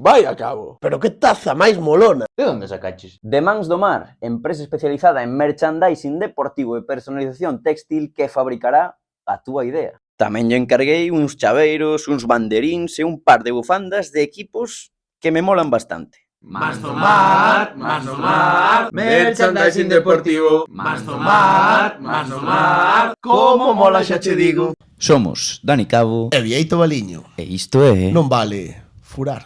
Vai a cabo, pero que taza máis molona. De onde sacaches? De Mans do Mar, empresa especializada en merchandising deportivo e personalización textil que fabricará a túa idea. Tamén lle encarguei uns chaveiros, uns banderíns e un par de bufandas de equipos que me molan bastante. Mans do Mar, merchandising deportivo. Mans do Mar, como mola xa che digo. Somos Dani Cabo E Vieito Baliño. e isto é... Non vale furar.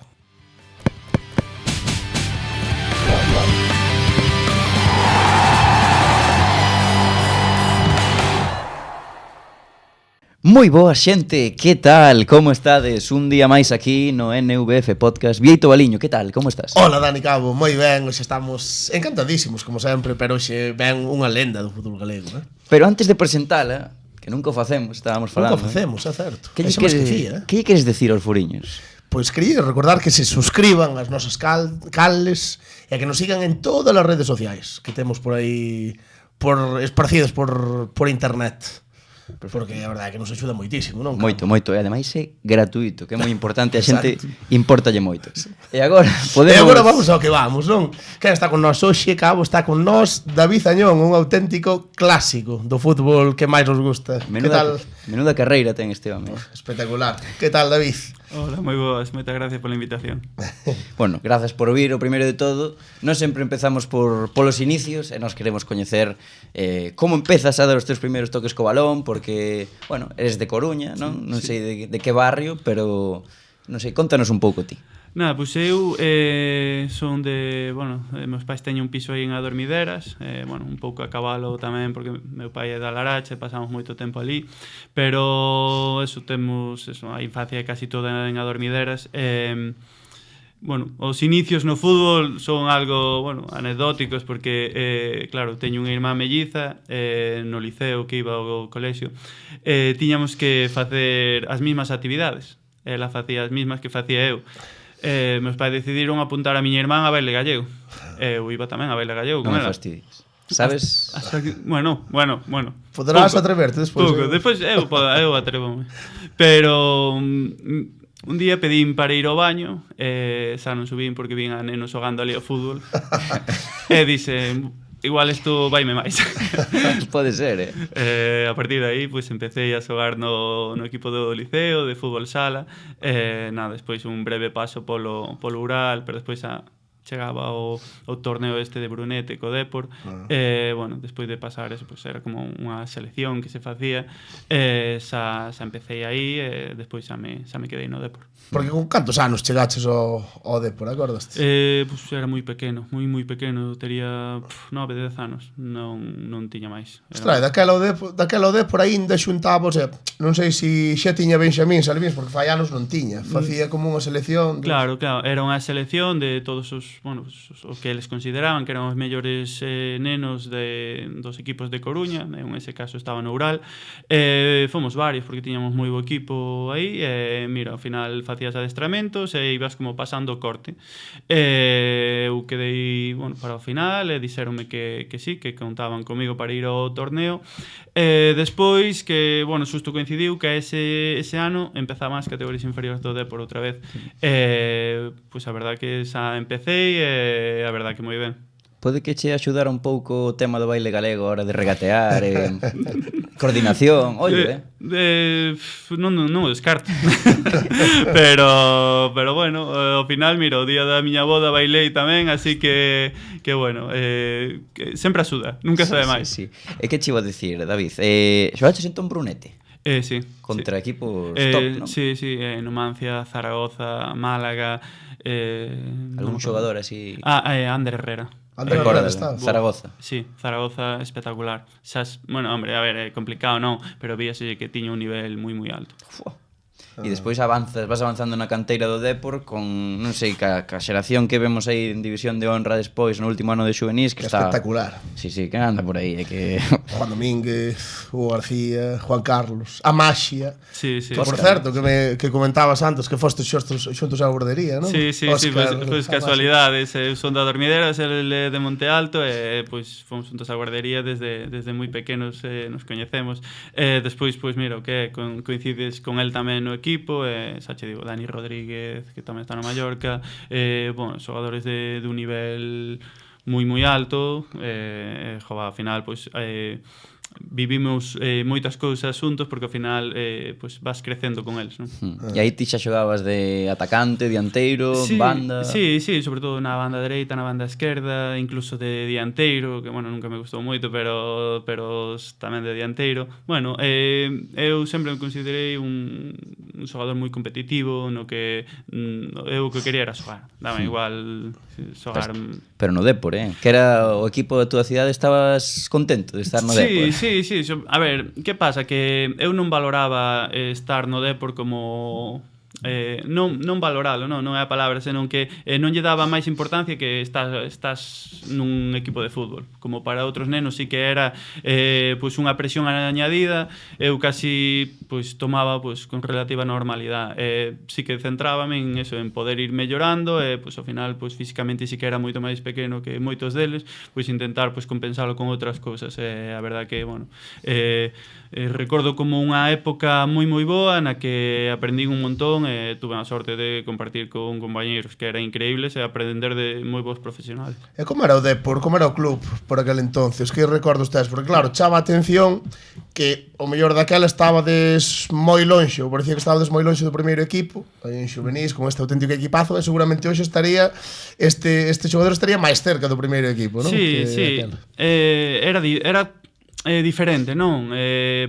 Moi boa xente, que tal? Como estades? Un día máis aquí no NVF Podcast. Vieito Baliño, que tal? Como estás? Hola Dani Cabo, moi ben, hoxe estamos encantadísimos como sempre, pero hoxe ven unha lenda do fútbol galego, Pero antes de presentala, que nunca o facemos, estábamos falando. Nunca facemos, é certo. Que lle queres decir aos furiños? Pois quería recordar que se suscriban ás nosas cales e que nos sigan en todas as redes sociais que temos por aí esparcidas por internet. Porque a verdade é que nos axuda moitísimo, non? Moito, e ademais é gratuito, que é moi importante, a xente importalle moito. E agora podemos... E agora vamos ao que vamos, non? Quen está con nós hoxe? Cabo está con nós David Añón, un auténtico clásico do fútbol que máis nos gusta. Menuda carreira ten este home. Espectacular. Que tal, David? Hola, moi boas, moitas gracias pola invitación. Bueno, grazas por vir, o primeiro de todo. Nós sempre empezamos polos inicios e nós queremos coñecer como empezas a dar os teus primeiros toques co balón, porque, bueno, eres de Coruña, non? Non sei de que barrio, pero, non sei, contanos un pouco ti. Nada, pois eu son de, meus pais teñen un piso aí en Adormideras, un pouco a cabalo tamén, porque meu pai é da Larache, pasamos moito tempo ali, pero temos a infancia casi toda en Adormideras. Os inicios no fútbol son algo, anecdóticos, porque, claro, teño unha irmá melliza no liceo que iba ao colexio, tiñamos que facer as mesmas actividades, ela facía as mesmas que facía eu. Meus pais decidiron apuntar a miña irmán a baile gallego. Eu iba tamén a baile gallego con ela. Non me fastidies. Sabes? Hasta que, bueno. Poderás atreverte despois. Pouco, despois eu atrevo-me. Pero un día pedín para ir ao baño, xa non subín porque vin a nenos xogando ali ao fútbol. E dixen, igual isto vaime máis. Pode ser, A partir de aí, pois, empecé a xogar no equipo do liceo, de fútbol sala. Despois un breve paso polo Ural, pero despois chegaba o torneo este de Brunete co Dépor. Despois de pasar eso, pois era como unha selección que se facía. Xa empecé aí, despois xa me quedei no Dépor. Porque con cantos anos chegaches ao Dépor, acordaste? Era moi pequeno, moi pequeno, tería 9-10 anos, non tiña máis. Ostras, daquela o Dépor aínda xuntaba, non sei se xa tiña Benxamín Salvíns, porque fai anos non tiña, facía como unha selección. Claro, era unha selección de todos os que eles consideraban que eran os mellores nenos dos equipos de Coruña, en ese caso estaba no Ural. Fomos varios, porque tiñamos moi bo equipo aí, mira, ao final facías adestramentos e ibas como pasando o corte. Eu quedei, para o final, e dixeronme que sí, que contaban comigo para ir ao torneo. Despois, que, xusto coincidiu que ese ano empezaba as categorías inferiores do Dépor outra vez. Pois a verdad que xa empecé e a verdad que moi ben. Pode que che axudara un pouco o tema do baile galego a hora de regatear, coordinación, non o descarto. pero ao final, mira, o día da miña boda bailei tamén, así que sempre axuda, nunca sabe máis. Sí. E que che iba a dicir, David? Xogaches entón Brunete? Sí. Contra equipos top, non? Sí, Numancia, Zaragoza, Málaga. Algún xogador así? Ander Herrera. Zaragoza. Sí, Zaragoza espectacular. É complicado, non, pero víase que tiña un nivel moi alto. E despois vas avanzando na canteira do Dépor con, non sei, ca xeración que vemos aí en División de Honra despois no último ano de xuvenís, que está espectacular. Sí, que anda por aí, que Juan Domínguez, Hugo García, Juan Carlos, a Maxia. Sí. Por certo, que comentabas antes que fostes xuntos á bordería, non? Sí, pois casualidades, eu son da Dormideras, el de Monte Alto, e pois fomos xuntos á guardería desde moi pequenos, nos coñecemos. Despois, pois mira, que coincides con el tamén no equipo, xa che digo, Dani Rodríguez, que tamén está no Mallorca, bueno, xogadores de un nivel moi alto, ao final, pois, vivimos moitas cousas xuntos porque ao final pues vas crecendo con eles, non? E aí ti xa xogabas de atacante, dianteiro, Sí, banda... sí, sobre todo na banda dereita, na banda esquerda, incluso de dianteiro, que, bueno, nunca me gustou moito, pero tamén de dianteiro. Bueno, eu sempre me considerei un xogador moi competitivo, no que eu o que quería era xogar. Dame igual xogar... Pero no Depor, que era o equipo da túa cidade, estabas contento de estar no Depor? Sí. A ver, que pasa? Que eu non valoraba estar no Depor como... non valoralo, non é a palabra, senón que non lle daba máis importancia que estás nun equipo de fútbol. Como para outros nenos sí que era pois unha presión añadida, eu casi pois tomaba pois con relativa normalidade. Sí que centrábame en eso, en poder ir mellorando, pois ao final pois físicamente sí que era moito máis pequeno que moitos deles, pois intentar pois compensalo con outras cousas. A verdade que, bueno, recordo como unha época moi boa na que aprendín un montón, tuve a sorte de compartir con compañeiros que eran increíbles e aprender de moi bons profesionales. E como era o Depor, como era o club por aquel entonces? Que recordo ustedes? Porque claro, chama a atención que o mellor daquela estabades moi lonxe, ou parecía que estabades moi lonxe do primeiro equipo, aí en xuvenís, con este auténtico equipazo, e seguramente hoxe estaría este xogador estaría máis cerca do primeiro equipo, non? Sí. Era diferente, non?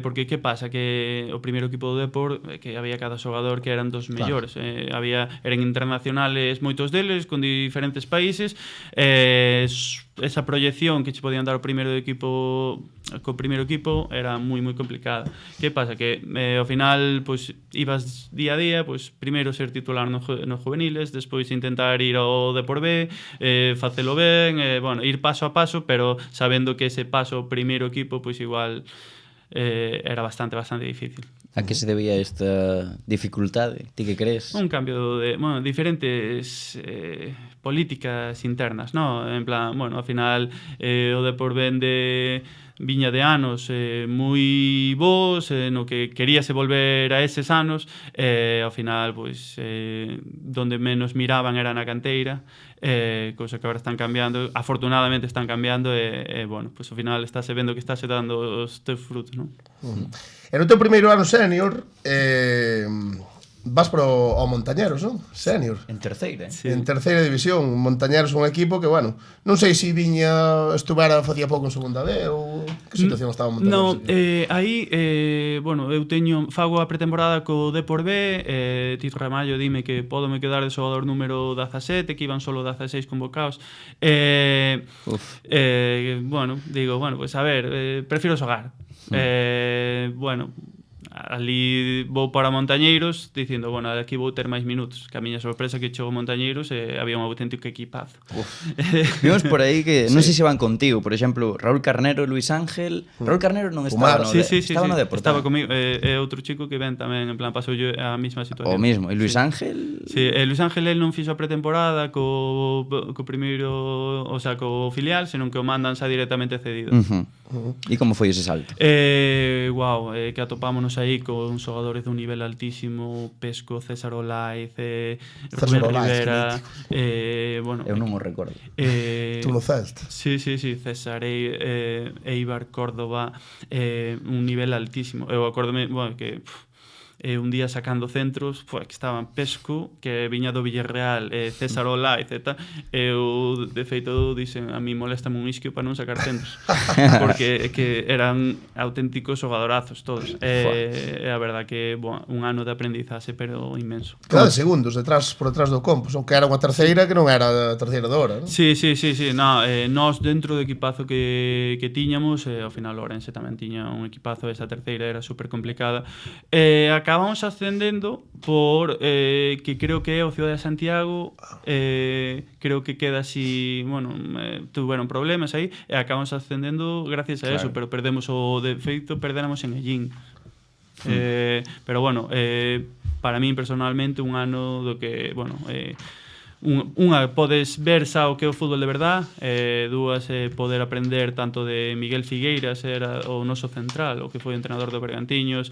Porque que pasa? Que o primeiro equipo do Depor, que había cada xogador que eran dos mellores. Eran internacionales moitos deles, con diferentes países. Esa proyección que che podían dar o primeiro equipo co primeiro equipo era moi complicada. Que pasa? Que ao final pois ibas día a día, pois primeiro ser titular no juveniles, despois intentar ir ao Depor B, facelo ben, bueno, ir paso a paso, pero sabendo que ese paso ao primeiro equipo pois igual era bastante difícil. A que se debía esta dificultade? Ti que crees? Un cambio de, bueno, diferentes políticas internas, ¿no? En plan, bueno, ao final o Depor vende viña de anos moi bons, no que queríase volver a eses anos, ao final, pois, donde menos miraban era na canteira, cousa que agora están cambiando, afortunadamente están cambiando, bueno, pois ao final estáse vendo que estáse dando os teus frutos, non? E no teu primeiro ano senior, vas para o Montañeros, non? Senior. En terceira, Sí. En terceira división. Montañeros un equipo que, bueno, non sei se estuvera facía pouco en segunda B ou que situación estaba en Montañeros. No, aí, bueno, eu fago a pretemporada co Depor B, Tito Ramallo dime que pódome quedar de xogador número 17, que iban solo 16 convocados. Bueno, digo, bueno, pues a ver, prefiero xogar. Bueno, ali vou para Montañeiros dicindo, bueno, aquí vou ter máis minutos, que a miña sorpresa que chego Montañeiros había un auténtico equipazo. Vimos por aí que, non sei se van contigo, por exemplo, Raúl Carnero e Luis Ángel. Raúl Carnero non estaba no estaba no Depor. Estaba comigo, outro chico que ven tamén, en plan, pasou a mesma situación. O mismo, e Luis Ángel? Sí, Luis Ángel el non fixo a pretemporada co primeiro, o sea, co filial, senón que o mandan xa directamente cedido. E como foi ese salto? Que atopámonos aí con xogadores dun nivel altísimo, Pesco, César Olaiz, Rubén Rivera, bueno, eu non o recordo. Tú no Celta. Sí, César, Eibar, Córdoba, un nivel altísimo. Eu acórdome, bueno, que un día sacando centros, que estaban Pesco, que viña do Villarreal, César Olaiz e tal. Eu, de feito, dixen, a mí moléstame un isquio para non sacar centros. Porque que eran auténticos xogadorazos todos. A verdad que, bueno, un ano de aprendizaxe, pero inmenso. Cada segundos por detrás do compo, son que era unha terceira que non era a terceira de hora, non? Sí. No, nós dentro do equipazo que tiñamos, ao final Orense tamén tiña un equipazo, esa terceira era super complicada. Acabamos ascendendo por que creo que é o Ciudad de Santiago, creo que queda así, bueno, tuveron problemas aí e acabamos ascendendo gracias a eso, pero perdemos o defeito, perderamos en Ellín. Pero bueno, para min personalmente un ano do que, bueno, unha podes ver xa o que é o fútbol de verdad, dúas poder aprender tanto de Miguel Figueiras, era o noso central, o que foi entrenador do Bergantiños,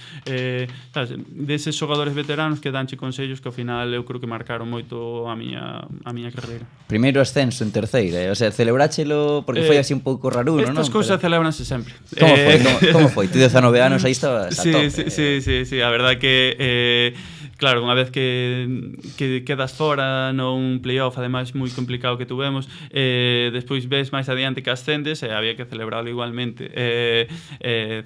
sabes, deses xogadores veteranos que danche consellos que ao final eu creo que marcaron moito a miña carreira. Primeiro ascenso en terceira, o sea, celebráchelo porque foi así un pouco raruno, non? Estas cousas celebranse sempre. Como foi? Tú 19 anos aí estabas a tope. Sí, a verdad que claro, unha vez que quedas fora nun playoff, ademais moi complicado que tuvemos, despois ves máis adiante que ascendes e había que celebrarlo igualmente.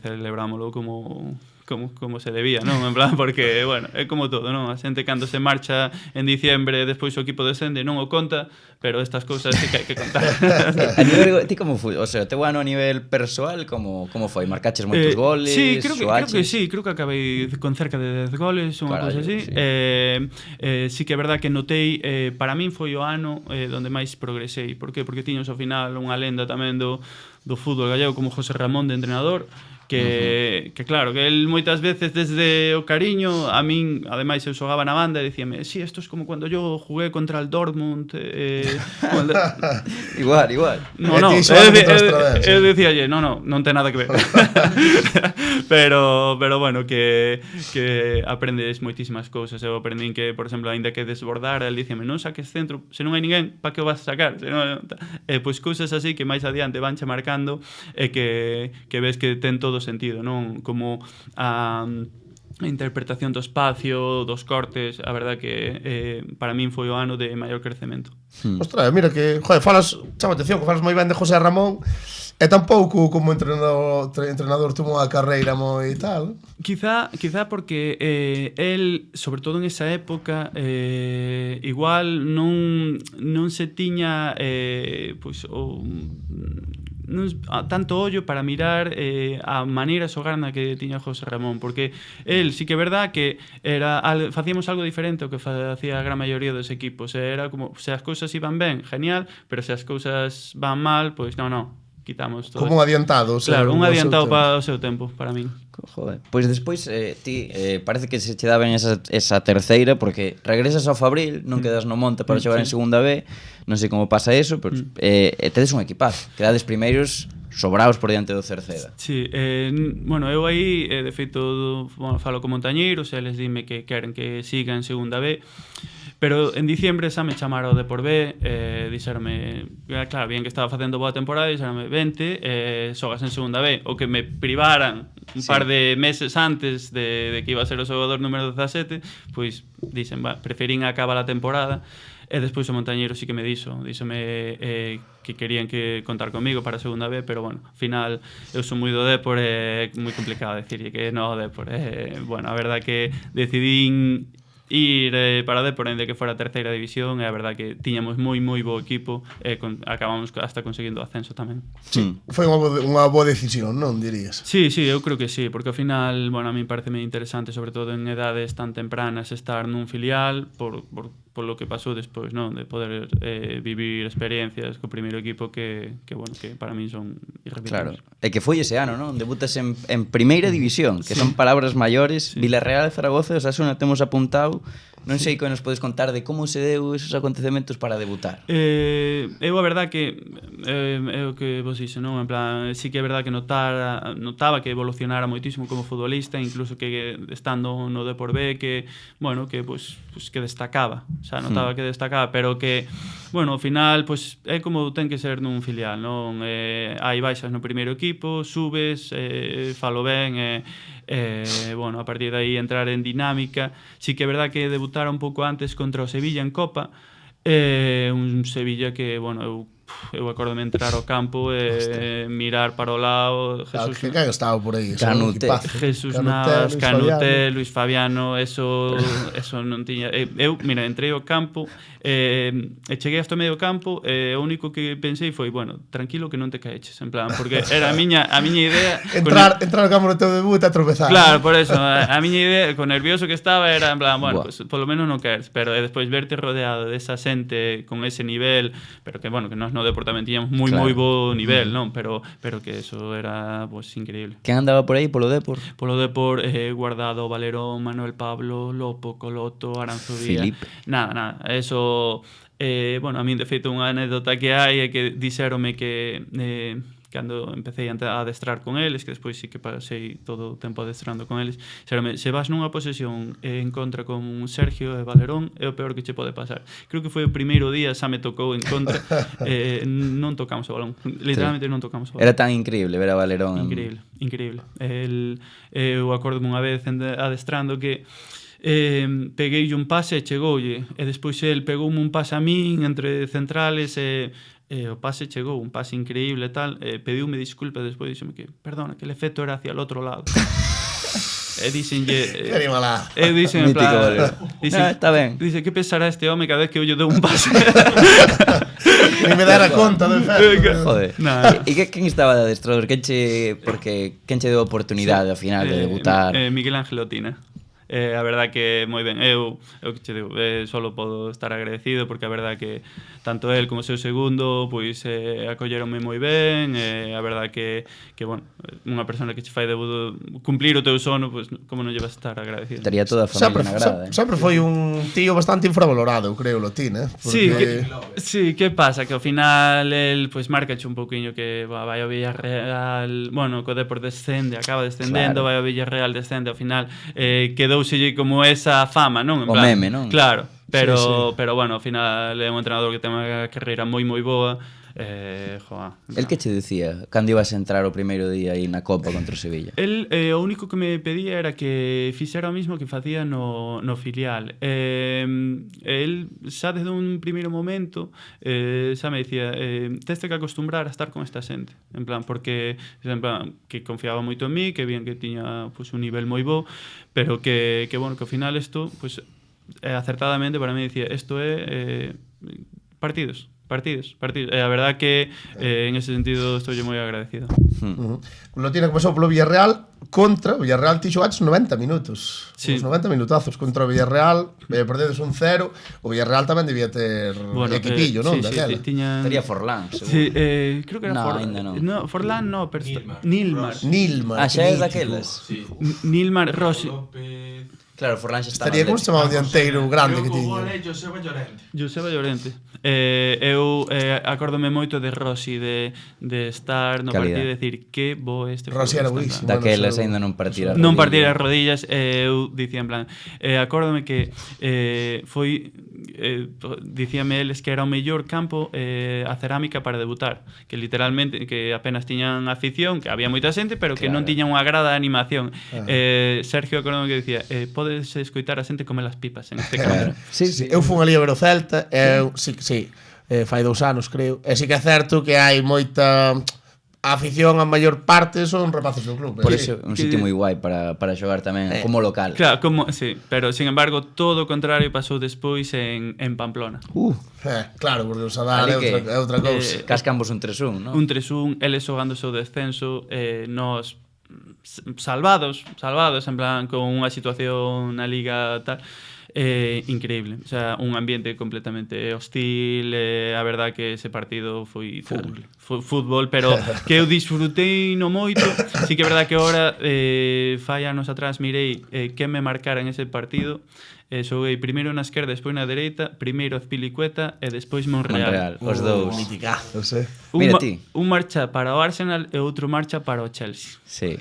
Celebrámoslo como se debía, non? En plan, porque, bueno, é como todo, non? A xente cando se marcha en diciembre despois o equipo descende non o conta, pero estas cousas sí que hai que contar. A nivel, ti como foi? O sea, teu ano a nivel persoal como foi? Marcaches moitos goles? Sí, creo que sí, creo que acabei con cerca de 10 goles, unha cousa así. Sí. Sí que é verdad que notei, para min foi o ano onde máis progresei. Por qué? Porque tiños ao final unha lenda tamén do fútbol gallego como José Ramón de entrenador, que claro, que él moitas veces desde o cariño, a min, ademais eu xogaba na banda e dicíame, sí, esto es como cuando yo jugué contra el Dortmund. Igual. No, eu dicíalle, non ten nada que ver. pero bueno, que aprendes moitísimas cousas. Eu aprendín que, por exemplo, aínda que desbordara, el dicíame, non saques centro, se non hai ninguén, pa que o vas a sacar? Pois cousas así que máis adiante vanche marcando e que ves que ten todo sentido, non? Como a interpretación do espacio, dos cortes, a verdad que para min foi o ano de maior crecemento. Ostras, mira que, joder, chama atención que falas moi ben de José Ramón e tampouco como entrenador tuvo unha carreira moi tal. Quizá porque el, sobre todo en esa época, igual non se tiña pois tanto ollo para mirar a maneira xogar na que tiña José Ramón, porque el sí que é verdad que facíamos algo diferente ao que facía a gran maioría dos equipos. Era como, se as cousas iban ben, genial, pero se as cousas van mal, pois non, quitamos todo. Como un adiantado. Claro, un adiantado para o seu tempo, para min. Joder. Pois despois ti parece que se che dá ben esa terceira, porque regresas ao Fabril, non quedas no monte para xogar en segunda B, non sei como pasa eso, pero tedes un equipazo, quedades primeiros sobraos por diante do Cerceda. Sí, bueno, eu aí, de feito, falo con Montañeiros, eles dime que queren que siga en segunda B, pero en diciembre xa me chamaron de por B, dixeronme, claro, bien que estaba facendo boa temporada, dixeronme, vente, xogas en segunda B, o que me privaran un par de meses antes de que iba a ser o xogador número 17, pois dixen, preferín acabar a temporada. E despois o Montañeiro sí que me díxome que querían que contar comigo para a segunda B, pero bueno, ao final eu son moi do Dépor e é moi complicado decirlle que non o Dépor. Bueno, a verdad que decidín ir para Dépor en de que fora a terceira división, e a verdad que tiñamos moi bo equipo e acabamos hasta conseguindo o ascenso tamén. Sí, foi unha boa decisión, non dirías? Sí, eu creo que sí, porque ao final, bueno, a mí pareceme interesante, sobre todo en edades tan tempranas, estar nun filial por lo que pasou despois, non? De poder vivir experiencias co primeiro equipo que bueno, que para min son irrepetibles. Claro, e que foi ese ano, non? Debutas en primeira división, que son palabras maiores, Villarreal, Zaragoza, Osasuna temos apuntado. Non sei que nos podes contar de como se deu esos acontecementos para debutar. Eu a verdad que é o que vos dixo, non? En plan, sí que é verdad que notaba que evolucionara moitísimo como futbolista, incluso que estando no Dépor B, que, bueno, que pues que destacaba, o sea, notaba que destacaba, pero que, bueno, ao final, pues é como ten que ser nun filial, non? Hai baixas no primeiro equipo, subes, falo ben, bueno, a partir de aí entrar en dinámica. Sí que é verdad que debutara un pouco antes contra o Sevilla en Copa, un Sevilla que, bueno, eu acordome entrar ao campo e mirar para o lado, Jesús, que estaba por aí, Jesús Navas, Canuté, Luis Fabiano, eso non tiña. Eu, mira, entrei ao campo e cheguei hasta o medio campo e o único que pensei foi, bueno, tranquilo que non te caeches, en plan, porque era a miña idea entrar ao campo no teu debut e tropezar. Claro, por eso, a miña idea, con nervioso que estaba, era en plan, bueno, pues polo menos non caes, pero despois verte rodeado desa xente con ese nivel, pero que, bueno, que nós no Dépor tamén tiñamos moi bo nivel, non? Pero que eso era, pues, increíble. Quen andaba por aí polo Dépor? Polo Dépor, Guardado, Valerón, Manuel Pablo, Lopo, Coloto, Aranzubía. Filipe. Nada, eso Bueno, a min, de feito, unha anécdota que hai é que dixéronme que cando empecé a adestrar con eles, que despois sí que pasei todo o tempo adestrando con eles, dixéronme, se vas nunha posesión en contra con Sergio e Valerón, é o peor que che pode pasar. Creo que foi o primeiro día, xa me tocou en contra, non tocamos o balón, literalmente non tocamos o balón. Era tan increíble ver a Valerón. Increíble. Eu acordome unha vez adestrando que peguei un pase e chegoulle, e despois el pegoume un pase a min entre centrales e o pase chegou, un pase increíble e tal, pediume disculpas despois, dixeme que, perdona, que el efecto era hacia el outro lado. E dixenlle... Que animalada. E dixen, en Mítico plan... Valerón. Está ben. Dice, que pensará este home cada vez que eu lle dou un pase? Ni me dara conta do efecto. Joder. Nah. E quen estaba de adestrador? Quen che deu a oportunidade ao final de debutar? Miguel Ángel Otina. A verdad que moi ben, eu que che digo, solo podo estar agradecido porque a verdad que tanto el como o seu segundo pois acolleronme moi ben, a verdad que bueno, unha persona que che fai cumplir o teu sono, pois como non lle vas a estar agradecido. Estaría toda a familia na grada. Sempre foi un tío bastante infravalorado, eu creo, Lotín, Porque... Sí, que pasa? Que ao final el pois marcache un pouquiño que vai ao Villarreal, bueno, co Depor descende, acaba descendendo, vai ao Villarreal, descende, ao final quedouselle como esa fama, non? En O plan, meme, non? Claro, pero bueno, ao final é un entrenador que ten unha carreira moi boa. El que che dicía cando ibas a entrar o primeiro día aí na Copa contra o Sevilla? El o único que me pedía era que fixera o mismo que facía no filial. El xa desde un primeiro momento xa me dicía, teste que acostumbrar a estar con esta xente, en plan, porque en plan, que confiaba moito en mí, que bien que tiña pues, un nivel moi bo, pero que bueno, que ao final isto pues, acertadamente para mí dicía, isto é partidos. A verdad que en ese sentido estou moi agradecido. Lotina comezou polo Villarreal contra o Villarreal, ti xogaches 90 minutos. Sí. Uns 90 minutazos contra o Villarreal, perdedes 1-0. O Villarreal tamén debía ter equipillo, non? Sí, tiñan... Estaría Forlán, seguro. Sí, creo que era No, Forlán. ainda non. No, Forlán no, pero Nilmar. Nilmar. Xa é daquelas. Nilmar, Rossi. Claro, Forlán xa estaba. Estaría como se chamaba o dianteiro grande que tiña. Joseba Llorente. Eu acórdome moito de Rossi, de estar no Calidad. partido e decir que bo este Rossi era futbolista, buísimo. Daquelas Bueno, ainda non partira. non partir as rodillas, eu dicía en plan, acórdame que foi dicíame eles que era o mellor campo a cerámica para debutar, que literalmente que apenas tiñan afición, que había moita xente, pero que Claro. non tiñan unha grada de animación. Sergio acórdame que dicía, podes escoitar a xente comer as pipas en este campo. Sí, sí. Eu fun ali a ver o Celta, sí, fai 2 anos, creo. E sí que é certo que hai moita afición, a maior parte son rapaces do club. Por eso é un sitio moi guai para xogar tamén como local. Claro, sí, pero sin embargo todo o contrario pasou despois en Pamplona. Claro, porque o Sadar Ali que é outra cousa. Cascambos un 3-1, non? Un 3-1, eles xogándose o descenso, nos salvados, en plan, con unha situación na liga tal, increíble, o sea, un ambiente completamente hostil, a verdad que ese partido foi terrible. Fútbol, pero que eu disfrutei no moito. Sí que é verdad que ahora fai anos atrás mirei quen me marcara en ese partido. Xoguei primeiro na esquerda, despois na dereita, primeiro Azpilicueta e despois Monreal. Os dous. Miticazos, Mira ti. Un marcha para o Arsenal e outro marcha para o Chelsea. Sí.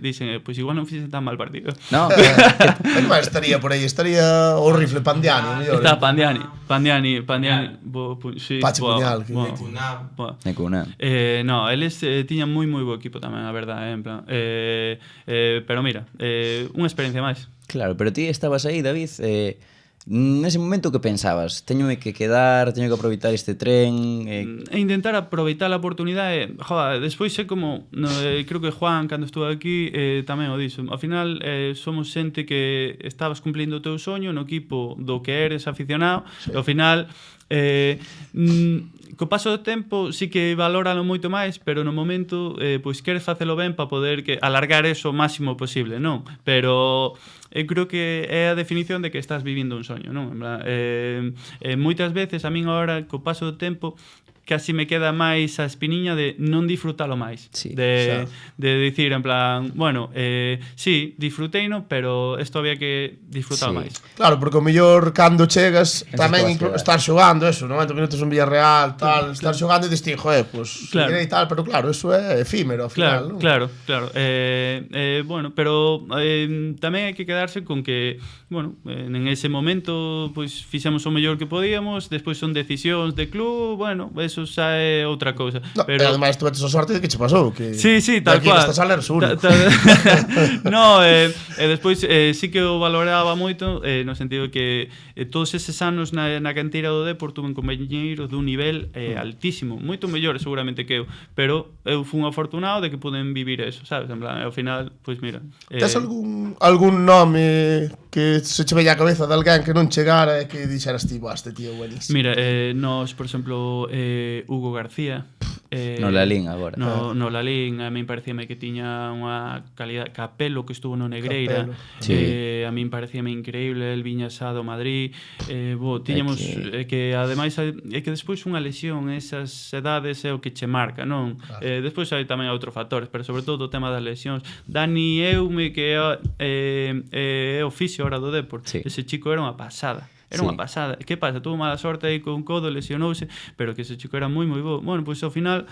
Dicen, pois igual non fixen tan mal partido. No, Que máis estaría por aí? Estaría o rifle Pandiani, o mellor. Está Pandiani. Sí, Pache Puñal, que- Necuna. No, eles tiñan moi bo equipo tamén, a verdade, en plan. Pero mira, unha experiencia máis. Claro, pero ti estabas aí, David, nese momento que pensabas? Teñome que quedar, teño que aproveitar este tren... E intentar aproveitar a oportunidade. Joder, despois sei como creo que Juan, cando estuvo aquí, tamén o dixo. Ao final somos xente que estabas cumplindo o teu soño no equipo do que eres aficionado, e ao final co paso do tempo sí que valóralo moito máis, pero no momento pois queres facelo ben para poder que alargar eso o máximo posible, non? Pero eu creo que é a definición de que estás vivindo un soño, non? En plan, moitas veces a min agora co paso do tempo casi me queda máis a espiniña de non disfrutalo máis. Sí, de dicir, en plan, bueno, sí, disfruteino, pero isto había que disfrutar Sí. máis. Claro, porque o mellor cando chegas tamén situación. estar xogando eso, 90 minutos en Villarreal, tal, estar xogando e distín, joder, pues Claro. seguirei tal, pero claro, eso é efímero ao final, non? Claro. Bueno, pero tamén hai que quedarse con que, bueno, en ese momento pois fixemos o mellor que podíamos, despois son decisións de club, bueno, eso xa é outra cousa. No, e ademais tuvetes a sorte de que che pasou, que Sí, tal de aquí cual. que estás a ler sur. No, e despois sí que o valoraba moito no sentido que todos eses anos na canteira do Depor tuve un compañeiro dun nivel altísimo, moito mellor seguramente que eu, pero eu fui un afortunado de que puden vivir eso, sabes? En plan, ao final, pois mira. Tes algún nome que se che veía a cabeza de alguén que non chegara e que dixeras ti, este tío buenísimo? Mira, nos, por exemplo, Hugo García, No Lalín agora. No Lalín, a min parecíame que tiña unha calidad. Capelo, que estuvo no Negreira, Sí. a min parecíame increíble. El viña xa do Madrid. Tiñamos que ademais é que despois unha lesión, esas edades é o que che marca, non? Despois hai tamén outros factores, pero sobre todo o tema das lesións. Dani Eume, que é o fisio ahora do Depor, Sí. ese chico era unha pasada. Era unha pasada. Que pasa? Tuvo mala sorte aí con codo, lesionouse, pero que ese chico era moi bo. Bueno, pois ao final,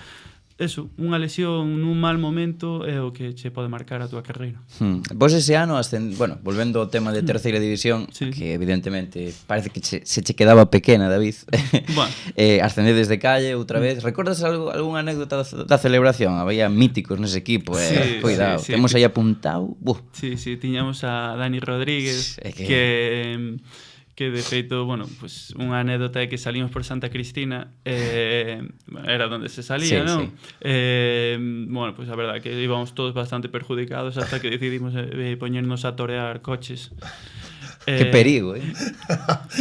eso, unha lesión nun mal momento é o que che pode marcar a túa carreira. Vos ese ano, volvendo ao tema de terceira división, Sí. que evidentemente parece que se che quedaba pequena, David, Bueno. ascendedes de calle outra vez. Recordas algunha anécdota da celebración? Había míticos nese equipo, Sí, cuidado, sí. temos aí apuntado. Sí, tiñamos a Dani Rodríguez, É que de feito, bueno, pues unha anécdota é que salimos por Santa Cristina, era donde se salía, Sí, non? Bueno, pues a verdad que íbamos todos bastante perjudicados hasta que decidimos poñernos a torear coches. Que perigo,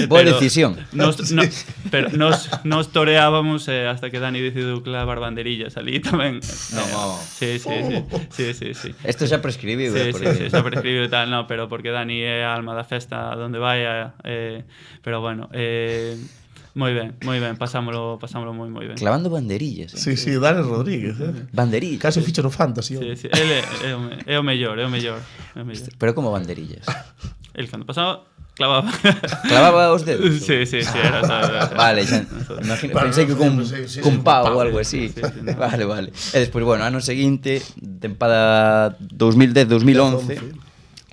Boa decisión. Pero nos toreábamos hasta que Dani decidiu clavar banderillas ali tamén. No. Sí. Isto xa prescribiu, Sí, xa prescribiu e tal, no, pero porque Dani é a alma da festa donde vai, pero bueno, moi ben, pasámolo moi ben. Clavando banderillas. Sí, Dani Rodríguez, Banderillas. Casi ficho no Fantasy. Sí, ele é o mellor. Pero como banderillas? El cando pasaba clavaba. Clavaba os dedos? Sí, era, sabes. Vale, xa, pensei que cun pau ou algo así. Sí, no. Vale. E despois, bueno, ano seguinte, tempada 2010-2011,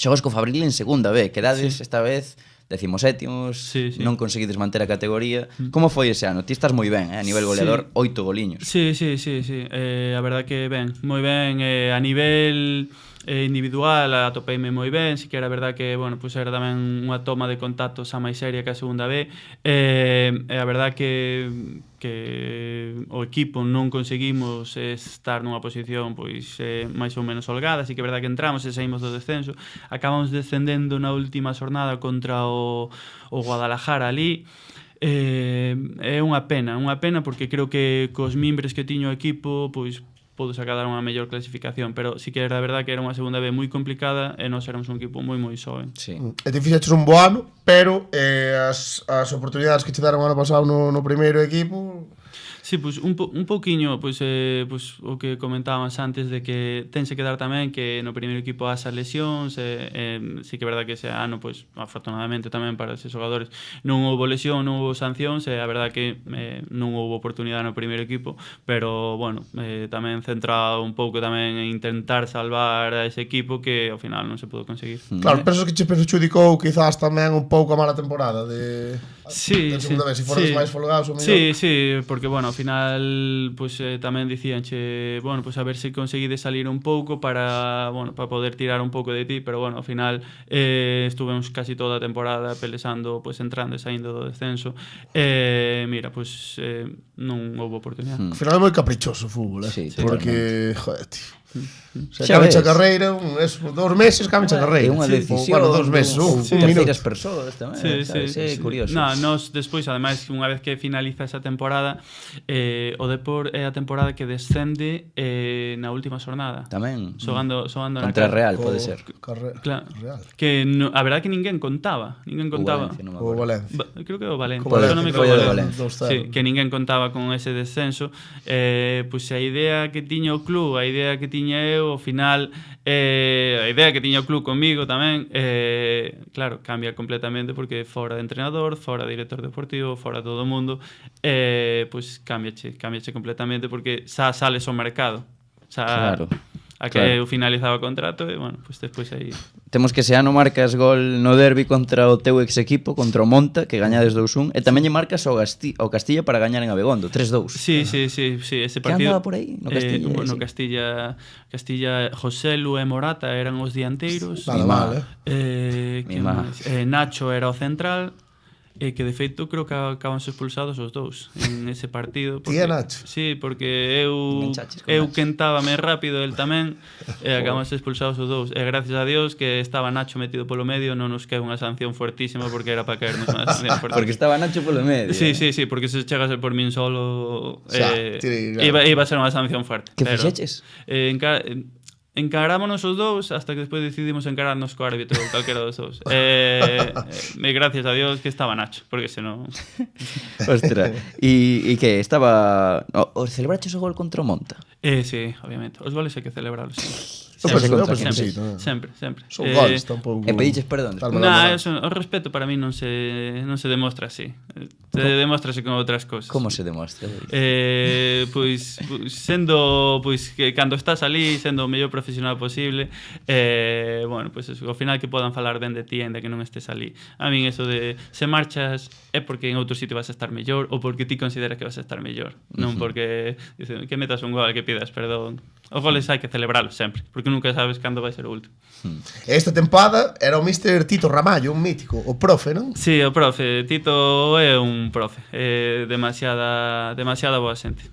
xogas co Fabril en segunda B, quedades esta vez 17º, Sí. non conseguides manter a categoría. Como foi ese ano? Ti estás moi ben, a nivel goleador, 8 goliños. Sí. A verdad que ben, moi ben. A nivel individual atopeime moi ben, si que era verdad que, bueno, pues era tamén unha toma de contacto xa máis seria que a segunda B. A verdad que o equipo non conseguimos estar nunha posición pois máis ou menos holgada, así que é verdad que entramos e saímos do descenso, acabamos descendendo na última xornada contra o Guadalajara ali. É unha pena porque creo que cos mimbres que tiño o equipo pois podo sacar unha mellor clasificación, pero sí que era verdad que era unha segunda B moi complicada e nós éramos un equipo moi soben. Sí. E te fixaches un bo ano, pero as oportunidades que che deron o ano pasado no primeiro equipo... Sí, pois un pouquiño, pois o que comentábamos antes de que tense que dar tamén que no primeiro equipo as lesións, sí que é verdad que ese ano, pois afortunadamente tamén para eses xogadores non houbo lesión, non houbo sancións, e a verdad que non houbo oportunidade no primeiro equipo, pero bueno, tamén centrado un pouco tamén en intentar salvar a ese equipo que ao final non se pudo conseguir. Claro, pensas que che perxudicou quizás tamén un pouco a mala temporada de segunda vez, se foras máis folgados o mellor. Sí, porque bueno, ao final pues, tamén dicíanche, bueno, pues a ver se conseguides salir un pouco para poder tirar un pouco de ti, pero bueno, ao final estuvemos casi toda a temporada pelesando, pues entrando e saindo do descenso. Mira, pues non houbo oportunidade. Ao final é moi caprichoso o fútbol, Sí, porque, joder, tío. Se Xa acabe ves. a carreira, 2 meses acabe a carreira. É unha Sí, decisión. Bueno, 2 meses, Terceiras persoas tamén. Sí, sabes? sí, É curioso. No, nos despois, ademais, unha vez que finaliza esa temporada, o Depor é a temporada que descende na última xornada. Tamén. Xogando na Contra casa. Real, pode ser. Claro. Real. Que no, a verdade que ninguén contaba. O Valencia, non me O acordo. Valencia. Creo que o Valencia. Co Valencia, Se non me foi equivoco, o de Valencia. 2-0. Sí, que ninguén contaba con ese descenso. Pois a idea que tiña o club, a idea que tiña eu, ao final, a idea que tiña o club comigo tamén, claro, cambia completamente porque fora de entrenador, fora de director deportivo, fora todo o mundo, pois cambiache completamente porque xa sales ao mercado. Xa, Claro. A que Claro. eu finalizaba o contrato e, bueno, pois despois aí... Temos que ese ano marcas gol no derbi contra o teu ex equipo, contra o Monta, que gañades 2-1, e tamén lle marcas ao Castilla para gañar en Abegondo, 3-2. Sí, ese Que partido. andaba por aí, no Castilla, No sí. Castilla, Joselu e Morata eran os dianteiros. Vale, vale. Que Mima. máis? Nacho era o central. Que de feito creo que acabanse expulsados os dous en ese partido Ti e Nacho? Sí, porque Enganchaches con eu Nacho. quentábame rápido, el tamén e acabanse expulsados os dous e gracias a Dios que estaba Nacho metido polo medio non nos cae unha sanción fuertísima porque era para caernos unha sanción fuertísima. Porque estaba Nacho polo medio. Sí, porque se chegase por min solo Xa, iba a ser unha sanción fuerte. Que pero, fixeches? Encarámonos os dous hasta que despois decidimos encararnos co árbitro ou calquera dos dous. Gracias a Dios que estaba Nacho, porque senón... Ostras. E que estaba... O celebraches o gol contra o Monta? Sí, obviamente. Os goles hai que celebrarlos Eu penso contra que sí, tamén. sempre. Son goles, tampouco. E pediches perdón. Tal, O respeto para mí non se demostra así. Demostrase con outras cousas. Como se demostra? Pois sendo que cando estás ali sendo o mellor profesional posible, bueno, pois ao final que podan falar ben de ti aínda que non estés ali. A min eso de se marchas é porque en outro sitio vas a estar mellor ou porque ti consideras que vas a estar mellor, non porque dicen, que metas un gol que pidas perdón. Os goles hai que celebralos sempre, porque nunca sabes cando vai ser o último. Esta tempada era o Mr. Tito Ramallo, un mítico, o profe, non? Sí, o profe, Tito é un profe, demasiada boa xente.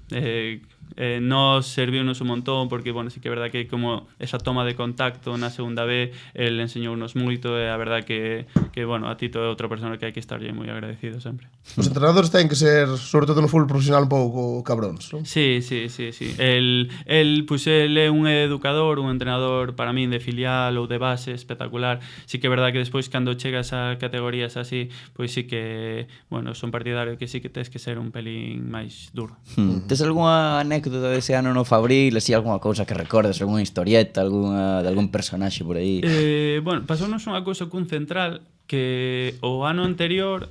Nos serviunos un montón porque, bueno, sí que é verdad que como esa toma de contacto na segunda B el enseñounos moito e a verdad que bueno, a Tito é outra persona que hai que estarlle moi agradecido sempre. Os entrenadores ten que ser, sobre todo no fútbol profesional, un pouco cabróns, non? Sí. El é un educador, un entrenador para min de filial ou de base espectacular. Sí que é verdad que despois cando chegas a categorías así, pois sí que, bueno, son partidario que sí que tens que ser un pelín máis duro. Tes algunha anécdota dese ano no Fabril, así algunha cousa que recordes, algunha historieta, de algún personaxe por aí? Bueno, pasounos unha cousa cun central que o ano anterior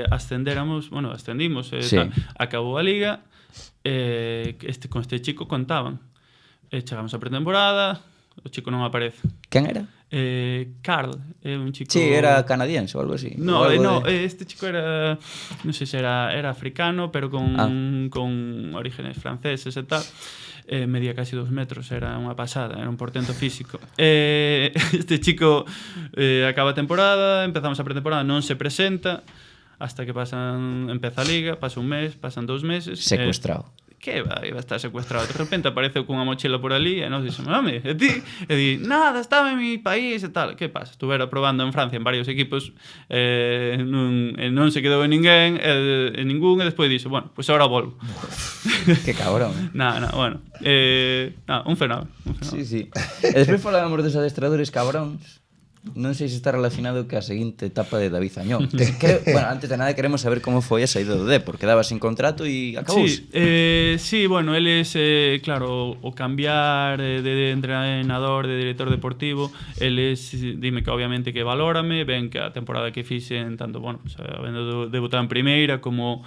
ascendimos, Sí. acabou a liga, con este chico contaban. Chegamos a pretemporada, o chico non aparece. Quen era? Carl, é un chico... Sí, era canadiense ou algo así. No, Ou algo no, de... este chico era, non sei se era africano, pero con orígenes franceses e tal. Medía casi 2 metros, era unha pasada, era un portento físico. Este chico acaba a temporada, empezamos a pretemporada, non se presenta, hasta que empeza a liga, pasa un mes, pasan 2 meses. Secuestrado. Que iba a estar secuestrado. De repente apareceu cunha mochila por ali e nos dixemos, home, e ti? E di, nada, estaba en mi país e tal. Que pasa? Estuvera probando en Francia en varios equipos, non se quedou en ninguén, en ningún, e despois dixo, bueno, pois agora volvo. Que cabrón. Bueno, un fenómeno. Sí. E despois falábamos dos adestradores cabróns. Non sei se está relacionado ca seguinte etapa de David Zañón. Bueno, antes de nada queremos saber como foi a saída do Depor, que daba sin contrato e acabouse. Sí, bueno, eles, claro, o cambiar de entrenador, de director deportivo, eles, dime que obviamente que valórame, ven que a temporada que fixen, tanto, bueno, pues, habendo debutado en primeira como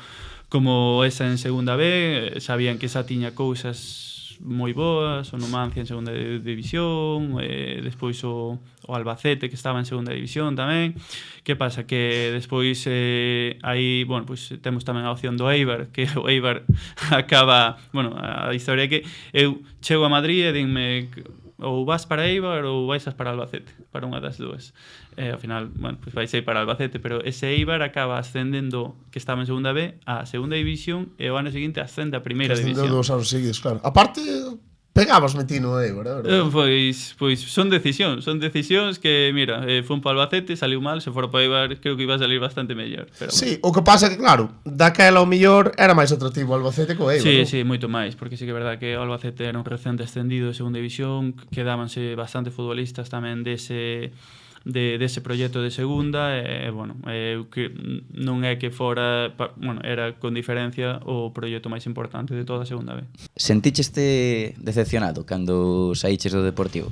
esa en segunda B, sabían que esa tiña cousas moi boas, o Numancia en segunda división, despois o Albacete que estaba en segunda división tamén. Que pasa? Que despois aí, bueno, pois temos tamén a opción do Eibar, que o Eibar acaba, bueno, a historia é que eu chego a Madrid e dinme ou vas para Eibar ou vais para Albacete, para unha das dúas. Ao final, bueno, pois vais para Albacete, pero ese Eibar acaba ascendendo, que estaba en segunda B, a segunda división e o ano seguinte ascende a primeira división. Ascendendo 2 anos seguidos, claro. A parte, Pegabas metino aí, verdad? Pois son decisións que, mira, fun para Albacete, saliu mal, se fora para Eibar, creo que iba a salir bastante mellor. Pero Sí, o que pasa é que, claro, daquela o mellor era máis atractivo o Albacete co Eibar. Sí, moito máis, porque sí que é verdad que o Albacete era un recente ascendido de segunda división, quedábanse bastante futbolistas tamén dese proxecto de segunda bueno, que non é que fora, bueno, era con diferencia o proxecto máis importante de toda a segunda B. Senticheste decepcionado cando saíches do Deportivo?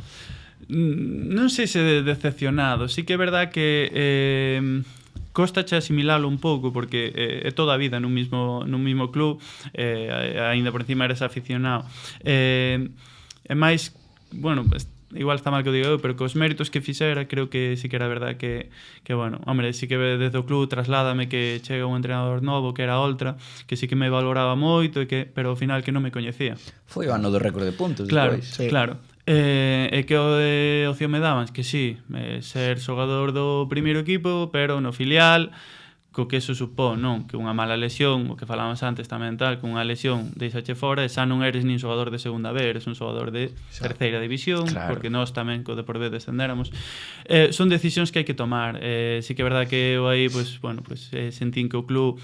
Non sei se decepcionado, sí que é verdad que costache asimilalo un pouco porque é toda a vida nun mismo club, aínda por encima eres aficionado, é máis, bueno, igual está mal que o diga eu, pero cos méritos que fixera creo que sí que era verdad que bueno, hombre, sí que desde o club trasládame que chega un entrenador novo que era Oltra, que sí que me valoraba moito pero ao final que non me coñecía. Foi o ano do récord de puntos Claro, despois. Sí. claro. E que opción me daban? Que sí, ser xogador do primeiro equipo, pero no filial, co que eso supón, non? Que unha mala lesión, o que falábamos antes tamén tal, que unha lesión deixache fora e xa non eres nin xogador de segunda B, eres un xogador de terceira división, claro. porque nós tamén co Depor B descendéramos. Son decisións que hai que tomar. Sí que é verdade que eu aí, pues, bueno, pues, sentín que o club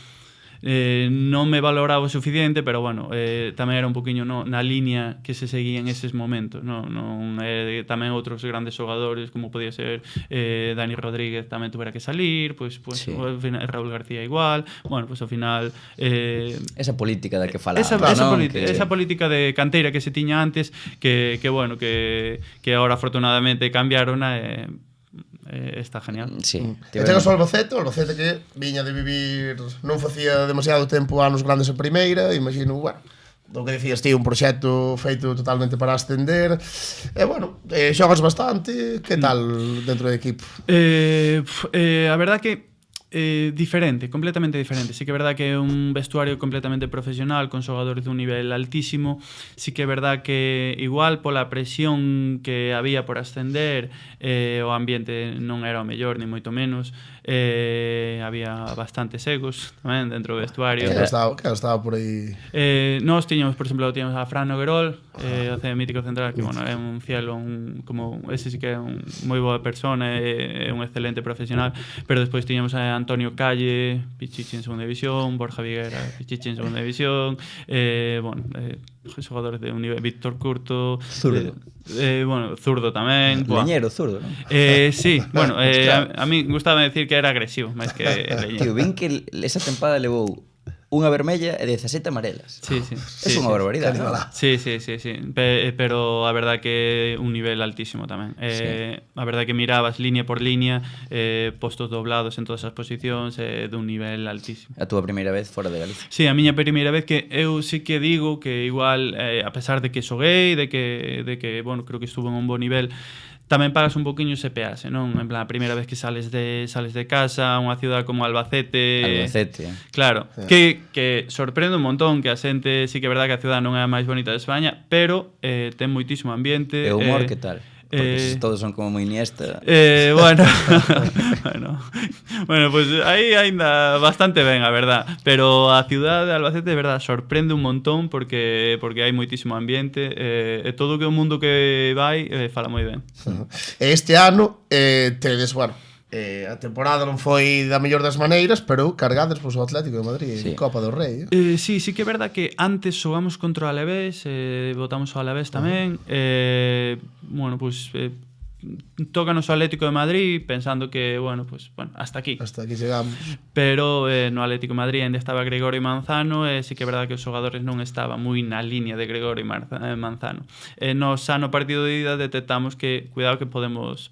non me valoraba o suficiente, pero bueno, tamén era un poquinho na línea que se seguía en eses momentos, tamén outros grandes xogadores como podía ser Dani Rodríguez tamén tuvera que salir, pues sí. Ao final, Raúl García igual, bueno, pues ao final esa política da que falaba, esa política de canteira que se tiña antes que bueno, que agora afortunadamente cambiaron está genial. Sí. E chegas ao Albacete que viña de vivir, non facía demasiado tempo anos grandes en primeira, imagino, bueno, do que dicías ti, un proxecto feito totalmente para ascender. E bueno, xogas bastante, que tal dentro do equipo? A verdad que completamente diferente. Sí que é verdad que é un vestuario completamente profesional con xogadores dun nivel altísimo. Sí que é verdad que igual pola presión que había por ascender, o ambiente non era o mellor, ni moito menos. Había bastantes egos tamén dentro do vestuario. Que estaba por aí? Nós tiñamos, por exemplo, a Fran Noguerol, o mítico central, que bueno, é un cielo, como ese sí que é un moi boa persona, é un excelente profesional, pero despois tiñamos a Antonio Calle, Pichichi en segunda división, Borja Viguera, Pichichi en segunda división, bueno, xogadores de un nivel, Víctor Curto, zurdo. Bueno, zurdo tamén. Leñero, zurdo, non? Sí, bueno, a mí gustaba decir que era agresivo, máis que leñero. Tío, vin que esa tempada levou unha vermella e 17 amarelas. Sí. É unha barbaridade. Sí. Pero a verdad que un nivel altísimo tamén. A verdad que mirabas línea por línea, postos doblados en todas as posicións, dun nivel altísimo. A túa primeira vez fora de Galicia? Sí, a miña primeira vez, que eu sí que digo que igual, a pesar de que xoguei, de que bueno, creo que estuvo en un bon nivel, tamén pagas un poquinho ese peaxe, non? En plan, a primeira vez que sales de casa, unha ciudad como Albacete. Claro, que sorprende un montón, que a xente, sí que é verdad que a ciudad non é a máis bonita de España, pero ten moitísimo ambiente. E o humor, que tal? Porque todos son como moi Iniesta. Bueno, pues aí ainda bastante ben, a verdad. Pero a ciudad de Albacete, de verdad, sorprende un montón porque hai moitísimo ambiente, e todo que o mundo que vai fala moi ben. Este ano tedes, bueno, a temporada non foi da mellor das maneiras, pero cargades pois o Atlético de Madrid en Copa do Rei. Sí que é verdad que antes xogamos contra o Alavés, votamos ao Alavés tamén. Bueno, pois tócanos o Atlético de Madrid pensando que, bueno, hasta aquí chegamos. Pero no Atlético de Madrid ainda estaba Gregorio Manzano, e sí que é verdade que os xogadores non estaban moi na línea de Gregorio Manzano. Nos xa no partido de ida detectamos que, cuidado, que podemos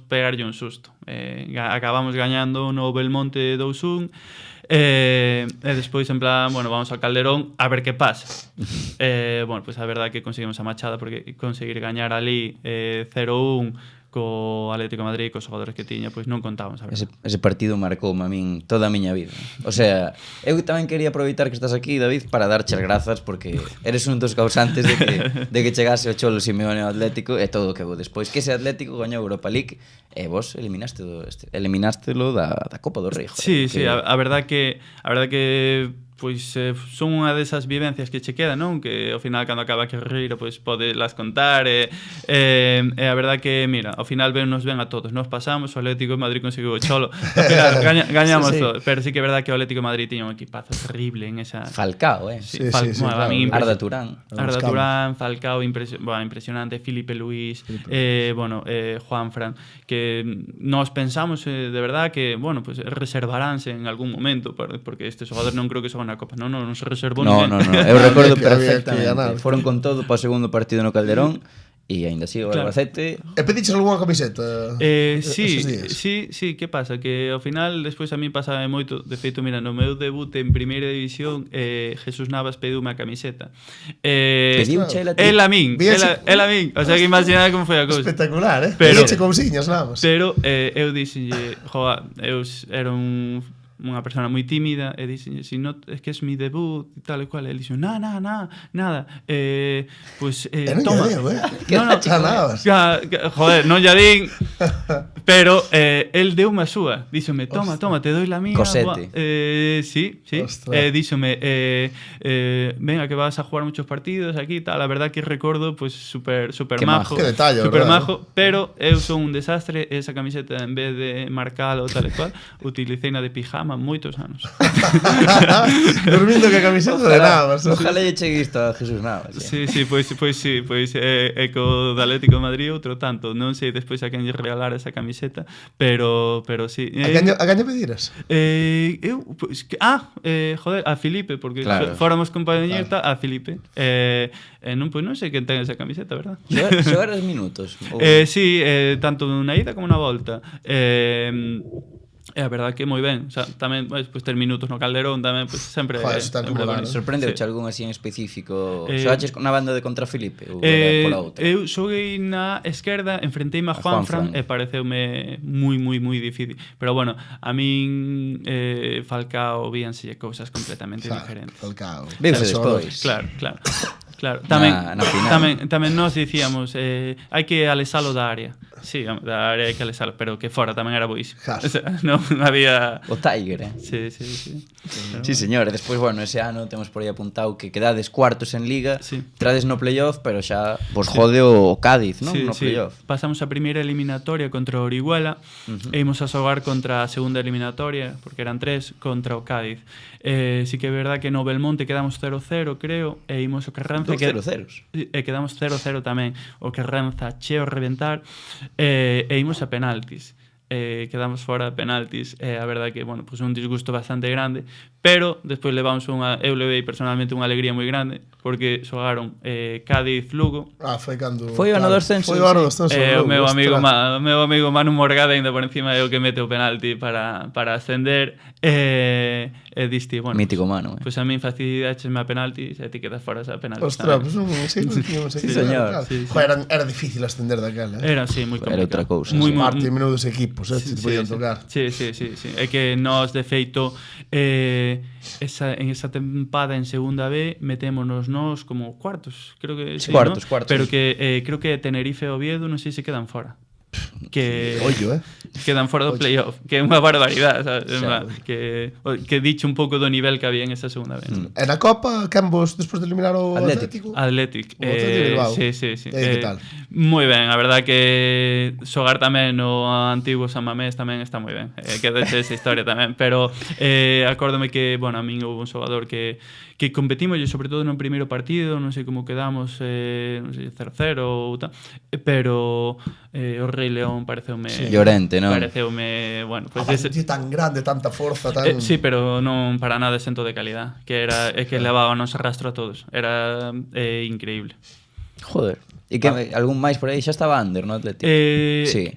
pegarlle un susto. Acabamos gañando no Belmonte 2-1, e despois en plan, bueno, vamos ao Calderón a ver que pasa. Bueno, pues a verdade que conseguimos a machada, porque conseguir gañar ali 0-1 co Atlético de Madrid, cos xogadores que tiña, pois non contábamos, a verdade. Ese partido marcoume a min toda a miña vida. O sea, eu tamén quería aproveitar que estás aquí, David, para darche as grazas, porque eres un dos causantes de que chegase o Cholo Simeone ao Atlético, e todo o que vou despois, que ese Atlético gañou Europa League e vos eliminastelo da Copa do Rei. Sí, a verdade que son unha desas vivencias que che quedan, non? Que ao final cando acaba a carreira pois podelas contar e a verdad que, mira, ao final nos ven a todos, nos pasamos, o Atlético de Madrid conseguiu o cholo, ao final gañamos todo, pero sí que é verdad que o Atlético de Madrid tiña un equipazo terrible en esa... Falcao, Sí, claro. Arda Turán. Arda Turán, Falcao, impresionante, Filipe Luís, Juanfran, que nós pensamos de verdad que, bueno, pues reservaránse en algún momento, porque este xogador non creo que xoga na Copa, non se reservou No, ninguén. eu recordo Que había que perfectamente. ganar. Foron con todo para o segundo partido no Calderón e aínda así o Claro. Albacete. E pediches algunha camiseta esos días? Sí, que pasa? Que ao final, despois a mí pasaba moito, de feito, mira, no meu debut en Primeira División, Jesús Navas pediume a camiseta. Pediuche ela a ti? El a min, Víache- el a min, o sea que imaginade como foi a cousa. Espectacular, Pero- Pediche cousiñas, nada máis. Pero eu dixenlle, eu era unha persona moi tímida e dixenlle, si no, es que es mi debut e tal e cual, e ele dixo, nada, pues E non toma. lle deu, No, Xa nabas. joder, non lla din, pero el deume a súa, díxome, toma, te doy la mía. Cosete. Sí. Ostras. Díxome, venga que vas a jugar muchos partidos aquí, tal, la verdad que recordo, pues super Qué majo. majo. Qué detalle, super verdad, majo, pero eu son un desastre, esa camiseta en vez de marcalo tal e cual, utilicei na de pijama moitos anos. Dormindo que a camiseta de Navas. Ojalá lle chegue isto a Jesús Navas. Sí, pois co do Atlético de Madrid outro tanto, non sei despois a quen lle regalar esa camiseta, pero sí. A caña pediras? Eu, pois, a Filipe, porque Claro. fóramos compañeros a Filipe. Non sei quen ten esa camiseta, verdad? Xogaras minutos? Ou... Sí, tanto na ida como na volta. É a verdade que moi ben, o sea, tamén pues, ter minutos no Calderón tamén pues, sempre Joder, eso está sempre acumulado, bonito. Sorprendeuche Sí. algún así en específico? Eh, Xogaches na banda de contra Filipe ou era pola outra? Eu xoguei na esquerda, enfrenteime a Juanfran Juanfran. e pareceume moi difícil. Pero bueno, a min Falcao víanselle cousas completamente diferentes. Falcao. Viuse Eso, despois. Claro. Tamén, Na final. tamén nos dicíamos hai que alesalo da área. Sí, da área hai que alesalo, pero que fora tamén era boísimo. Jas. O sea, non había... O Tiger, Sí. Sí, señor. E despois, bueno, ese ano temos por aí apuntado que quedades cuartos en Liga, Sí. trades no playoff, pero xa vos jode o Cádiz, non? No playoff. Pasamos a primeira eliminatoria contra o Orihuela e imos a xogar contra a segunda eliminatoria, porque eran 3, contra o Cádiz. Sí que é verdad que no Belmonte quedamos 0-0, creo, e imos o Carranza... Dos 0-0s. E quedamos 0-0 tamén. O Carranza cheo a reventar e imos a penaltis. Quedamos fora de penaltis e a verdade que, bueno, pues un disgusto bastante grande, pero despois levamos eu levei personalmente unha alegría moi grande porque xogaron Cádiz-Lugo. Foi cando... Foi o ano do ascenso, Foi o ano do sí. ascenso. O meu amigo Manu Morgade ainda por encima é o que mete o penalti para ascender e diste, bueno, Mítico Manu, pues a min facilidachesme a penaltis e ti quedas fora a penaltis. Ostras, tamén. pues non tiñamos aquí. Sí, señor. Sí. Joder, era difícil ascender daquela. Era, sí, moi complicado. Era outra cousa, Moi, sí. moi- Parte menudos equipos, se te podían tocar. Sí. É que nós, de feito, en esa tempada en segunda B metémonos nós como cuartos, creo que sí, Cuartos, ¿no? cuartos. Pero que creo que Tenerife e Oviedo non sei se quedan fora. Que Ollo, quedan fora do playoff, que é unha barbaridade, sabes? Xa. Que diche un pouco do nivel que había en esa segunda vez. E na Copa, quen vos, despois de eliminar o Atlético. Atlético? Athletic. O Atlético de Bilbao. Sí. Que tal? Moi ben, a verdad que xogar tamén no antigo San Mamés tamén está moi ben. Quedache esa historia tamén, pero acórdome que, bueno, a min houve un xogador que competimos, sobre todo no primeiro partido, non sei como quedamos, non sei, 0-0 ou tal, pero o Rei León pareceume... Llorente, non? Pareceume, bueno, pues Aparte, tío, tan grande, tanta forza, tan... sí, pero non para nada exento de calidad, que que levábamos a rastro a todos. Era increíble. Joder. E que algún máis por aí xa estaba under no Atlético? Sí.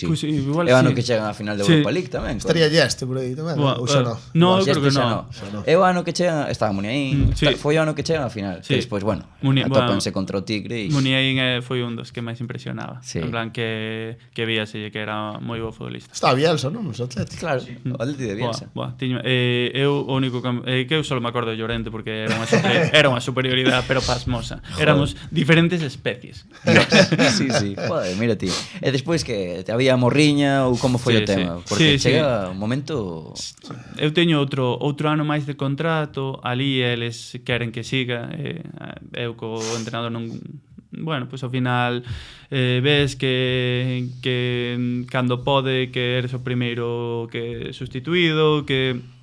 Pues igual É o ano sí. que chegan á final de Sí. Europa League tamén. Estaría Yeste por aí tamén, Buah, ou xa non? no, eu Xa creo que xa no. É o ano que chegan, estaba Muniaín, Sí. foi o ano que chegan á final. Sí. Que despois, bueno, Bueno, atópanse contra o Tigre e Muniain foi un dos que máis impresionaba. Sí. En plan que víaselle que era moi bo futbolista. Estaba Bielsa, non? Nos Atléticos. claro, o Atlético de Bielsa. Eu o único que eu só me acordo de Llorente porque era unha superioridade pero pasmosa. Éramos diferentes especies. Reyes. Dios. Sí. Joder, mira ti. E despois que había morriña ou como foi o tema? Porque chega un momento... Eu teño outro ano máis de contrato, ali eles queren que siga, eu co entrenador non... Bueno, pois ao final ves que cando pode que eres o primeiro que sustituído, que...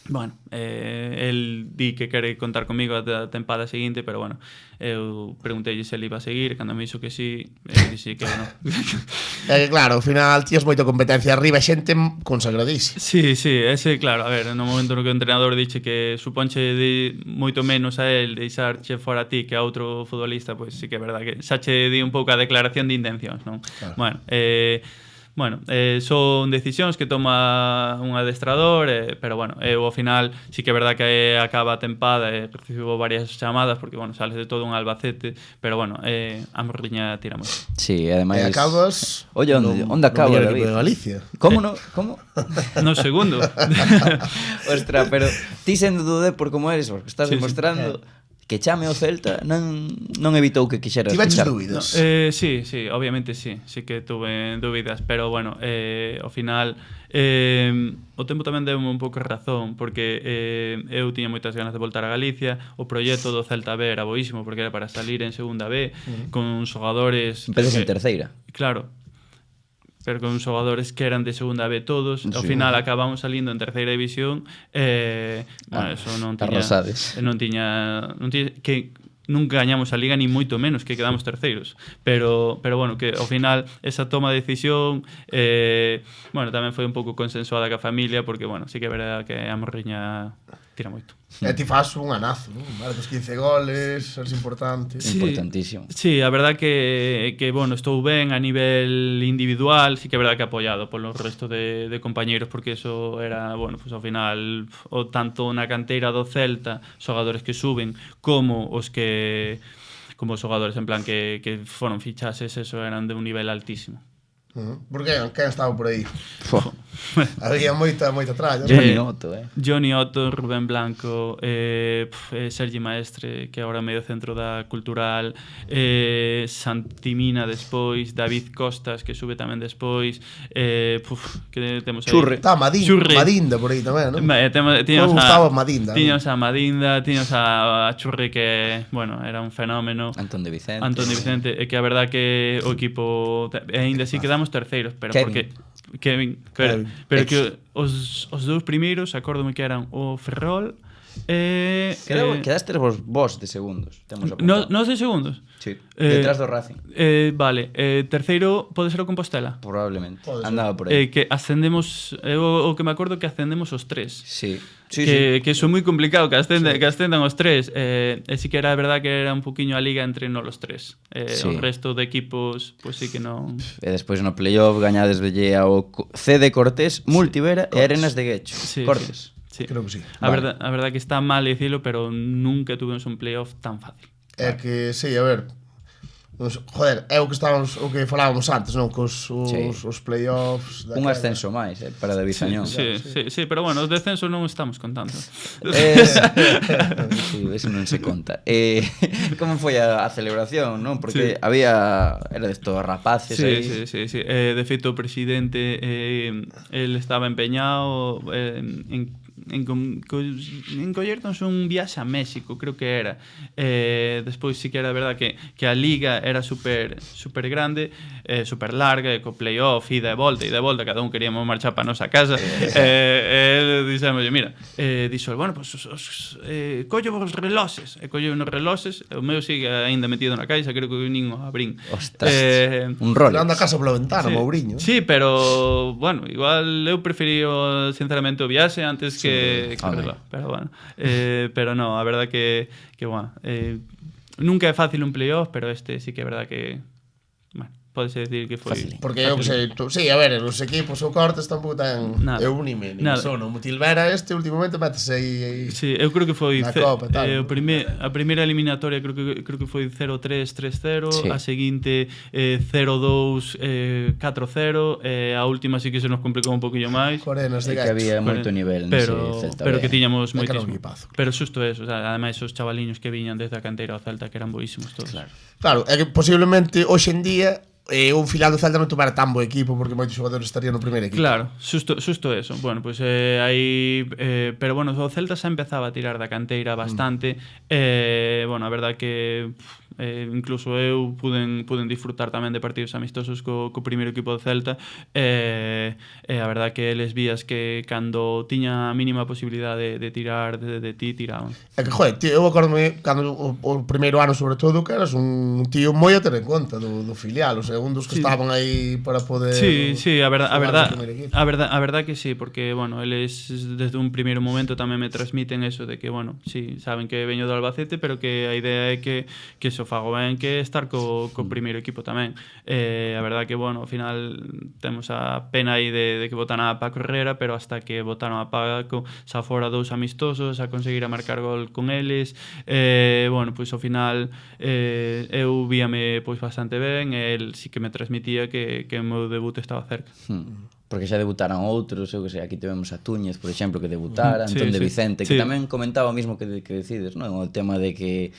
Bueno, el di que quere contar comigo a tempada seguinte, pero bueno, eu preguntei se ele iba a seguir, cando me dixo que sí, dixi que non. Claro, ao final tías moita competencia arriba, xente consagradísima. Sí, ese, claro, a ver, no momento no que o entrenador dixe que suponche moito menos a él deixarche fora a ti que a outro futbolista, pois sí que é verdad que xa che di un pouco a declaración de intencións, non? Claro. Bueno, son decisións que toma un adestrador, pero bueno, eu ao final sí que é verdad que acaba a tempada e recibo varias chamadas porque, bueno, sales de todo un Albacete, pero bueno, a morriña tira moito. Sí, ademais... E acabas... Oye, onde acaba, David? De Galicia. Como no? Como? No segundo. Ostras, pero ti sendo do Depor como eres, porque estás demostrando... Que chame o Celta non evitou que quixeras Tiveches fichar. dúbidas? Sí, obviamente sí que tuve dúbidas, pero bueno, ao final o tempo tamén deu un pouco razón, porque eu tiña moitas ganas de voltar a Galicia, o proxecto do Celta B era boísimo porque era para salir en segunda B con xogadores... Empezas en terceira. Claro, pero con xogadores que eran de segunda B todos, ao final acabamos salindo en terceira división, bueno, eso non tiña que nunca gañamos a Liga ni moito menos que quedamos terceiros, pero bueno, que ao final esa toma de decisión bueno, tamén foi un pouco consensuada ca familia, porque bueno, sí que é verdade que a morriña tira moito. E ti faz un anazo, non? Marcos 15 goles, eres importante. Sí, importantísimo. Sí, a verdad que bueno, estou ben a nivel individual, sí que é verdad que apoiado polo resto de compañeiros, porque eso era, bueno, pues ao final o tanto na canteira do Celta, xogadores que suben, como os xogadores en plan que foron fichases, eso eran de un nivel altísimo. Por que? Quen estaba por aí? Había moita tralla. Johnny Otto, Rubén Blanco, Sergi Maestre, que agora é medio centro da Cultural, Santimina despois, David Costas, que sube tamén despois, que temos aí? Churre. Está Madinda por aí tamén, non? Gustavo Madinda. Tiños a Madinda, tiños a Churre, que, bueno, era un fenómeno. Antón de Vicente, e que a verdad que o equipo aínda así quedamos terceiros, pero Kevin. porque pero que os dous primeiros acórdome que eran o Ferrol quedaste vos de segundos. Nos de segundos? Sí, detrás do Racing. Vale, terceiro pode ser o Compostela? Probablemente, andaba por aí. Que ascendemos, o que me acordo que ascendemos os tres. Sí. Que iso é moi complicado, que ascendan os tres. E sí que era verdad que era un poquinho a liga entre nós os tres. O resto de equipos, pois sí que non... E despois no playoff gañades velle ao CD Cortés, Multivera e Arenas de Guecho. Cortes. Sí. Creo que sí. A verdad que está mal dicilo, pero nunca tuvemos un playoff tan fácil. É que, sí, a ver, joder, é o que falábamos antes, non? Cos os playoffs... Un ascenso máis, para David Sañón. Sí, pero bueno, os descensos non estamos contando. Sí, eso non se conta. Como foi a celebración, non? Porque era destos rapaces aí. Sí. De feito, o presidente, el estaba empeñado en collernos un viaxe a México, creo que era. Despois sí que era verdad que a liga era super grande, super larga, e co playoff, ida e volta, cada un queríamos marchar para a nosa casa. Dixemos, mira, dixo, bueno, pues collo vos reloxes, e collo unos reloxes, o meu sigue aínda metido na caixa, creo que nin o abrín. Ostras, un Rolex. Anda a casa pola ventana, Mourinho. Sí, pero, bueno, igual eu preferío sinceramente o viaxe antes que reloj, pero bueno, pero no, a verdad que bueno, nunca é fácil un playoff, pero este sí que é verdad que, bueno, podese decir que foi Fácil. Porque eu que sei, sí, a ver, os equipos ou cortes tampouco ten Nada. eu ni me Nada. son, o Mutilvera últimamente métese aí. Sí, eu creo que foi Na Copa e tal. a primeira eliminatoria creo que foi 0-3, 3-0, Sí. a seguinte 0-2, 4-0, a última sí que se nos complicou un poquillo máis. Corenas de Que gacho. había moito nivel pero, nese Celta pero B. que tiñamos É que era un moitísimo. equipazo. Pero xusto eso, o sea, ademais os chavaliños que viñan desde a canteira ao Celta que eran boísimos todos. Claro. Claro, é que posiblemente hoxe en día un filial do Celta non tumara tan bo equipo porque moitos xogadores estarían no primeiro equipo. Claro, xusto eso. Bueno, pois aí pero bueno, o Celta xa empezaba a tirar da canteira bastante. Bueno, a verdade que incluso eu puden disfrutar tamén de partidos amistosos co primeiro equipo do Celta. A verdade que eles vías que cando tiña a mínima posibilidade de tirar de ti tiraban. É que, joder, tío, eu acordome cando o primeiro ano sobre todo que eras un tío moi a ter en conta do filial, os segundos que estaban aí para poder Sí, a xogar verdad, no primeiro equipo. a verdad que sí, porque bueno, eles desde un primeiro momento tamén me transmiten eso de que bueno, sí, saben que veño do Albacete, pero que a idea é que se o fago ben que estar co primeiro equipo tamén. A verdad que bueno, ao final temos a pena aí de que botaran a Paco Herrera, pero hasta que botaron a Paco xa fora 2 amistosos a conseguir a marcar gol con eles. Bueno, pois ao final eu víame pois bastante ben, el sí que me transmitía que o meu debut estaba cerca. Porque xa debutaran outros, eu que sei, aquí tivemos a Túñez, por exemplo, que debutara, Sí, Antón de sí. Vicente, que Sí. tamén comentaba o mismo que decides, non? O tema de que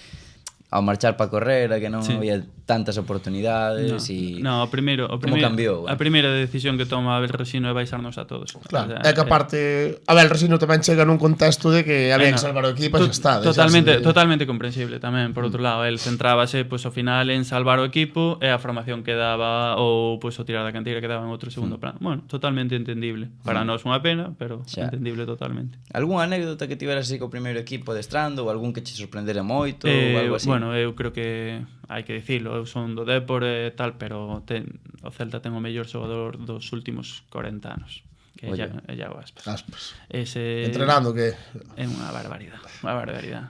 ao marchar para Correra que non Sí. había tantas oportunidades e No, o primeiro, como cambiou, a primeira decisión que toma Abel Resino é baixarnos a todos. Claro, O sea, é que aparte Abel Resino tamén chega nun contexto de que había que salvar o equipo e xa está. Totalmente comprensible tamén, por outro lado, el centrábase pois ao final en salvar o equipo e a formación que daba ou pois o tirar da canteira que daba en outro segundo plano. Bueno, totalmente entendible. Para nós unha pena, pero Xa. entendible totalmente. algunha anécdota que tiveras así co primeiro equipo adestrando ou algún que che sorprendera moito ou algo así? Bueno, eu creo que hai que dicilo, eu son do Dépor e tal, pero o Celta ten o mellor xogador dos últimos 40 anos, que Oye. é Iago Aspas. Aspas. Ese Entrenando que é unha barbaridade.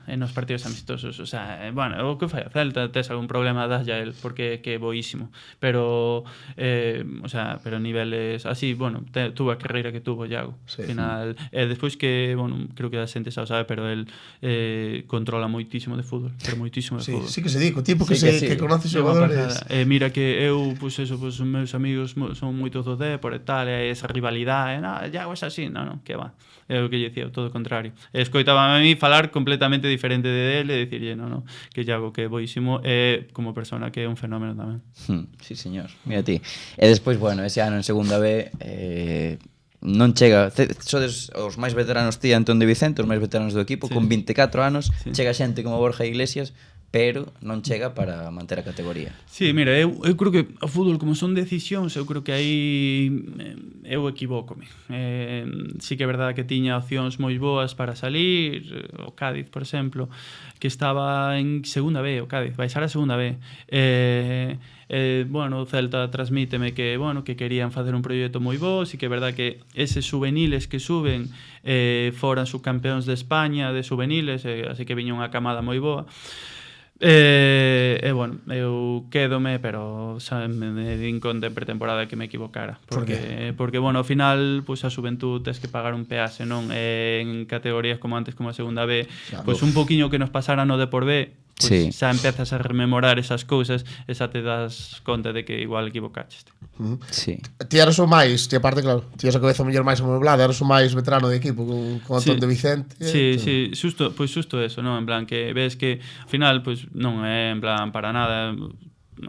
E nos partidos amistosos, o sea, bueno, o que fai o Celta, tes algún problema das ya el, porque que é boísimo, pero o sea, pero niveles así, bueno, tuvo a carreira que tuvo Iago. Sí. Al final, despois que, bueno, creo que a xente xa o sabe, pero el controla moitísimo de fútbol, pero moitísimo de sí, fútbol. sí que se dico, tipo que Sí que sí. que conoce É unha xogadores. pasada. Mira que eu, pois eso, pois os meus amigos son moitos do Dépor e tal, e esa rivalidade, Iago é así, non, que va. É o que lle dicía, todo o contrario. E escoitaba a mí falar completamente diferente de él e dicirlle, non, que Iago que é boísimo e como persona que é un fenómeno tamén. Sí, señor. Mira ti. E despois, bueno, ese ano en segunda B non chega, sodes os máis veteranos ti, Antón de Vicente, os máis veteranos do equipo, Sí. con 24 anos, Sí. chega xente como Borja Iglesias, pero non chega para manter a categoría. Sí, mira, eu creo que o fútbol como son decisións, eu creo que aí eu equivócome. Sí que é verdade que tiña opcións moi boas para salir, o Cádiz, por exemplo, que estaba en segunda B, o Cádiz, baixar a segunda B. Bueno, o Celta transmíteme que, bueno, que querían facer un proxecto moi bo, sí que é verdade que eses juveniles que suben foran subcampeóns de España de juveniles, así que viña unha camada moi boa. Bueno, eu quédome, pero xa me din con de pretemporada que me equivocara. Porque bueno, ao final, pois a xuventud tes que pagar un peaxe, non? En categorías como antes, como a segunda B, pois un poquiño que nos pasara no Depor B, pois Sí. xa empezas a rememorar esas cousas e xa te das conta de que igual equivocaste. Sí. Ti eras o máis, ti aparte, claro, ti a cabeza mellor máis amueblada, eras o máis veterano de equipo con Antón Sí. de Vicente. Sí, xusto eso, non? En plan que ves que ao final pois non é en plan para nada,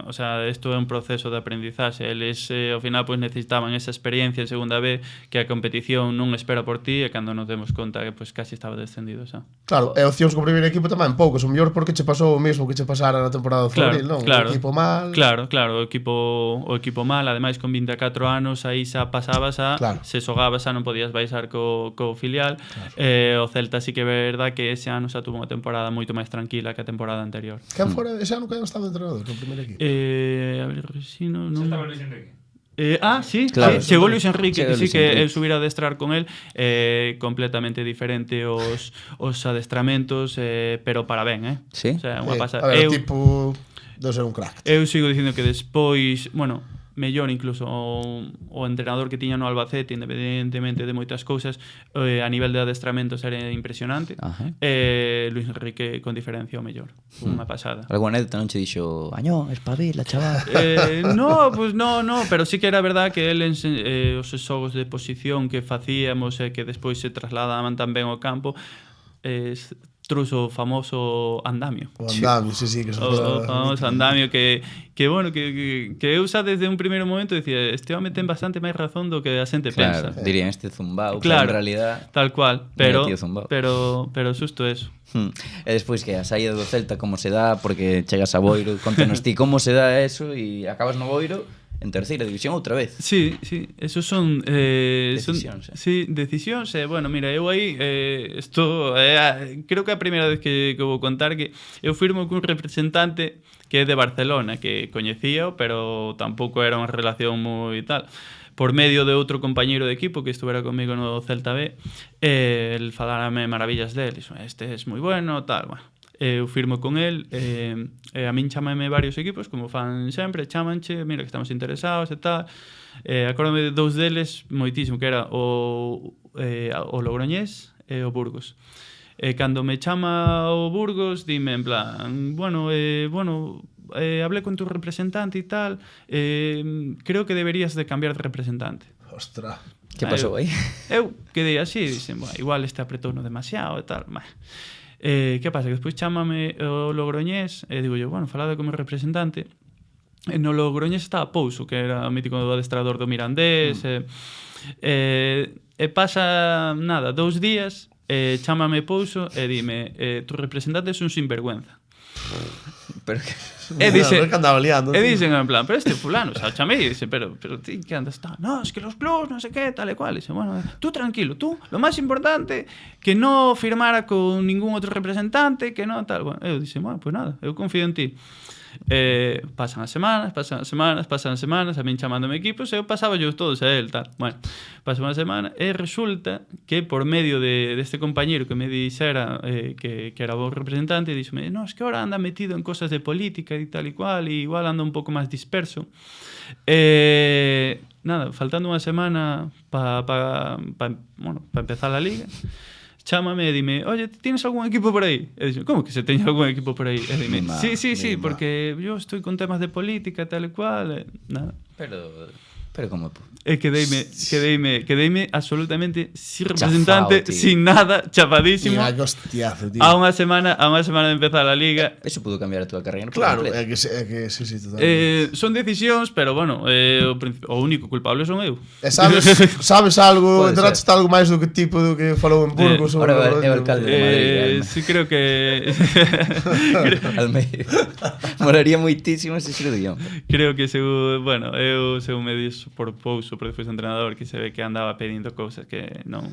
o sea, isto é un proceso de aprendizaxe. Eles ao final pois necesitaban esa experiencia en segunda B, que a competición non espera por ti, e cando nos demos conta que pois casi estaba descendido xa. Claro, e opcións co primeiro equipo tamén poucos, o mellor porque che pasou o mesmo que che pasara na temporada do Fabril, non? Claro. O equipo mal. Claro, o equipo mal, ademais con 24 anos aí xa pasabas Claro. se xogabas xa non podías baixar co filial. Claro. O Celta sí que é verdad que ese ano xa tuvo unha temporada moito máis tranquila que a temporada anterior. Quen fora ese ano que estaba entrenador no primeiro equipo? A ver, Resino, non. Estaba Luis Enrique. Sí, Claro. sí, chegou Luis Enrique, Chegou que sí Luis que Enrique. eu subir a adestrar con el, completamente diferente os adestramentos, pero para ben, Sí? O sea, unha Sí, pasa. a ver, tipo Deu ser un crack. Eu sigo dicindo que despois, bueno, mellor incluso o entrenador que tiña no Albacete, independentemente de moitas cousas, a nivel de adestramentos era impresionante. Luis Enrique con diferencia o mellor. Unha pasada. Alguna anécdota non che dixo Añó, espabila, chaval? No, pues no, pero sí que era verdad que él os xogos de posición que facíamos e que despois se trasladaban tamén ao campo, truso o famoso andamio. O andamio, sí, que o famoso andamio que bueno, que eu xa desde un primeiro momento dicía, este home ten bastante máis razón do que a xente pensa. Dirían este zumbao, claro, pero en realidad tal cual, pero xusto eso. E despois que a saída do Celta como se dá, porque chegas a Boiro, contanos ti como se dá eso e acabas no Boiro en terceira división outra vez. Sí, esos son decisións. Sí, decisións. Bueno, mira, eu aí creo que é a primeira vez que vou contar que eu firmo cun representante que é de Barcelona, que coñecíao, pero tampouco era unha relación moi tal. Por medio de outro compañeiro de equipo que estuvera comigo no Celta B, el falárame maravillas del, este es moi bueno, tal, bueno. Eu firmo con el, a min chámame varios equipos, como fan sempre, chámanche, mira que estamos interesados e tal. Acórdame de dous deles moitísimo, que era o Logroñés e o Burgos. Cando me chama o Burgos, dime en plan, hablé con tu representante e tal, creo que deberías de cambiar de representante. Ostras. Que pasou aí? Eu quedei así, dixen, igual este apretou no demasiado e tal, que pasa? Que despois chámame o Logroñés e digo yo, falade como representante. No Logroñés estaba Pouso, que era o mítico adestrador do Mirandés. Pasa, 2 días, chámame Pouso e dime, tu representante é un sinvergüenza. Pero que... E dixen en plan, pero este fulano, xa chamei e dice, pero ti que andas tal? No, es que los clubs, no sé qué, tal e cual. E dice, bueno, tú tranquilo, tú, lo más importante, que no firmara con ningún outro representante, que no, tal. Bueno, eu dixe, pues nada, eu confío en ti. Pasan as semanas, a min chamándome equipos, eu pasaba yo todos a él, tal. Bueno, pasa unha semana e resulta que por medio deste compañeiro que me dixera que era o representante, díxome, no, es que ahora anda metido en cosas de política e tal e cual, e igual anda un pouco máis disperso. Faltando unha semana para empezar a liga, chámame e dime, oye, ¿tienes algún equipo por ahí? E dice, ¿cómo que se teña algún equipo por aí? E dime, sí, porque yo estoy con temas de política, tal e cual. Nada. Pero como... Quedeime absolutamente sin representante, chafao, sin nada, chapadísimo. Hostiazo, tío. A unha semana de empezar a liga. Eso pudo cambiar a túa carreira. Claro, é que sí, totalmente. Son decisións, pero bueno, o único culpable son eu. Sabes algo, enteraste algo máis do que tipo do que falou en Burgos? Ahora é o alcalde de Madrid. Sí, creo que... Almeida. Molaría moitísimo ese xerodión. Creo que eu me dis por Pouso, por despois o entrenador, que se ve que andaba pedindo cousas que non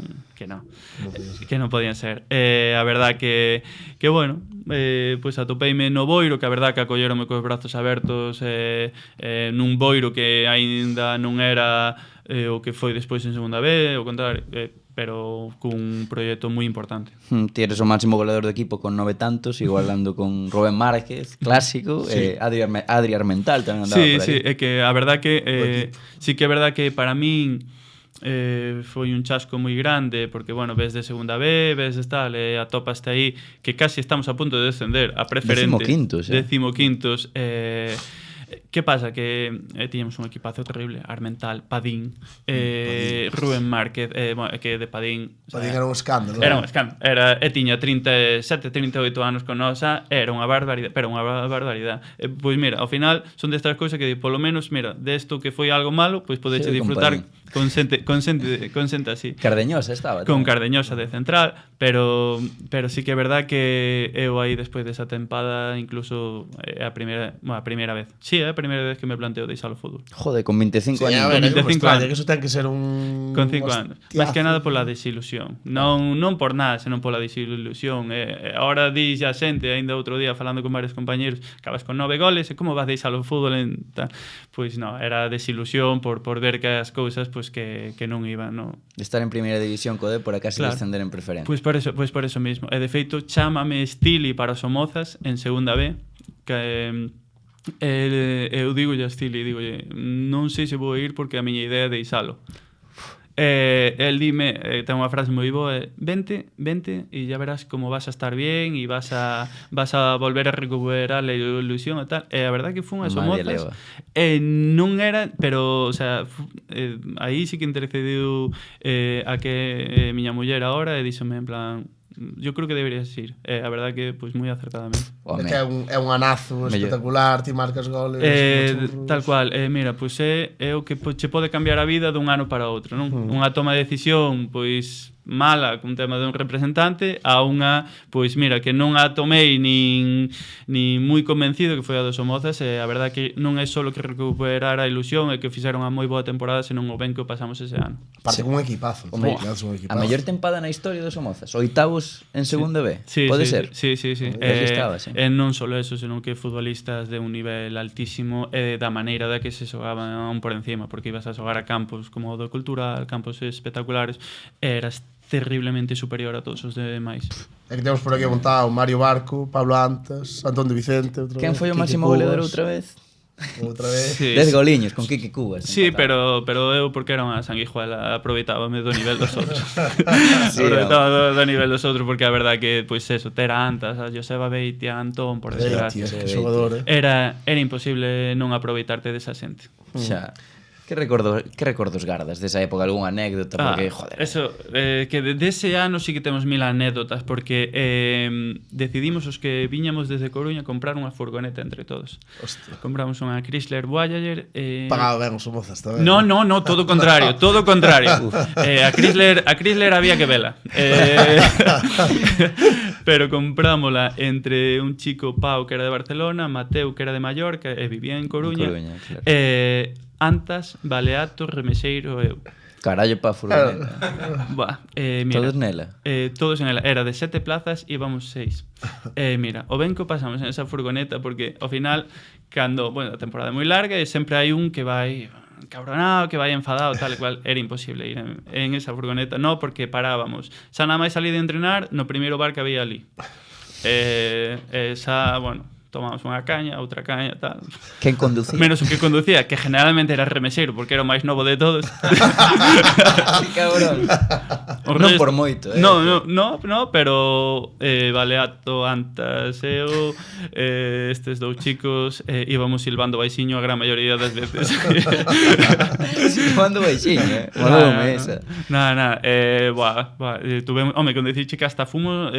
podían ser. A verdad que bueno, pois atopeime no Boiro, que a verdad que acolleronme cos brazos abertos, nun Boiro que aínda non era o que foi despois en segunda B, o contrario, pero cun proxecto moi importante. Ti eres o máximo goleador do equipo con 9 tantos, igualando con Rubén Márquez, clásico, sí. Adri Armental tamén andaba por aí. Sí, é que a verdad que sí que é verdad que para min foi un chasco moi grande, porque bueno, ves de segunda B, ves tal, atopaste aí que casi estamos a punto de descender a preferente. 15º. Que pasa? Que tiñamos un equipazo terrible. Armental, Padín, Rubén Márquez, que de Padín... Padín era un escándalo. Era un escándalo. Tiña 37, 38 anos con nosa, era unha barbaridade. Pois mira, ao final son destas cousas que polo menos, mira, desto que foi algo malo, pois podeche disfrutar con xente así. Cardeñosa estaba. Con Cardeñosa de central, pero sí que é verdad que eu aí despois desa tempada incluso a primeira vez. Sí, é a primeira vez que me planteo deixar o fútbol. Joder, con 25 anos. Con 25 anos. Que eso ten que ser un... Con 5 anos. Más que nada pola desilusión. Non por nada, senón pola desilusión. Ahora dis a xente, ainda outro día falando con varios compañeros, acabas con 9 goles, e como vas deixar o fútbol? Pois non, era desilusión por ver que as cousas pois que non iban, non. De estar en primeira división co Dépor a casi descender en preferente. Pois por eso mismo. E de feito, chámame Stili para os Somozas en segunda B, que Eu digo a Stili, non sei se vou ir porque a miña idea é deixalo. El dime, ten unha frase moi boa, vente e ya verás como vas a estar bien e vas a volver a recuperar a ilusión e tal. A verdad que fun a Somozas, non era, pero, o sea, aí sí que intercediu a que miña muller ahora e díxome en plan, yo creo que deberías ir. A verdad que pues moi acertadamente. É que é un anazo espectacular, ti marcas goles. Tal cual, mira, pois é o que che pode cambiar a vida dun ano para outro, non? Unha toma de decisión, pois mala cun tema de un representante a unha, pois mira, que non a tomei nin moi convencido, que foi a dos Somozas, e a verdade que non é só que recuperar a ilusión e que fixeron unha moi boa temporada, senón o ben que o pasamos ese ano. Parte con un equipazo. A mellor tempada na historia dos Somozas, oitavos en segunda B, pode ser? Sí. Non só eso, senón que futbolistas de un nivel altísimo e da maneira da que se xogaban por encima, porque ibas a xogar a campos como o do Cultural, campos espectaculares, eras terriblemente superior a todos os demais. É que temos por aquí montado Mario Barco, Pablo Antas, Antón de Vicente, outra Quen foi o máximo goleador outra vez? Outra vez. 10 goliños con Quique Cubas. Sí, pero eu porque era unha sanguijuela aproveitábame do nivel dos outros. Aproveitaba do nivel dos outros porque a verdade que pois eso, ter a Antas, a Joseba Beitia, a Antón, por desgracia. Que xogador, Era imposible non aproveitarte desa xente. Xa. Que recordos gardas desa época? Algúnha anécdota? Porque, joder... Eso, que dese ano sí que temos 1000 anécdotas, porque decidimos os que viñamos desde Coruña comprar unha furgoneta entre todos. Hostia. Compramos unha Chrysler Voyager. Pagaba ben os Somozas tamén. No, todo o contrario, todo o contrario. A Chrysler había que vela. Pero comprámola entre un chico, Pau, que era de Barcelona, Mateu, que era de Mallorca e vivía en Coruña, claro. Antas, Baleato, Remexeiro e eu. Carallo pa furgoneta. Mira, todos nela. Todos en ela. Era de 7 plazas, íbamos 6. Mira, o ben que pasamos en esa furgoneta, porque ao final, cando, a temporada é moi larga e sempre hai un que vai cabronado, que vai enfadado, tal e cual, era imposible ir en esa furgoneta, no, porque parábamos. Xa nada máis salí de entrenar no primeiro bar que había ali. Tomamos unha caña, outra caña, tal. Quen conducía? Menos o que conducía, que generalmente era Remexeiro, porque era o máis novo de todos. Que cabrón. Non por moito, No, pero Baleato, Antas, eu, estes dous chicos, íbamos silbando baixiño a gran maioría das veces. Silbando baixiño, Moloume esa. Tuvemos, cando dicir que hasta fomos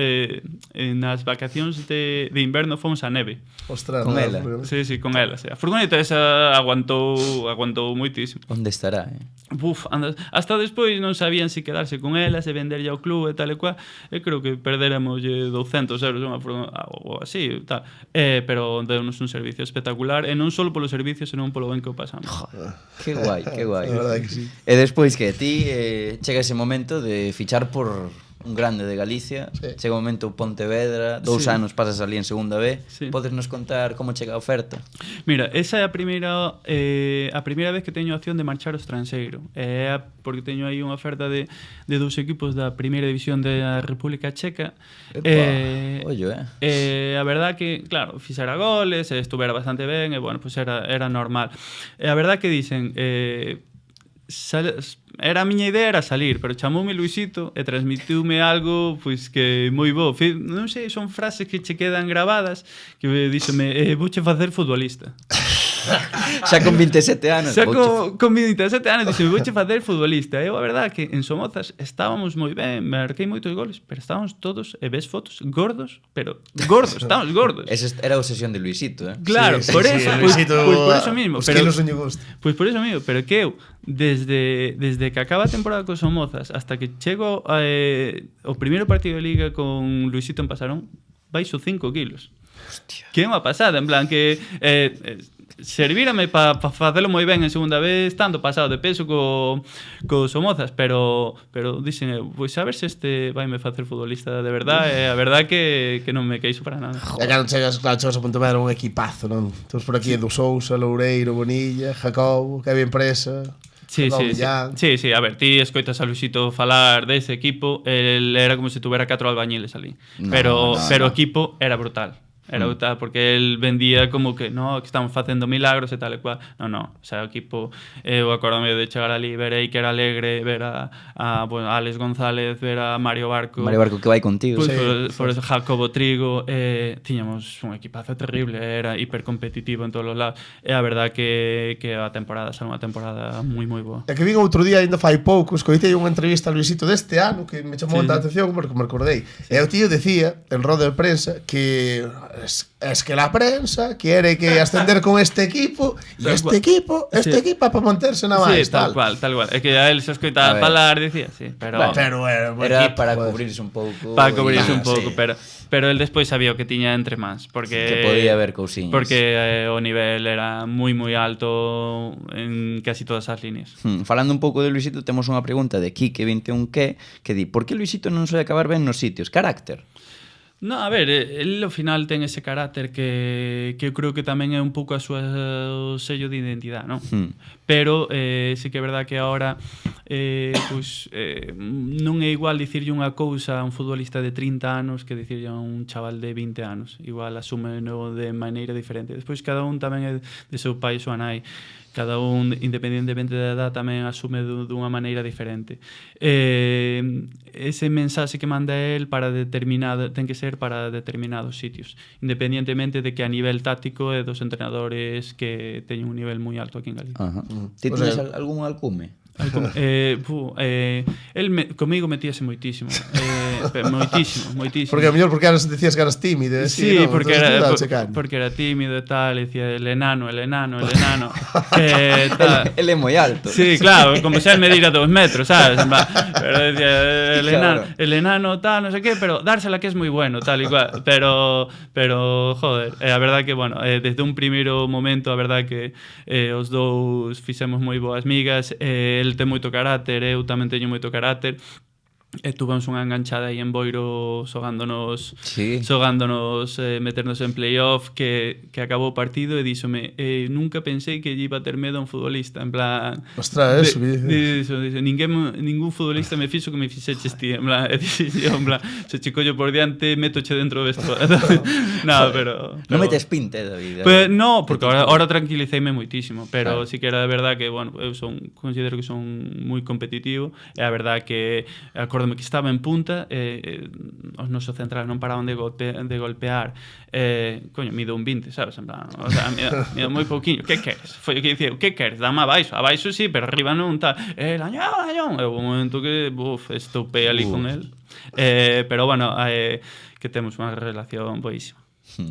nas vacacións de inverno fomos a neve. Ostras, con ela. Sí, con ela. A furgoneta esa aguantou moitísimo. Onde estará, hasta despois non sabían se quedarse con ela, se venderlle ao club e tal e cual. Eu creo que perderamos 200 euros unha furgoneta ou así, tal. Pero deunos un servicio espectacular, e non só polo servicio, senón polo ben que o pasamos. Joder, que guai, que guai. A verdade que sí. E despois que ti chega ese momento de fichar por un grande de Galicia, chega o momento Pontevedra, 2 anos pasas ali en segunda B, podes nos contar como chega a oferta? Mira, esa é a primeira vez que teño a opción de marchar ao estranxeiro, porque teño aí unha oferta de 2 equipos da primeira división da República Checa. A verdad que, claro, fixera goles, estuvera bastante ben, e bueno, pues era normal. A verdad que dicen, a miña idea era salir, pero chamoume Luisito e transmitiume algo pois que moi bo. Non sei, son frases que che quedan gravadas, que díxome, vouche facer futbolista. Xa con 27 anos. Xa con 27 anos dixeme, vouche facer futbolista. Eu a verdade que en Somozas estábamos moi ben, marquei moitos goles, pero estábamos todos, e ves fotos, gordos, pero gordos, estábamos gordos. Esa era a obsesión de Luisito, Claro, por eso, por eso mismo. Os kilos son gusto. Pois por eso mismo, pero que eu, desde que acaba a temporada con Somozas hasta que chego ao primeiro partido de Liga con Luisito en Pasarón, baixo 5 kilos. Hostia. Que é unha pasada, en plan que servírame para facelo moi ben en segunda vez, tanto pasado de peso co Somozas, pero dixen, pois a ver se este vaime facer futbolista de verdade, e a verdade que non me queixo para nada. E cando chegas a Pontevedra un equipazo, non? Temos por aquí Edu Sousa, Loureiro, Bonilla, Jacobo, Kevin Presa... Sí, a ver, ti escoitas a Luisito falar dese equipo, el era como se tuvera 4 albañiles ali, pero o equipo era brutal. Era o tal, porque el vendía como que no, que estamos facendo milagros e tal e cual. No, o sea, o equipo, eu acordame de chegar ali, ver a Iker Alegre, ver a bueno, Alex González, ver a Mario Barco. Mario Barco que vai contigo. Pues, por eso Jacobo Trigo, tiñamos un equipazo terrible, era hipercompetitivo en todos os lados. E a verdad que a temporada será unha temporada moi boa. É que vin outro día, ainda fai pouco, escoitei unha entrevista a Luisito deste ano que me chamou a atención porque me acordei. E o tío decía, en roda de prensa, que es que la prensa quiere que ascender con este equipo e este equipo para manterse na máis, tal cual. É que a él se escoitaba falar, dicía, sí, pero era para cubrirse un pouco. Para cubrirse un pouco, sí. pero el despois sabía o que tiña entre mans, porque que podía haber cousiñas. Porque o nivel era moi alto en casi todas as líneas. Falando un pouco de Luisito, temos unha pregunta de Kike21 que di: por que Luisito non soe acabar ben nos sitios? Carácter? No, a ver, el ao final ten ese carácter que eu creo que tamén é un pouco a súa sello de identidade, non? Pero sí que é verdad que agora non é igual dicirlle unha cousa a un futbolista de 30 anos que dicirlle a un chaval de 20 anos. Igual asume de maneira diferente. Despois cada un tamén é de seu pai e súa nai. Cada un, independentemente da edad, tamén asume dunha maneira diferente. Ese mensaxe que manda el ten que ser para determinados sitios, independentemente de que a nivel táctico é dos entrenadores que teñen un nivel moi alto aquí en Galicia. Ti tens algún alcume? Comigo metíase moitísimo. Moitísimo. Porque a mellor porque decías que eras tímido. Sí, ¿no? porque era tímido e tal, decía el enano. Tal. Ele é moi alto. Sí, claro, como se me dirá 2 metros, sabes? Pero decía el enano tal, no sé qué, pero dársela que es moi bueno, tal igual. Pero joder, a verdad que, bueno, desde un primeiro momento, a verdad que os dous fixemos moi boas migas. El ten moito carácter, eu tamén teño moito carácter. E tuvemos unha enganchada aí en Boiro xogándonos meternos en playoff que acabou o partido e díxome nunca pensei que lle iba a ter medo a un futbolista, en plan ostras, ningún futbolista me fixo que me fixeches ti, en plan se che collo por diante métoche dentro do vestuario. pero non metes pinte, David. Pues, no, porque ahora tranquiliceime moitísimo, pero sí que era de verdad que, bueno, eu considero que son moi competitivo e a verdad que acórdome que estaba en punta, os nosos centrais non paraban de golpear, coño, mido un 20, sabes? En plan, o sea, mido moi pouquiño. Que queres? Foi o que dicía, que queres? Dame abaixo sí, pero arriba non tal. Lañón. E houve un momento que, estoupei ali con el. Pero bueno, que temos unha relación boísima.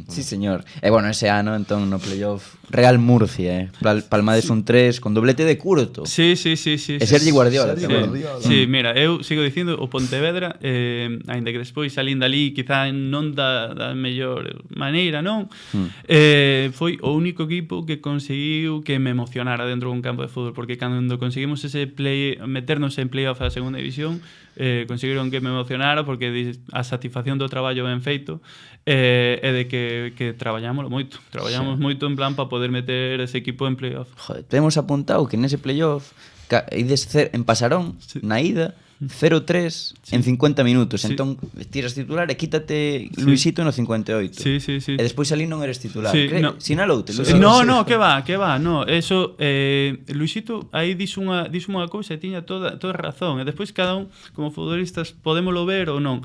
Sí, señor. E bueno, ese ano, entón, no playoff Real Murcia, Palmades un 3 con doblete de Curto. Sí. E Sergi Guardiola. Sí, mira, eu sigo dicindo o Pontevedra, aínda que despois salín dali quizá non da mellor maneira, non? Foi o único equipo que conseguiu que me emocionara dentro dun campo de fútbol, porque cando conseguimos meternos en playoff a segunda división, conseguiron que me emocionara porque a satisfacción do traballo ben feito e de que traballamos moito en plan para poder meter ese equipo en playoff. Joder, temos apuntado que nese playoff ides en Pasarón, na ida 0-3 en 50 minutos. Entón tiras titular e quítate Luisito no 58. Sí. E despois ali non eres titular. Sinaloute. No, que va, no. Eso, Luisito aí dixo unha cousa e tiña toda razón. E despois cada un, como futbolistas, podémolo ver ou non.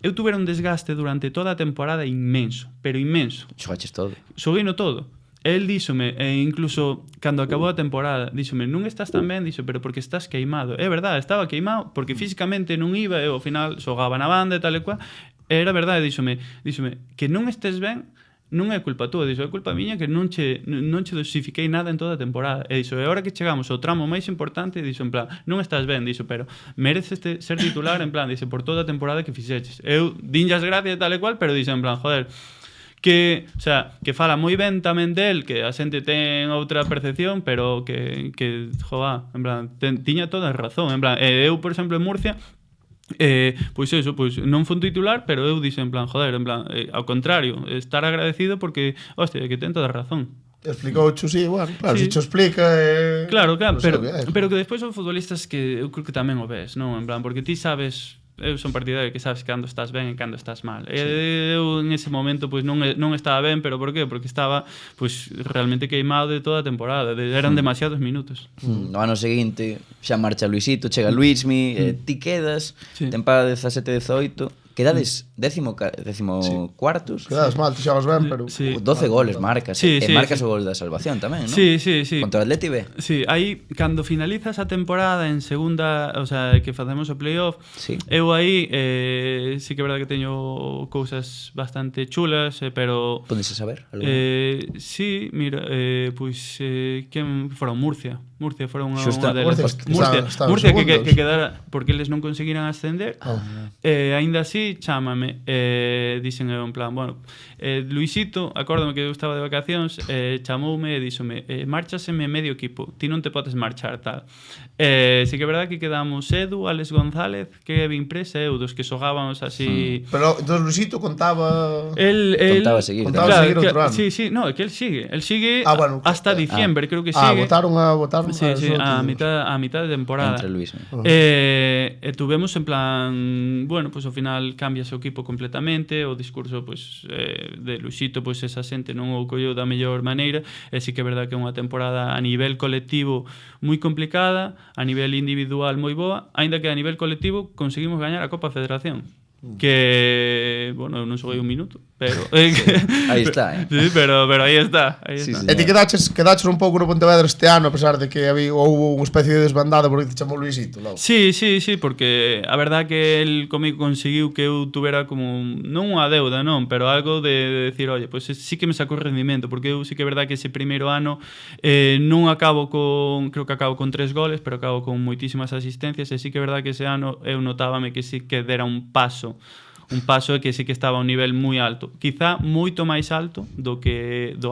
Eu tuvera un desgaste durante toda a temporada inmenso, pero inmenso. Xogaches todo. Xogueino todo. El díxome, incluso cando acabou a temporada, díxome, non estás tan ben, díxo, pero porque estás queimado. É verdade, estaba queimado, porque físicamente non iba, e ao final xogaba na banda e tal e cual. Era verdade, díxome, que non estés ben, non é culpa túa, dixo, é culpa miña que non che dosifiquei nada en toda a temporada. E dixo, e agora que chegamos ao tramo máis importante, dixo, en plan, non estás ben, dixo, pero mereces ser titular, en plan, dixo, por toda a temporada que fixeches. Eu dinlle as gracias tal e cual, pero dixo, en plan, joder, que fala moi ben tamén del, que a xente ten outra percepción, pero que joa, en plan, tiña toda a razón, en plan, eu, por exemplo, en Murcia, pois non foi un titular, pero eu dixen en plan, joder, en plan, ao contrario, estar agradecido porque, hostia, que ten toda a razón. Explicou sí, bueno, claro, se cho explica claro, pero que despois son futbolistas que eu creo que tamén o ves, non? En plan, porque ti sabes eu son partidario que sabes cando estás ben e cando estás mal. Eu en ese momento pois non estaba ben, pero por qué? Porque estaba pois realmente queimado de toda a temporada, eran demasiados minutos. No ano seguinte xa marcha Luisito, chega Luismi, ti quedas, temporada 17-18, quedades décimo cuartos. Quedas mal, ti xa vas ben, pero... 12 goles marcas, e marcas o gol da salvación tamén, non? Sí. Contra o Atleti B. Sí, aí, cando finalizas a temporada en segunda, o sea, que facemos o playoff, eu aí sí que é verdade que teño cousas bastante chulas, pero... Podes saber? Sí, mira, pois, quen foron Murcia foron unha delas. Murcia que quedara, porque eles non conseguiran ascender, aínda así, chámame, dixen en plan, bueno, Luisito, acórdame que eu estaba de vacacións, chamoume e díxome, márchaseme medio equipo, ti non te podes marchar, tal. Sí que é verdade que quedamos Edu, Alex González, Kevin Presa e eu, dos que xogábamos así... Pero, entón, Luisito contaba... Contaba seguir outro ano. Sí, no, é que el sigue hasta diciembre, creo que sigue. Votaron Sí, a mitad de temporada. Entre Luis. Tuvemos en plan, bueno, pues ao final cambiase o equipo completamente, o discurso pues de Luisito, pues esa xente non o colleu da mellor maneira, e sí que é verdade que é unha temporada a nivel colectivo moi complicada, a nivel individual moi boa, aínda que a nivel colectivo conseguimos gañar a Copa Federación. Que, bueno, eu non xoguei un minuto, pero... Aí está, Sí, pero aí está. Sí. E ti quedaches un pouco no Pontevedra este ano, a pesar de que houve unha especie de desbandada porque te chamou Luisito, logo. Sí, porque a verdade que el comigo conseguiu que eu tuvera como, non unha deuda, non, pero algo de decir, oye, pues sí que me sacou rendimento, porque eu sí que é verdade que ese primeiro ano non acabo creo que acabo con 3 goles, pero acabo con moitísimas asistencias, e sí que é verdade que ese ano eu notábame que sí que dera un paso que sí que estaba a un nivel moi alto, quizá moito máis alto do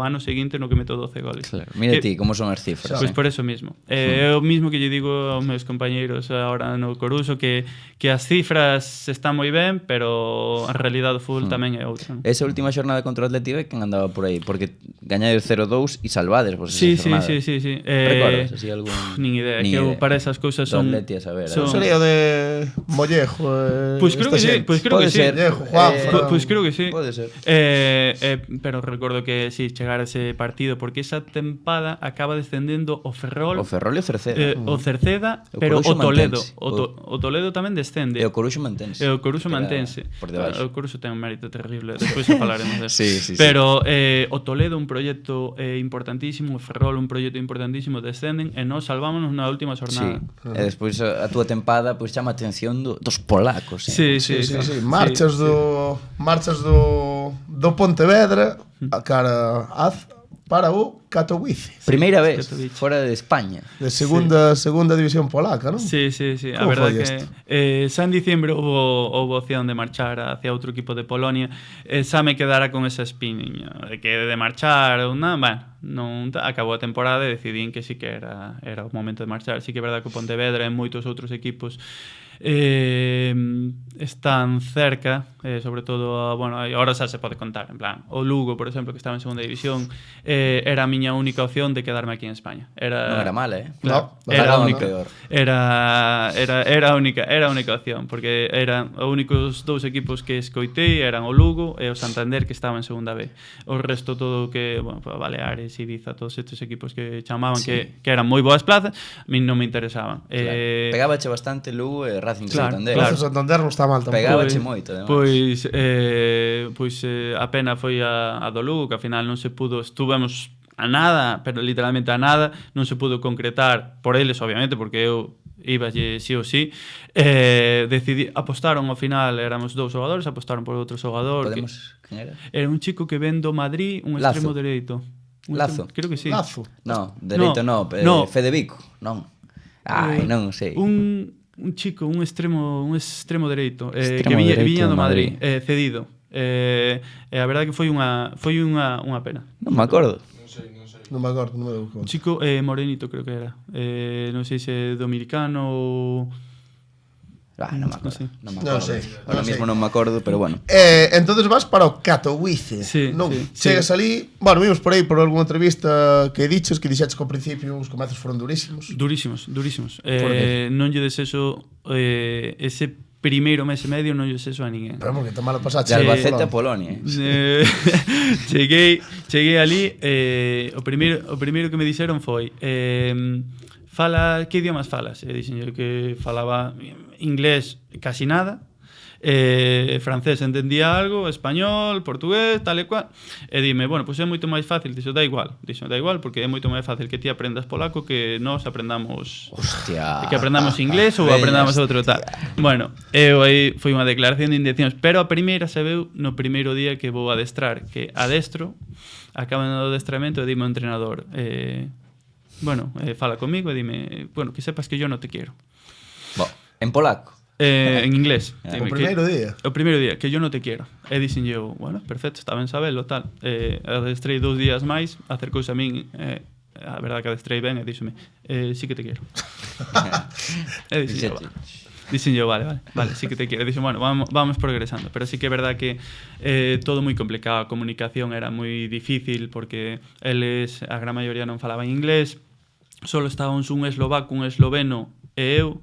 ano seguinte no que meto 12 goles. Claro. Mira ti como son as cifras. Pois por eso mismo. É o mismo que lle digo aos meus compañeiros agora no Coruso, que as cifras están moi ben, pero a realidade do fútbol tamén é outra. Esa última xornada contra o Atleti B, quen andaba por aí? Porque gañades 0-2 e salvades por esa jornada. Sí. Recordas así algún... Nin idea, que eu para esas cousas son... Do Atleti a saber. Sería o de Mollejo. Pois creo que sí, Pois creo que sí. Pode ser. Pero recordo que sí, chegar a ese partido, porque esa tempada acaba descendendo o Ferrol. O Ferrol e o Cerceda. O Cerceda, pero o Toledo. O Toledo tamén descende. E o Coruxo mantense. Por debaixo. O Coruxo ten un mérito terrible, despois falaremos de eso. Sí. Pero o Toledo un proxecto importantísimo, o Ferrol un proxecto importantísimo, descenden e nós salvámonos na última xornada. Sí. E despois a túa tempada pois chama a atención dos polacos. Sí. Marchas do Pontevedra a cara para o Katowice. Primeira vez fora de España. De segunda división polaca, non? Sí. A verdade que xa en diciembre houve opción de marchar hacia outro equipo de Polonia, xa me quedara con esa espiña de que de marchar ou nada, non acabou a temporada e decidín que sí que era o momento de marchar. Sí que é verdade que o Pontevedra e moitos outros equipos están cerca, sobre todo, bueno, agora xa se pode contar, en plan, o Lugo, por exemplo, que estaba en segunda división, era a miña única opción de quedarme aquí en España. Non era mala, Claro, era a única. Era a única opción, porque eran os únicos dous equipos que escoitei eran o Lugo e o Santander, que estaba en segunda B. O resto todo que, bueno, Baleares, Ibiza, todos estes equipos que chamaban que eran moi boas plazas, a mí non me interesaban. Claro. Pegábache bastante Lugo e Racing Santander. Claro. Santander non está mal tampouco. Pegábache moito, además. Pois a pena foi a do Lugo, que ao final non se pudo, estuvemos a nada, pero literalmente a nada, non se pudo concretar por eles, obviamente, porque eu iballe sí ou sí. Apostaron ao final, éramos 2 xogadores, apostaron por outro xogador. Quen era? Era un chico que ven do Madrid, un extremo dereito. Lazo. Creo que sí. Lazo. No, dereito no. Fede Vico, non. Ai, non sei. Un chico, un extremo dereito, que viña do Madrid, cedido. E a verdade que foi unha pena. Non me acordo. Non me acordo, non me dou conta. Un chico morenito, creo que era. Non sei se dominicano ou... Non me acordo. Non sei. Ahora mismo non me acordo, pero bueno. Entonces vas para o Katowice. Non? Chegas ali, bueno, vimos por aí por algunha entrevista que dixeches que ao principio os comezos foron durísimos. Durísimos. Non lle desexo ese primeiro mes e medio non lle sexo a ninguén. Pero porque te malo pasaste. De Albacete a Polonia. Cheguei ali, o primeiro que me dixeron foi fala, que idiomas falas? E dixen que falaba inglés casi nada, francés entendía algo, español, portugués, tal e cual. E dime, bueno, pois é moito máis fácil. Dixo, da igual, porque é moito máis fácil que ti aprendas polaco que nós aprendamos. Hostia. Que aprendamos inglés ou aprendamos outro tal. Bueno, eu aí foi unha declaración de intencións, pero a primeira se veu no primeiro día que vou adestrar, que adestro, acaban o adestramento e dime o entrenador, fala comigo e dime, bueno, que sepas que yo no te quiero. Bo, en polaco. En inglés. O primeiro día. O primeiro día, que yo no te quiero. E dixen eu, bueno, perfecto, está ben sabelo, tal. Adestrei 2 días máis, acercouse a min, a verdade que adestrei ben, e díxome, sí que te quiero. E dixen eu, vale, sí que te quiero. Dixen, bueno, vamos progresando. Pero sí que é verdade que todo moi complicado, a comunicación era moi difícil, porque eles, a gran maioría non falaban inglés, solo estábamos un eslovaco, un esloveno e eu.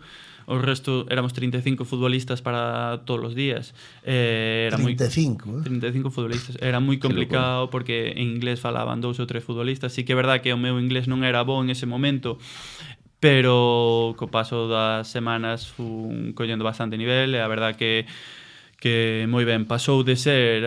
O resto éramos 35 futbolistas para todos os días. Era 35, 35 futbolistas. Era moi complicado porque en inglés falaban 2 ou 3 futbolistas. Sí que é verdad que o meu inglés non era bo en ese momento, pero co paso das semanas fun collendo bastante nivel e a verdad que moi ben, pasou de ser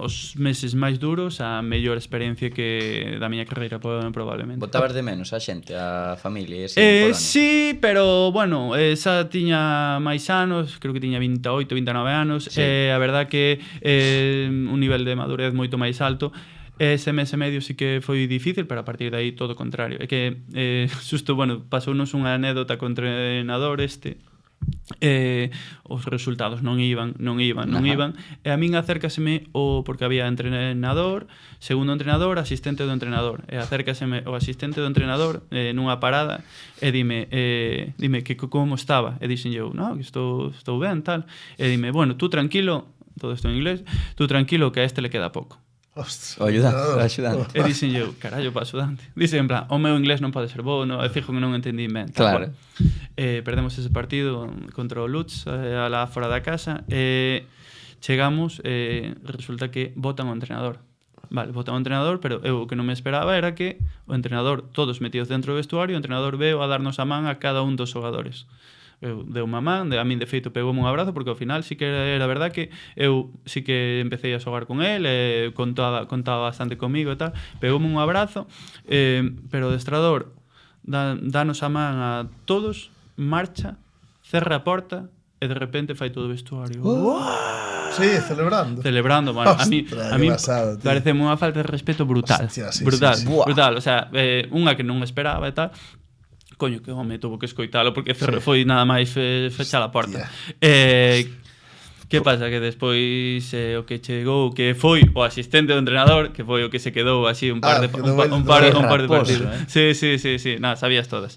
os meses máis duros a mellor experiencia que da miña carreira probablemente. Botabas de menos a xente, a familia e así en Polonia? Sí, pero bueno, xa tiña máis anos, creo que tiña 28, 29 anos, sí. A verdad que un nivel de madurez moito máis alto. Ese mes e medio sí que foi difícil, pero a partir de aí todo o contrario. É que, xusto, bueno, pasounos unha anécdota co entrenador os resultados non iban e a min acércaseme porque había entrenador, segundo entrenador, asistente do entrenador e acércaseme o asistente do entrenador nunha parada e dime que como estaba e dixen eu, no, que estou ben, tal e dime, bueno, tú tranquilo, todo isto en inglés, tú tranquilo que a este le queda pouco. O axudante. E dixen eu, carallo, pa axudante. Dixen en plan, o meu inglés non pode ser bo, no, e fijo que non entendí ben. Claro. Perdemos ese partido contra o Lutz alá fora da casa e chegamos resulta que botan o entrenador. Vale, botan o entrenador, pero eu o que non me esperaba era que o entrenador, todos metidos dentro do vestuario, o entrenador veo a darnos a man a cada un dos xogadores. Eu deu unha man, a min de feito pegoume un abrazo porque ao final sí que era verdad que eu sí que empecé a xogar con el contaba bastante comigo e tal, pegoume un abrazo pero o adestrador danos a man a todos, marcha, cerra a porta e de repente fai todo o vestuario. Sí, celebrando. Bueno, a mí parece unha falta de respeto brutal. Hostia, sí, brutal, sí. brutal, o sea, unha que non esperaba e tal. Coño, que home, tuvo que escoitalo porque foi nada máis fechar a porta. Que pasa? Que despois o que chegou, que foi o asistente do entrenador, que foi o que se quedou así un par de partidos. Sí, nada, sabías todas.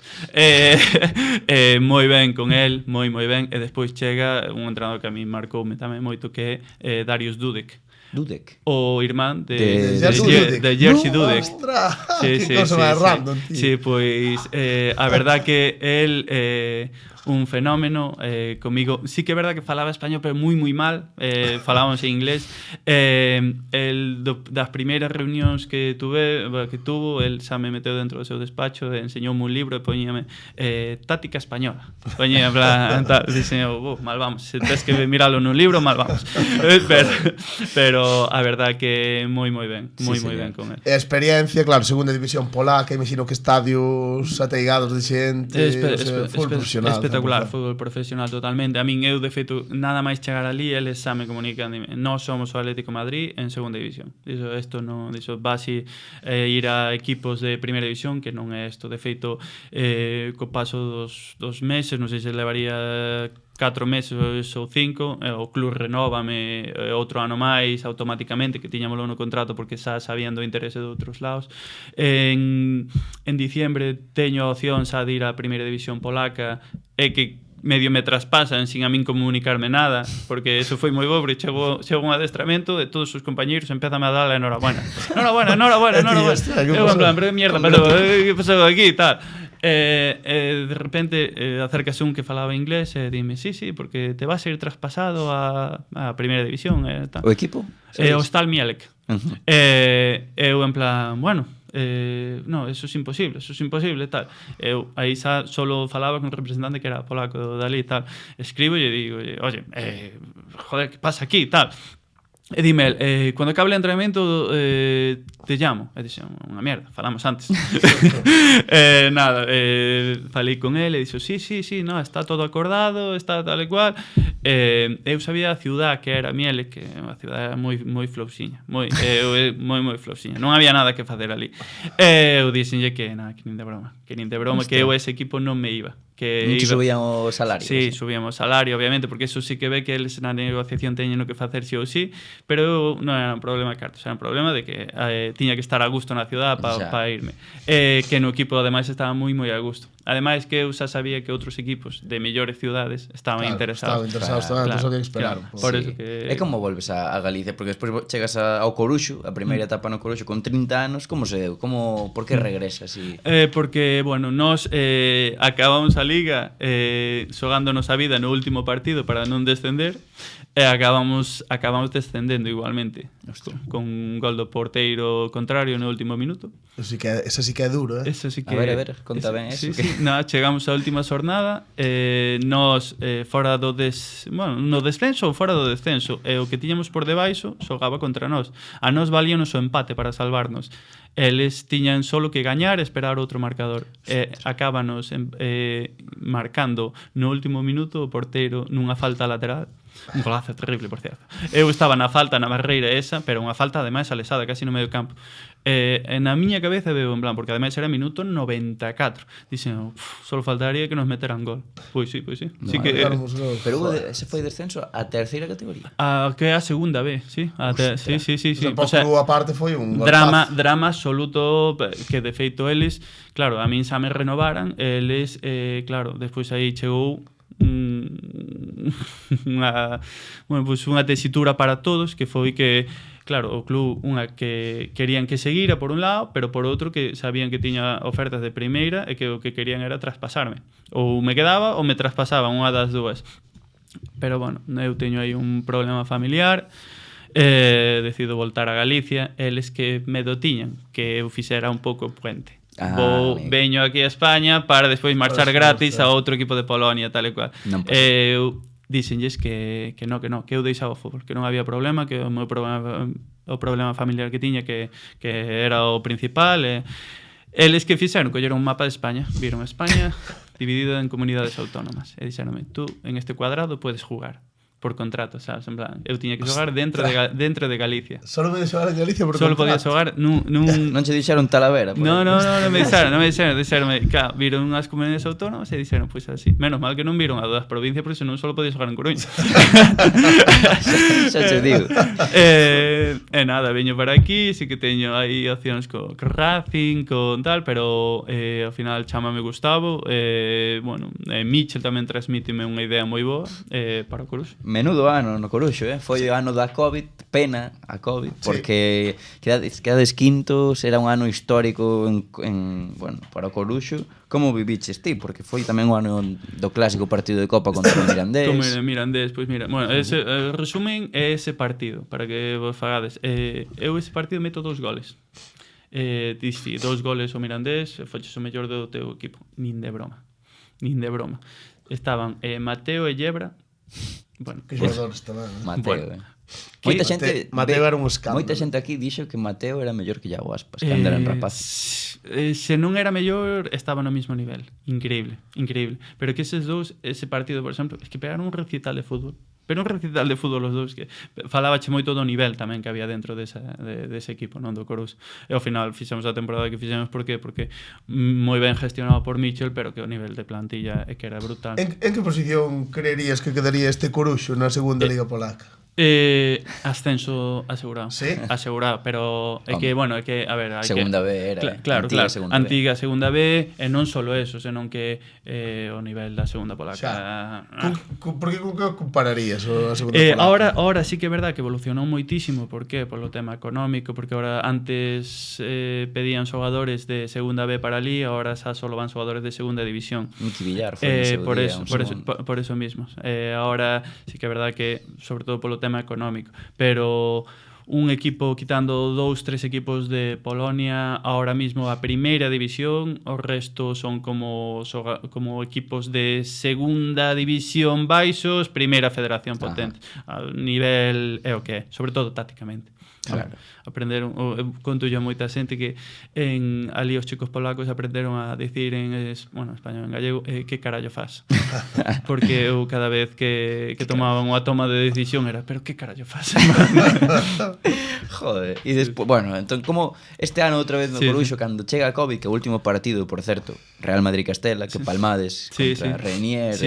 Moi ben con el, moi ben, e despois chega un entrenador que a mí marcoume tamén moito, que é Darius Dudek. O irmán de Jerzy Dudek. Que cosa máis random, tío. Sí, pois a verdad que el un fenómeno comigo. Sí que é verdad que falaba español, pero moi mal. Falábamos en inglés. El das primeiras reunións que tuvo, el xa me meteu dentro do seu despacho, enseñoume un libro e poñíame táctica española. Poñía en plan, diseñou, mal vamos. Se tes que miralo nun libro, mal vamos. Pero a verdad que moi ben, moi ben con él. E a experiencia, claro, segunda división polaca, imagino que estadios ateigados de xente, fútbol profesional. Espectacular, fútbol profesional totalmente. A min, eu de feito, nada máis chegar ali, eles xa me comunican, nós somos o Atlético Madrid en segunda división. Isto non, vas ir a equipos de primeira división, que non é isto. De feito, co paso dos meses, non sei se levaría 4 meses ou 5, o club renóvame outro ano máis automáticamente, que tiñámoslo no contrato porque xa sabían do interese de outros lados. En diciembre teño a opción xa de ir á primeira división polaca e que medio me traspasan sin a min comunicarme nada, porque eso foi moi bo, porque chegou un adestramento e todos os compañeiros empezan a dar a enhorabuena. Enhorabuena. Eu en plan, pero que mierda, pero que pasou aquí e tal. De repente acércase un que falaba inglés e dime, sí, porque te vas a ir traspasado a primeira división. Tal. O equipo? O Stal Mielec. Uh-huh. Eu en plan, bueno, no, eso es imposible, tal. Eu aí xa solo falaba con un representante que era polaco dali e tal. Escribo e digo, oye, joder, que pasa aquí, tal. E dime, cando acabe o entrenamiento te llamo. E dixen, unha mierda, falamos antes. Nada, falei con ele e dixo, sí, no, está todo acordado, está tal e cual. Eu sabía a ciudad que era Miele, que é unha ciudad moi flauxiña, moi flauxiña. Non había nada que facer ali. Eu dixenlle que nada, que nin de broma, que eu ese equipo non me iba. Non te subían o salario? Sí, subíamos o salario, obviamente, porque eso sí que ve que eles na negociación teñen que facer sí ou sí, pero non era un problema de cartos, era un problema de que tiña que estar a gusto na ciudad para irme. Que no equipo, ademais, estaba moi a gusto. Ademais, que eu xa sabía que outros equipos de mellores ciudades estaban interesados. Estaban interesados, había que esperar. Por eso que... E como volves a Galicia? Porque despois chegas ao Coruxo, a primeira etapa no Coruxo con 30 anos, como se deu? Por que regresas? Porque, bueno, nos acabamos a Liga xogándonos a vida no último partido para non descender e acabamos descendendo igualmente. Hostia. Con un gol do porteiro contrario no último minuto. Esa sí que é duro, Eso sí que... A ver, conta ben eso. Sí. No, chegamos á última xornada, nos fora do no descenso ou fora do descenso, e o que tiñamos por debaixo xogaba contra nós. A nós valíanos o empate para salvarnos. Eles tiñan solo que gañar e esperar outro marcador. Acábanos marcando no último minuto o porteiro nunha falta lateral. Un golazo terrible, por certo. Eu estaba na falta, na barreira esa, pero unha falta ademais alesada, casi no medio campo. Na miña cabeza veo en plan, porque ademais era minuto 94. Dixen, solo faltaría que nos meteran gol. Pois sí. No, sí que, pero ese foi descenso a terceira categoría. Que é a segunda B, sí. Sí. O sea, aparte foi un drama absoluto, que de feito eles, claro, a min xa me renovaran, eles, claro, despois aí chegou unha tesitura para todos, que foi que, claro, o club que querían que seguira por un lado, pero por outro que sabían que tiña ofertas de primeira e que o que querían era traspasarme. Ou me quedaba ou me traspasaban, unha das dúas. Pero bueno, eu teño aí un problema familiar, decido voltar a Galicia, eles que medo tiñan que eu fixera un pouco puente. Veño aquí a España para despois marchar gratis a outro equipo de Polonia, tal e cual. Eu dixenlles que eu deixaba o fútbol, que non había problema, que o meu problema familiar que tiña que era o principal. Eles que fixeron, colleron un mapa de España, viron España dividida en comunidades autónomas e dixeronme, tú en este cuadrado puedes jugar por contrato, sabes, en plan, eu tiña que xogar dentro de Galicia. Solo podía xogar en Galicia por contrato. Solo podía xogar nun... Non che dixeron Talavera? Non me dixeron, claro, viron unhas comunidades autónomas e dixeron, pois así. Menos mal que non viron a das provincias, porque senón solo podía xogar en Coruña. Xa te digo. Nada, veño para aquí, sí que teño aí opcións co Racing, con tal, pero ao final chámame Gustavo, Michel tamén transmíteme unha idea moi boa para o Coruxo. Menudo ano no Coruxo, foi o ano da COVID, pena a COVID, porque quedades quintos, era un ano histórico para o Coruxo. Como viviches ti? Porque foi tamén o ano do clásico partido de Copa contra o Mirandés. Como Mirandés, pois mira, bueno, ese resumen é ese partido, para que vos fagades. Eu ese partido meto 2 goles. Dixi, 2 goles o Mirandés, foches o mellor do teu equipo. Nin de broma. Estaban Mateo e Yebra. Bueno, que xogadores tamén. Mateo, Mateo era un escándalo. Moita xente aquí dixo que Mateo era mellor que Iago Aspas, que andaran rapaces. Se non era mellor, estaba no mismo nivel. Increíble. Pero que eses dous, ese partido, por exemplo, es que pegaron un recital de fútbol. Pero un recital de fútbol os dous, que falábache moito do nivel tamén que había dentro dese equipo, non do Coruxo. E ao final fixemos a temporada que fixemos, por qué? Porque moi ben gestionado por Michel, pero que o nivel de plantilla é que era brutal. En que posición creerías que quedaría este Coruxo na segunda Liga Polaca? Ascenso asegurado. Sí? Asegurado, pero é que, bueno, é que, a ver, hai Segunda que... B era, Claro, antiga claro, segunda B. antiga segunda B, e non solo eso, senón que o nivel da segunda Xa. polaca... Por que con que compararías a segunda polaca? Ahora sí que é verdad que evolucionou moitísimo. Por qué? Polo tema económico, porque ahora antes pedían xogadores de segunda B para ali, ahora xa solo van xogadores de segunda división. Miki Villar foi no seu por día, eso, un por eso, segundo. por eso mismo. Ahora sí que é verdad que, sobre todo polo tema económico, pero un equipo quitando 2-3 equipos de Polonia ahora mismo a primeira división, o resto son como equipos de segunda división baixos, primeira federación potente. A nivel é o que é, sobre todo tácticamente. Claro. Aprenderon, conto yo a moita xente que ali os chicos polacos aprenderon a dicir en español, en gallego, que carallo fas. Porque eu cada vez que tomaban unha toma de decisión era, pero que carallo fas? Joder, e despois, bueno, entón como este ano outra vez no Coruxo, cando chega a Covid, que o último partido, por certo, Real Madrid-Castela, que Palmades contra Renier,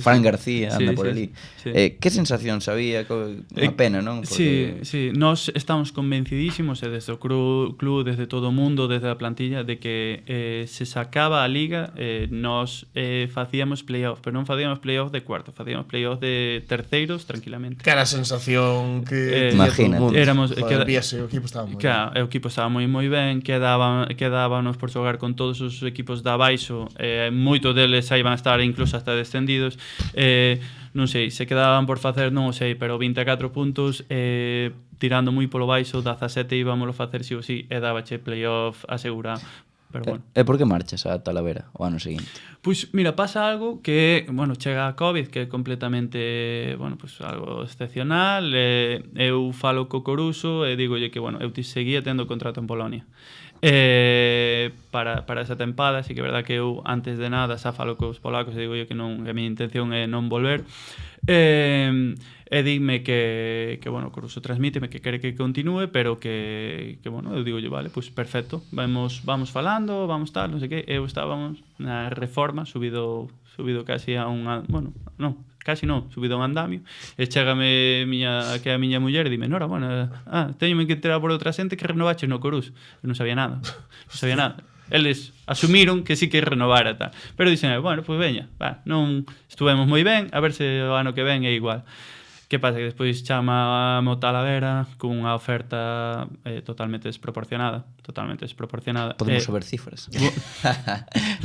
Fran García anda por ali. Que sensación sabía? Unha pena, non? Porque... Sí, nós estamos convencidísimos, e desde o club, desde todo o mundo, desde a plantilla, de que se sacaba a Liga, nós facíamos playoff, pero non facíamos playoff de cuarto, facíamos playoff de terceiros tranquilamente. Que era a sensación que tiña imagínate. todo o mundo. Éramos, Víase, o equipo estaba moi claro, o equipo estaba moi ben, quedábamos por xogar con todos os equipos de abaixo, moitos deles aí van a estar incluso hasta descendidos, non sei, se quedaban por facer, non o sei, pero 24 puntos, tirando moi polo baixo, 17 íbamos a facer si ou si, e dabache playoff asegurado. Pero bueno. E por que marchas a Talavera o ano seguinte? Pois mira, pasa algo que, bueno, chega a COVID, que é completamente, bueno, pues algo excepcional. Eu falo co Coruxo e digolle que, bueno, eu seguía tendo contrato en Polonia. Para esa tempada, así que é verdad que eu antes de nada xa falo cos polacos e digolle que non, que a miña intención é non volver. E dime que bueno, o Coruxo transmíteme que quere que continúe, pero que bueno, eu digo, vale, pues perfecto, vamos falando, vamos tal, non sei que. Eu estábamos na reforma, subido casi a unha, bueno, non, casi non, subido a un andamio, e chégame a miña muller e dime, Nora, bueno, teñome que enterar por outra xente que renovaches no Coruxo. Eu non sabía nada. Eles asumiron que sí que renovara tal. Pero dixen, bueno, pues veña, non estuvemos moi ben, a ver se o ano que ven é igual. Que pasa? Que despois chama a Talavera cunha oferta totalmente desproporcionada. Podemos saber cifras.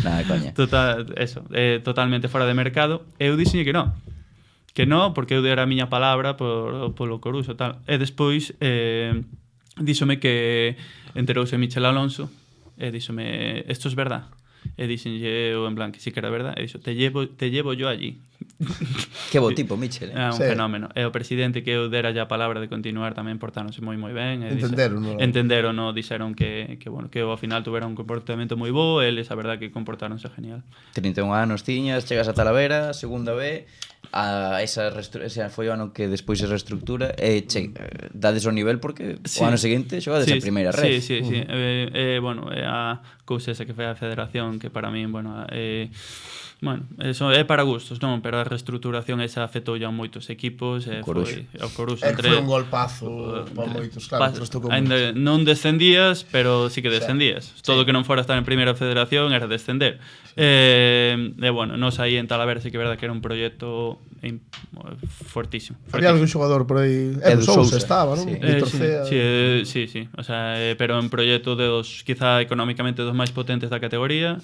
Nada, coña. Totalmente fora de mercado. Eu dixenlle que non, porque eu dera a miña palabra polo Coruxo tal. E despois díxome que enterouse Michel Alonso e díxome, esto es verdad. E dixenlle eu en plan que sí que era verdad. E dixo, te llevo yo allí. Que bo tipo, Michel. É un fenómeno. E o presidente que eu dera ya a palabra de continuar tamén portáronse moi ben. Entenderon, dixeron que bueno, que ao final tuvera un comportamento moi bo, eles a verdad que comportáronse genial. 31 anos tiñas, chegas a Talavera, segunda B, esa foi o ano que despois se reestructura e dades o nivel porque o ano seguinte xogades a primeira red. Sí. Bueno, a cousa esa que foi a federación que para min, bueno, bueno, eso é para gustos, non? Pero a reestructuración esa afectou a moitos equipos e foi o Coruxo entre... foi un golpazo para moitos, claro, ainda non descendías, pero sí que descendías. Todo que non fora estar en primeira federación era descender. E bueno, nos aí en Talavera sí que é verdad que era un proxecto fortísimo. Había algún xogador por aí, Edu Sousa estaba, non? Sí. O sea, pero en proxecto dos, quizá económicamente dos máis potentes da categoría,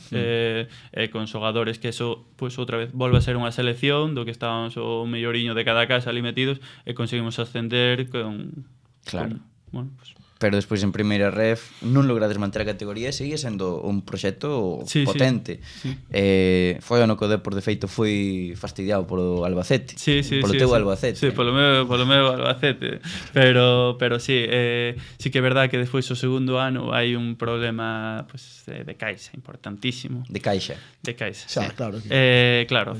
con xogadores que eso, pues outra vez volve a ser unha selección do que estábamos o melloriño de cada casa ali metidos e conseguimos ascender con... Claro. Bueno, pues, pero despois en primeira ref non logrades manter a categoría e sigue sendo un proxecto potente. Sí. Foi ano que o Depor de feito foi fastidiado polo Albacete. Polo teu Albacete. Sí, polo meu Albacete. Pero sí, sí que é verdad que despois o segundo ano hai un problema pues, de caixa importantísimo. De caixa. Xa, claro. Claro, ao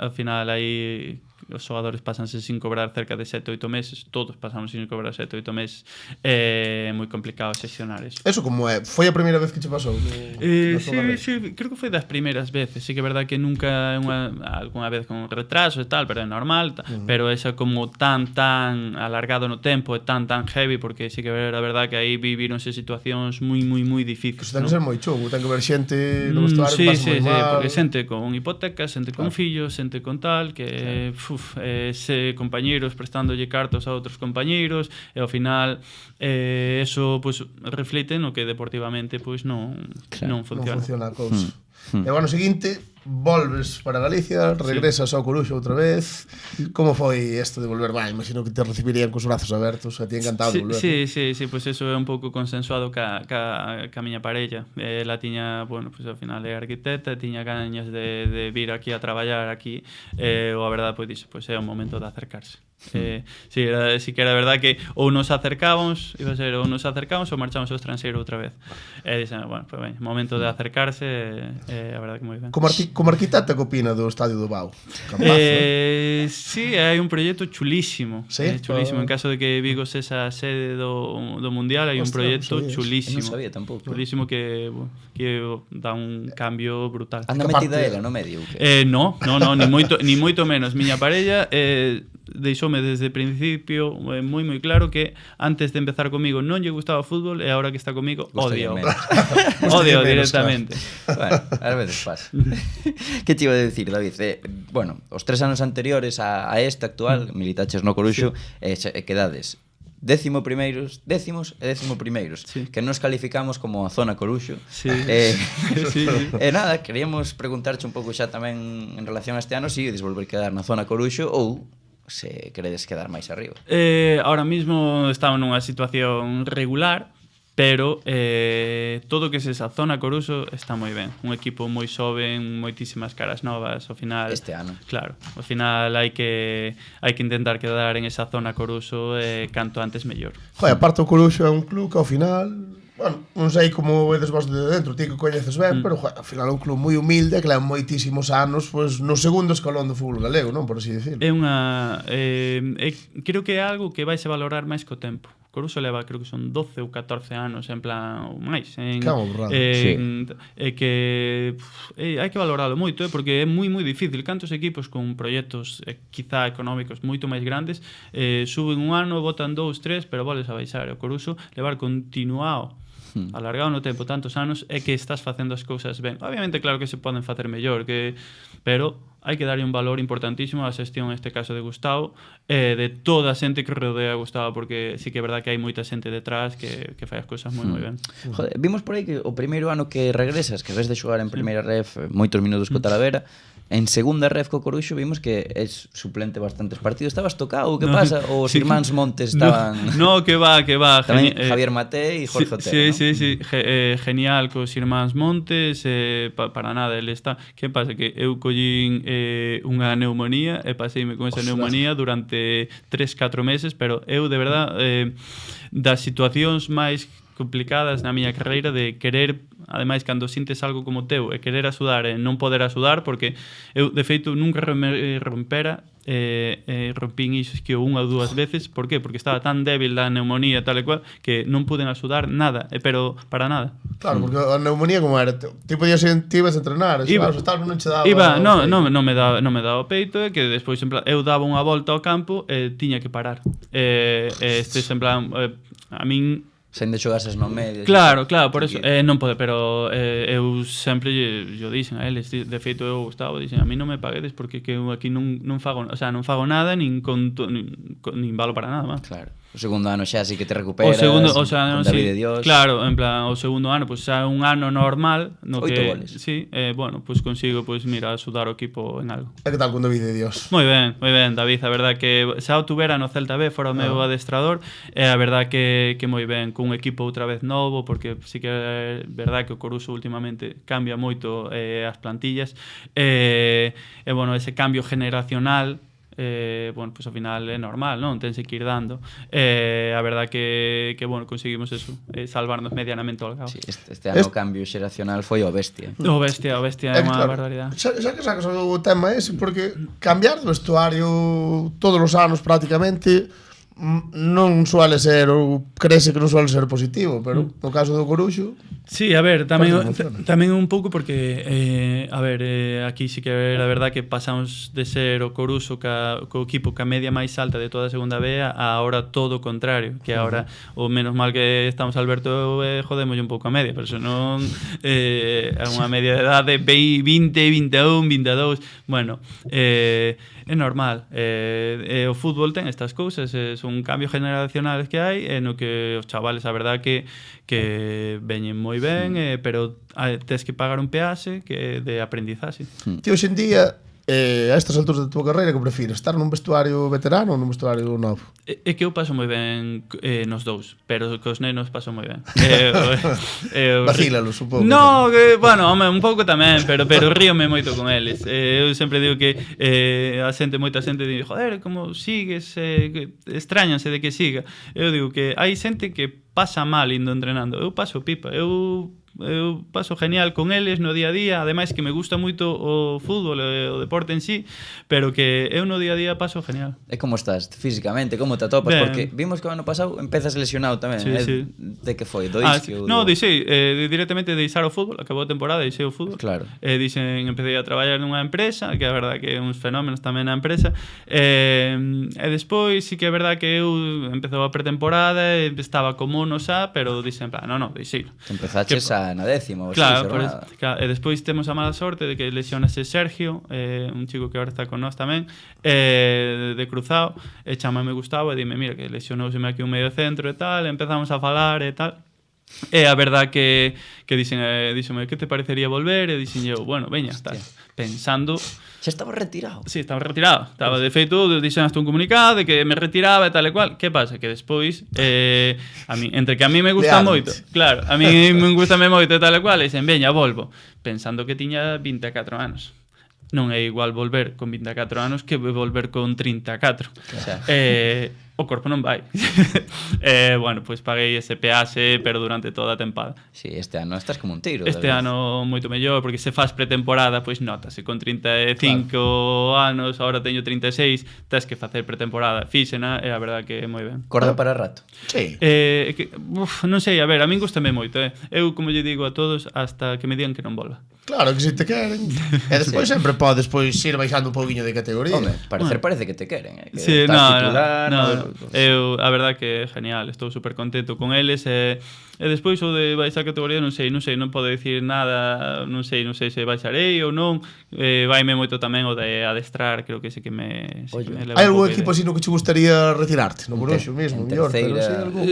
final hai os xogadores pásanse sin cobrar cerca de 7-8 meses, todos pasamos sin cobrar 7-8 meses, é moi complicado xestionar eso. Eso como é? Foi a primeira vez que che pasou? Sí, creo que foi das primeiras veces. Sí que é verdad que nunca alguna vez con retraso e tal, pero é normal, pero esa como tan alargado no tempo e tan heavy, porque sí que é verdad que aí vivíronse situacións moi difíciles. Eso ten que ser moi chungo, ten que ver xente no vestuario que pasa moi mal. Porque xente con hipotecas, xente con fillos, xente con tal, que se compañeiros prestándolle cartos a outros compañeiros, e ao final eso pues, reflite no que deportivamente pues, non funciona. Non funciona a cousa. E o ano seguinte volves para Galicia, regresas ao Coruxo outra vez. Como foi isto de volver? Imagino que te recibirían cos brazos abertos, a ti encantado de volver. Sí, pues eso é un pouco consensuado ca miña parella. Ela tiña, bueno, pues ao final é arquitecta, tiña gañas de vir aquí a traballar aquí, ou a verdade pois dixo, pois é o momento de acercarse. Sí que era verdad que ou nos acercábamos, iba a ser ou nos acercábamos ou marchamos ao estranxeiro outra vez. E dixen, bueno, pues ben, momento de acercarse, a verdade que moi ben. Como arquitecta, que opina do Estadio do Vao? Sí, hai un proxecto chulísimo. Sí? Chulísimo, en caso de que Vigo sexa a sede do Mundial, hai un proxecto chulísimo. Non sabía tampouco. Chulísimo que dá un cambio brutal. Anda metida ela no medio? No, ni moito menos. Miña parella deixoume desde o principio moi claro que antes de empezar comigo non lle gustaba o fútbol e agora que está comigo odio. Odio directamente. Bueno, ás veces pasa. Que te iba a decir, David? Bueno, os 3 anos anteriores a este actual, militaches no Coruxo, quedades décimos e décimo primeiros, que nos calificamos como a zona Coruxo. Sí. E nada, queríamos preguntarche un pouco xa tamén en relación a este ano se ides volver quedar na zona Coruxo ou se queredes quedar máis arriba. Ahora mismo estamos nunha situación regular, pero todo que se esa zona Coruxo está moi ben. Un equipo moi xoven, moitísimas caras novas, ao final este ano. Claro, ao final hai que intentar quedar en esa zona Coruxo canto antes mellor. Joder, aparte o Coruxo é un club que ao final, bueno, non sei como vedes vos de dentro, ti que coñeces ben, pero joder, ao final é un club moi humilde que leva moitísimos anos pues, no segundo escalón do fútbol galego, non por así decirlo. É unha creo que é algo que vais a valorar máis co tempo. Coruxo leva, creo que son 12 ou 14 anos en plan ou máis hai que valoralo moito, porque é moi difícil. Cantos equipos con proxectos quizá económicos moito máis grandes suben un ano, botan 2, 3, pero voles a baixar. O Coruxo levar continuado alargado no tempo tantos anos é que estás facendo as cousas ben. Obviamente, claro que se poden facer mellor, pero hai que darlle un valor importantísimo á xestión, neste caso de Gustavo, de toda a xente que rodea a Gustavo, porque sí que é verdad que hai moita xente detrás que fai as cousas moi ben. Joder, vimos por aí que o primeiro ano que regresas, que ves de xogar en primeira ref moitos minutos co Talavera, en segunda ref co Coruxo vimos que es suplente bastantes partidos. Estabas tocado, que pasa? Os irmáns Montes estaban... No, que va. Tamén Javier Maté e Jorge Otero, Sí. Genial cos irmáns Montes, para nada, ele está... Que pasa? Que eu collín unha neumonía e paseime con esa neumonía durante 3-4 meses, pero eu, de verdad, das situacións máis complicadas na miña carreira de querer, ademais, cando sintes algo como teu e querer axudar e non poder axudar, porque eu, de feito, nunca rompera rompín iso que unha ou dúas veces. Por qué? Porque estaba tan débil da neumonía tal e cual que non puden axudar nada, pero para nada. Claro, porque a neumonía como era, ti podías ir, ti ibas a entrenar, non che daba. Non me daba o peito, e que despois en plan, eu daba unha volta ao campo e tiña que parar. Estes en plan, a min sen de xogases no medio. Claro, por eso non pode, pero eu sempre yo dixen a eles, de feito eu Gustavo dixen, a mí non me paguedes porque que eu aquí non fago, o sea, non fago nada nin valo para nada, man. Claro. O segundo ano xa así que te recuperas. O sea, con David de Dios. Claro, en plan, o segundo ano, pues xa un ano normal, no 8 que goles. Sí, bueno, pues consigo mira, axudar o equipo en algo. E que tal con David de Dios? Moi ben, David, a verdad que xa o tuvera no Celta B, fora o meu adestrador, e a verdad que moi ben, cun equipo outra vez novo, porque sí que é verdad que o Coruxo últimamente cambia moito as plantillas, e bueno, ese cambio generacional bueno, pues ao final é normal, non? Tense que ir dando. A verdad que bueno, conseguimos eso, salvarnos medianamente holgados. Sí, este ano o cambio xeracional foi o bestia. O bestia é unha barbaridade. Xa que sacas o tema ese, porque cambiar de vestuario todos os anos prácticamente non suele ser, ou crese que non suele ser positivo, pero no caso do Coruxo... Sí, a ver, tamén un pouco porque aquí sí que é a verdad que pasamos de ser o Coruxo co equipo ca media máis alta de toda a segunda B a ahora todo o contrario, que agora o menos mal que estamos Alberto jodemos un pouco a media, pero senón é unha media de edade 20, 21, 22, bueno, é normal. O fútbol ten estas cousas, son cambios generacionales que hai, no que os chavales, a verdad que veñen moi ben, pero tes que pagar un peaxe que de aprendizaxe. Ti hoxe en día, a estas alturas da tua carreira, que prefires? Estar nun vestuario veterano ou nun vestuario novo? É que eu paso moi ben nos dous, pero cos nenos paso moi ben. Vacílalos un pouco. No, bueno, home, un pouco tamén, pero ríome moito con eles. Eu sempre digo que moita xente di, joder, como sigues, extrañanse de que siga. Eu digo que hai xente que pasa mal indo entrenando. Eu paso pipa, eu paso genial con eles no día a día, ademais que me gusta moito o fútbol, o deporte en sí, pero que eu no día a día paso genial. E como estás físicamente, como te atopas? Ben. Porque vimos que o ano pasado empezas lesionado tamén. Sí. De que foi? Do isquio? No, deixei, directamente deixar o fútbol, acabou a temporada, deixei o fútbol. Claro. Empecé a traballar nunha empresa, que é a verdad que é uns fenómenos tamén na empresa, e despois sí que é verdad que eu empezou a pretemporada, estaba como no xa, pero dixen, non, deixei. Empezaches na 10ª ou Claro, jornada. e despois temos a mala sorte de que lesionase Sergio, un chico que agora está con nós tamén, de cruzado, e chámame Gustavo e dime, mira, que lesionouseme aquí un medio centro e tal, empezamos a falar e tal. E a verdad que díxome, que te parecería volver? E dixen eu, bueno, veña, tal, pensando... Xa estaba retirado. Sí, estaba retirado. Estaba, de feito, dixen hasta un comunicado de que me retiraba e tal e cual. Que pasa? Que despois, entre que a mí me gusta moito, claro, a mí me gusta moito e tal e cual, e dixen, veña, volvo, pensando que tiña 24 anos. Non é igual volver con 24 anos que volver con 34. O corpo non vai. Bueno, pois paguei ese peaxe, pero durante toda a tempada. Sí, este ano estás como un tiro. Este ano moito mellor, porque se faz pretemporada, pois notase, con 35 anos, agora teño 36, tes que facer pretemporada. Fíxena, e a verdad que é moi ben. Corda para rato. Sí. Non sei, a ver, a min gustame moito, Eu, como lle digo a todos, hasta que me digan que non volva. Claro, que se te queren. E despois sempre podes ir baixando un pouquiño de categoría. Home, parece que te queren, que sí, estás titular. Eu, a verdad que é genial, estou super contento con eles e despois o de baixar categoría non sei, non podo dicir nada, non sei se baixarei ou non. Vaime moito tamén o de adestrar, creo que sí que me leva. Hai algún equipo así no que che gustaría retirarte? No Coruxo mesmo, mellor, pero sí algún.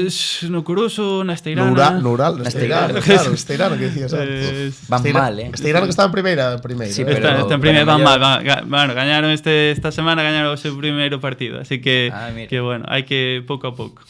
No Coruxo, na Esteirana. No Ural, na Esteirana, claro, Esteirana que decías antes. Van mal, Esteirana que está en primeira. Sí, pero está en primeira, van mal. Bueno, gañaron esta semana, gañaron o seu primeiro partido, así que bueno, hai que pouco a pouco.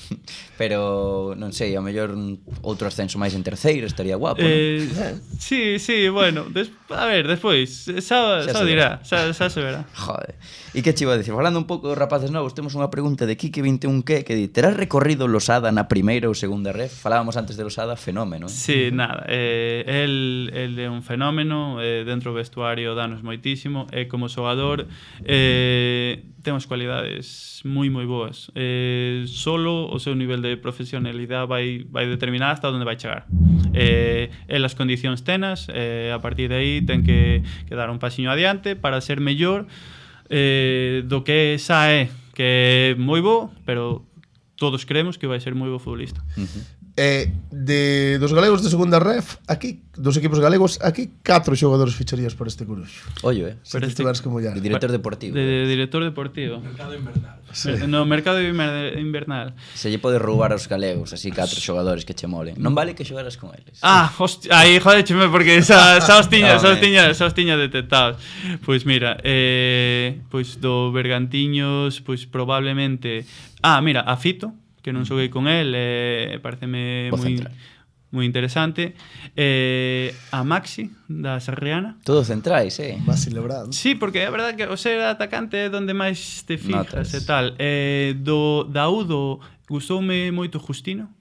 Pero non sei, ao mellor outro ascenso máis en terceiro estaría guapo, non? Sí, bueno, a ver, despois xa dirá, xa se verá. Joder. E que che iba a dicir? Falando un pouco dos rapaces novos, temos unha pregunta de Quique 21Q que di: terás recorrido Losada na primeira ou segunda ref? Falábamos antes de Losada, fenómeno, Sí, nada, el é un fenómeno, dentro do vestuario danos moitísimo, e como xogador temos cualidades moi boas. Solo o seu nivel de profesionalidade vai determinar hasta onde vai chegar. As condicións tenas, a partir de aí ten que dar un pasiño adiante para ser mellor do que xa é, que é moi bo, pero todos creemos que vai ser moi bo futbolista. Dos galegos de segunda ref, aquí, dos equipos galegos, aquí 4 xogadores ficharías por este Coruxo. Ollo, Se te tiveras que mollar. De director deportivo. De director deportivo. Mercado invernal. Sí. No mercado invernal. Se lle pode roubar aos galegos, así 4 xogadores que che molen. Non vale que xogaras con eles. Hostia, aí jodécheme porque xa os tiña detectados. Pois mira, pois do Bergantiños, pois probablemente... mira, a Fito, que non xoguei con el, pareceme moi... moi interesante. A Maxi, da Sarriana. Todo centrais, Vas celebrando. Sí, porque é verdad que o ser atacante é donde máis te fijas Notas. e tal. Da Udo gustoume moito Justino.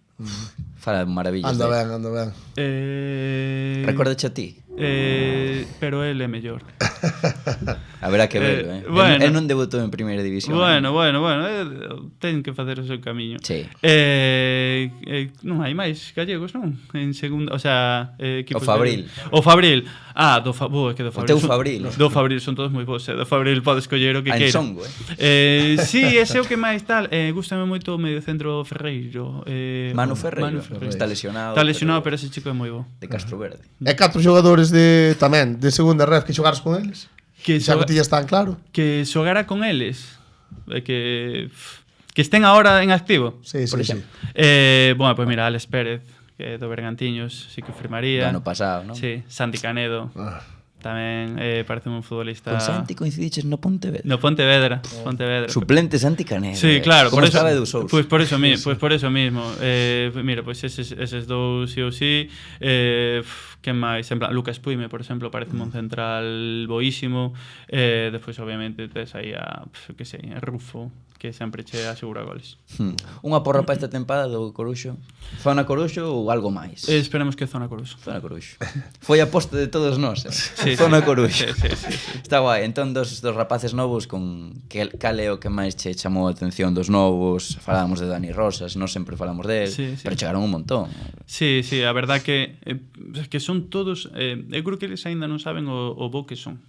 Fala maravillas. Anda dele. ben, anda ben. Recórdache a ti. Pero ele é mellor. Haberá que verlo, bueno. El non debutou en primeira división. Bueno, ten que facer o seu camiño. Sí. Non hai máis gallegos, non? En segunda, o sea, equipos O Fabril. O Fabril. É que do Fabril. teu Fabril. Do Fabril son todos moi bons, do Fabril podes coller o que A queira. Ensongo, Sí, ese é o que máis tal. Gústame moito o mediocentro Ferreiro. Manu Ferreiro. Ferreiro. Está lesionado. Está lesionado, pero ese chico é moi bo. De Castro Verde. E 4 xogadores tamén de segunda ref que xogares con eles. Xa que ti ya están claro. Que xogara con eles. Que estén agora en activo. Sí, Por sí, sí. exemplo. Bueno, pues mira, Alex Pérez, que é do Bergantiños, sí que firmaría. Do ano pasado, non? Sí, Santi Canedo. Ah. Tamén parece un futbolista. Con Santi coincidiches no Pontevedra. No Pontevedra. Pontevedra. Suplente Santi Canedo. Sí, claro, Como por eso, estaba Edu Sousa. pues por eso mismo. Mira, pues eses dous sí ou sí. Que máis? En plan, Lucas Puime, por exemplo, parece un central boísimo. Despois, obviamente, tes aí a, que sei, a Rufo, que sempre che asegura goles. Unha porra para esta tempada do Coruxo. Zona Coruxo ou algo máis? Esperemos que Zona Coruxo. Zona Coruxo. Foi a aposta de todos nós. Sí, Zona sí. Coruxo. Sí. Está guai. Entón, dos rapaces novos, cal é o que máis che chamou a atención dos novos? Falábamos de Dani Rosas, nós sempre falamos del, Sí. pero chegaron un montón. Sí, a verdad que son todos... eu creo que eles aínda non saben o bo que son.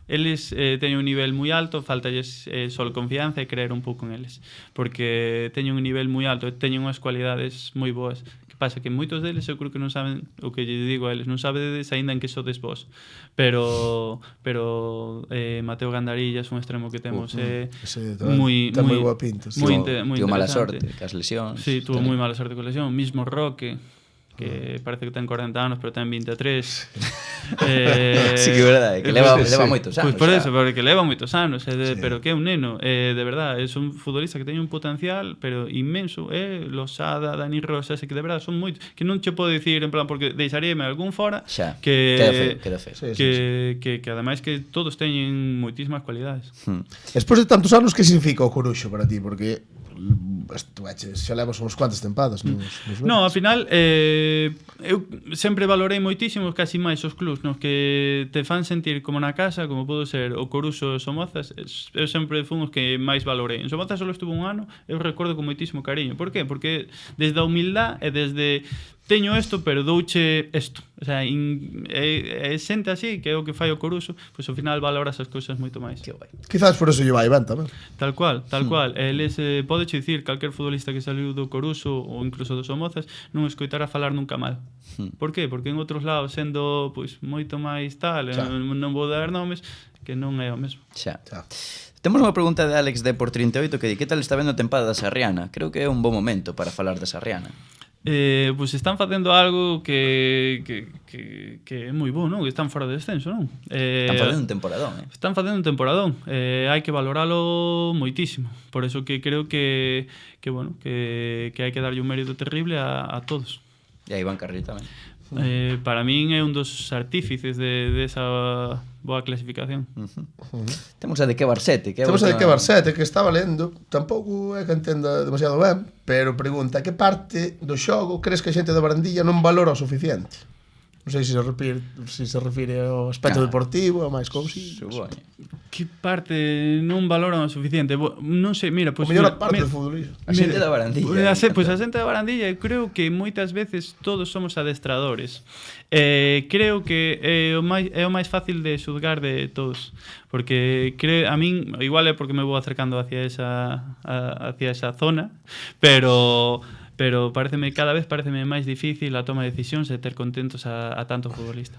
Eles teñen un nivel moi alto, faltalles só confianza e creer un pouco en eles, porque teñen un nivel moi alto e teñen unhas cualidades moi boas. Que pasa que moitos deles eu creo que non saben o que lle digo a eles, non sabedes aínda en que sodes vos. Pero Mateo Gandarillas, un extremo que temos moi boa pinta. Sí. moi Tivo mala sorte, interesante. cas lesións. Sí, tuvo moi mala sorte con lesión. Mismo Roque, que parece que ten 40 anos, pero ten 23. Sí que é verdade, que leva moitos anos. Pois por xa. eso, porque leva moitos anos, pero que é un neno, de verdade, é un futbolista que teñe un potencial, pero inmenso, Losada, Dani Rosas, que de verdade son moitos, que non che podo dicir en plan porque deixaríame algún fora, Xa, que queda feo. Sí. que ademais que todos teñen moitísimas cualidades. Despois de tantos anos, que significa o Coruxo para ti? Porque xa levas uns cuantas tempadas No, ao final eu sempre valorei moitísimo casi máis os clubs nos que te fan sentir como na casa, como podo ser o Coruxo e Somozas. Eu sempre fun os que máis valorei. En Somozas só estuve un ano, eu recordo con moitísimo cariño. Por qué? Porque desde a humildad e desde teño isto, pero douche isto. O sea, xente así, que é o que fai o Coruxo, pois ao final valoras as cousas moito máis. Que guai. Quizás por eso lle vai ben tamén. Tal cual. Eles podeche dicir calquer futbolista que saliu do Coruxo ou incluso do Somozas non escoitará falar nunca mal. Por qué? Porque en outros lados sendo pois moito máis tal, non vou dar nomes, que non é o mesmo. Xa. Temos unha pregunta de Alex de por 38 que di: que tal está vendo a tempada da Sarriana? Creo que é un bo momento para falar da Sarriana. Pois están facendo algo que é moi bo, non? Que están fora de descenso, non? Están facendo un temporadón, Están facendo un temporadón. Hai que valoralo moitísimo. Por eso que creo que hai que darlle un mérito terrible a todos. E a Iván Carril tamén. Para min é un dos artífices de esa boa clasificación. Temos a de Kebar 7, que é Temos a de outra- Kebar 7, que estaba lendo. Tampouco é que entenda demasiado ben, pero pregunta: que parte do xogo crees que a xente da Barandilla non valora o suficiente? Non sei se se refire ao aspecto deportivo ou máis cousiñas. Supoño. Que parte non valoran o suficiente? Non sei, mira, O pois mellor a parte do futbolista. A xente da Barandilla. Pois a xente da Barandilla, eu creo que moitas veces todos somos adestradores. Creo que é o máis fácil de xulgar de todos, porque a min igual é porque me vou acercando hacia esa zona, pero cada vez pareceme máis difícil a toma de decisións e ter contentos a tanto futbolista.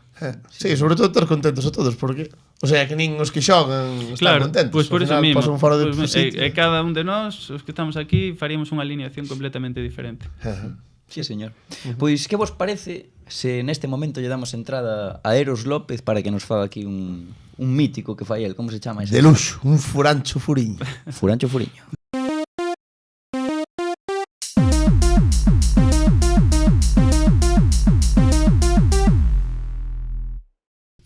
Sí, sobre todo ter contentos a todos, porque o sea, que nin os que xogan están contentos. Pois por Ao eso final, mismo. pasan fora de Pois, sitio. cada un de nós, os que estamos aquí, faríamos unha alineación completamente diferente. Sí, señor. Pois que vos parece se neste momento lle damos entrada a Eros López para que nos faga aquí un mítico que fai el, como se chama ese? De luxo, un furancho furiño. Furancho Furiño.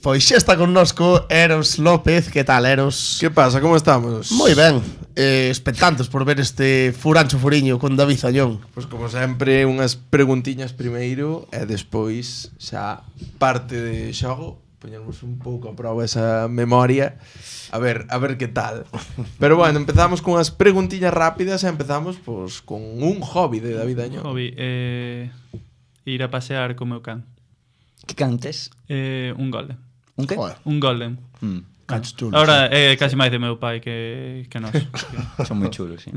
Pois xa está connosco Eros López. Que tal, Eros? Que pasa? Como estamos? Moi ben, expectantes por ver este furancho furiño con David Zañón. Pois como sempre, unhas preguntiñas primeiro e despois xa parte de xogo. Poñemos un pouco a prova esa memoria. A ver que tal. Pero bueno, empezamos con as preguntiñas rápidas e empezamos pois con un hobby de David Añón. Hobby, ir a pasear co meu can. Que cantes? Un golden. Un que? Joder, Un golden. cachos chulos. Ahora é casi máis de meu pai que nós. Son moi chulos, sí.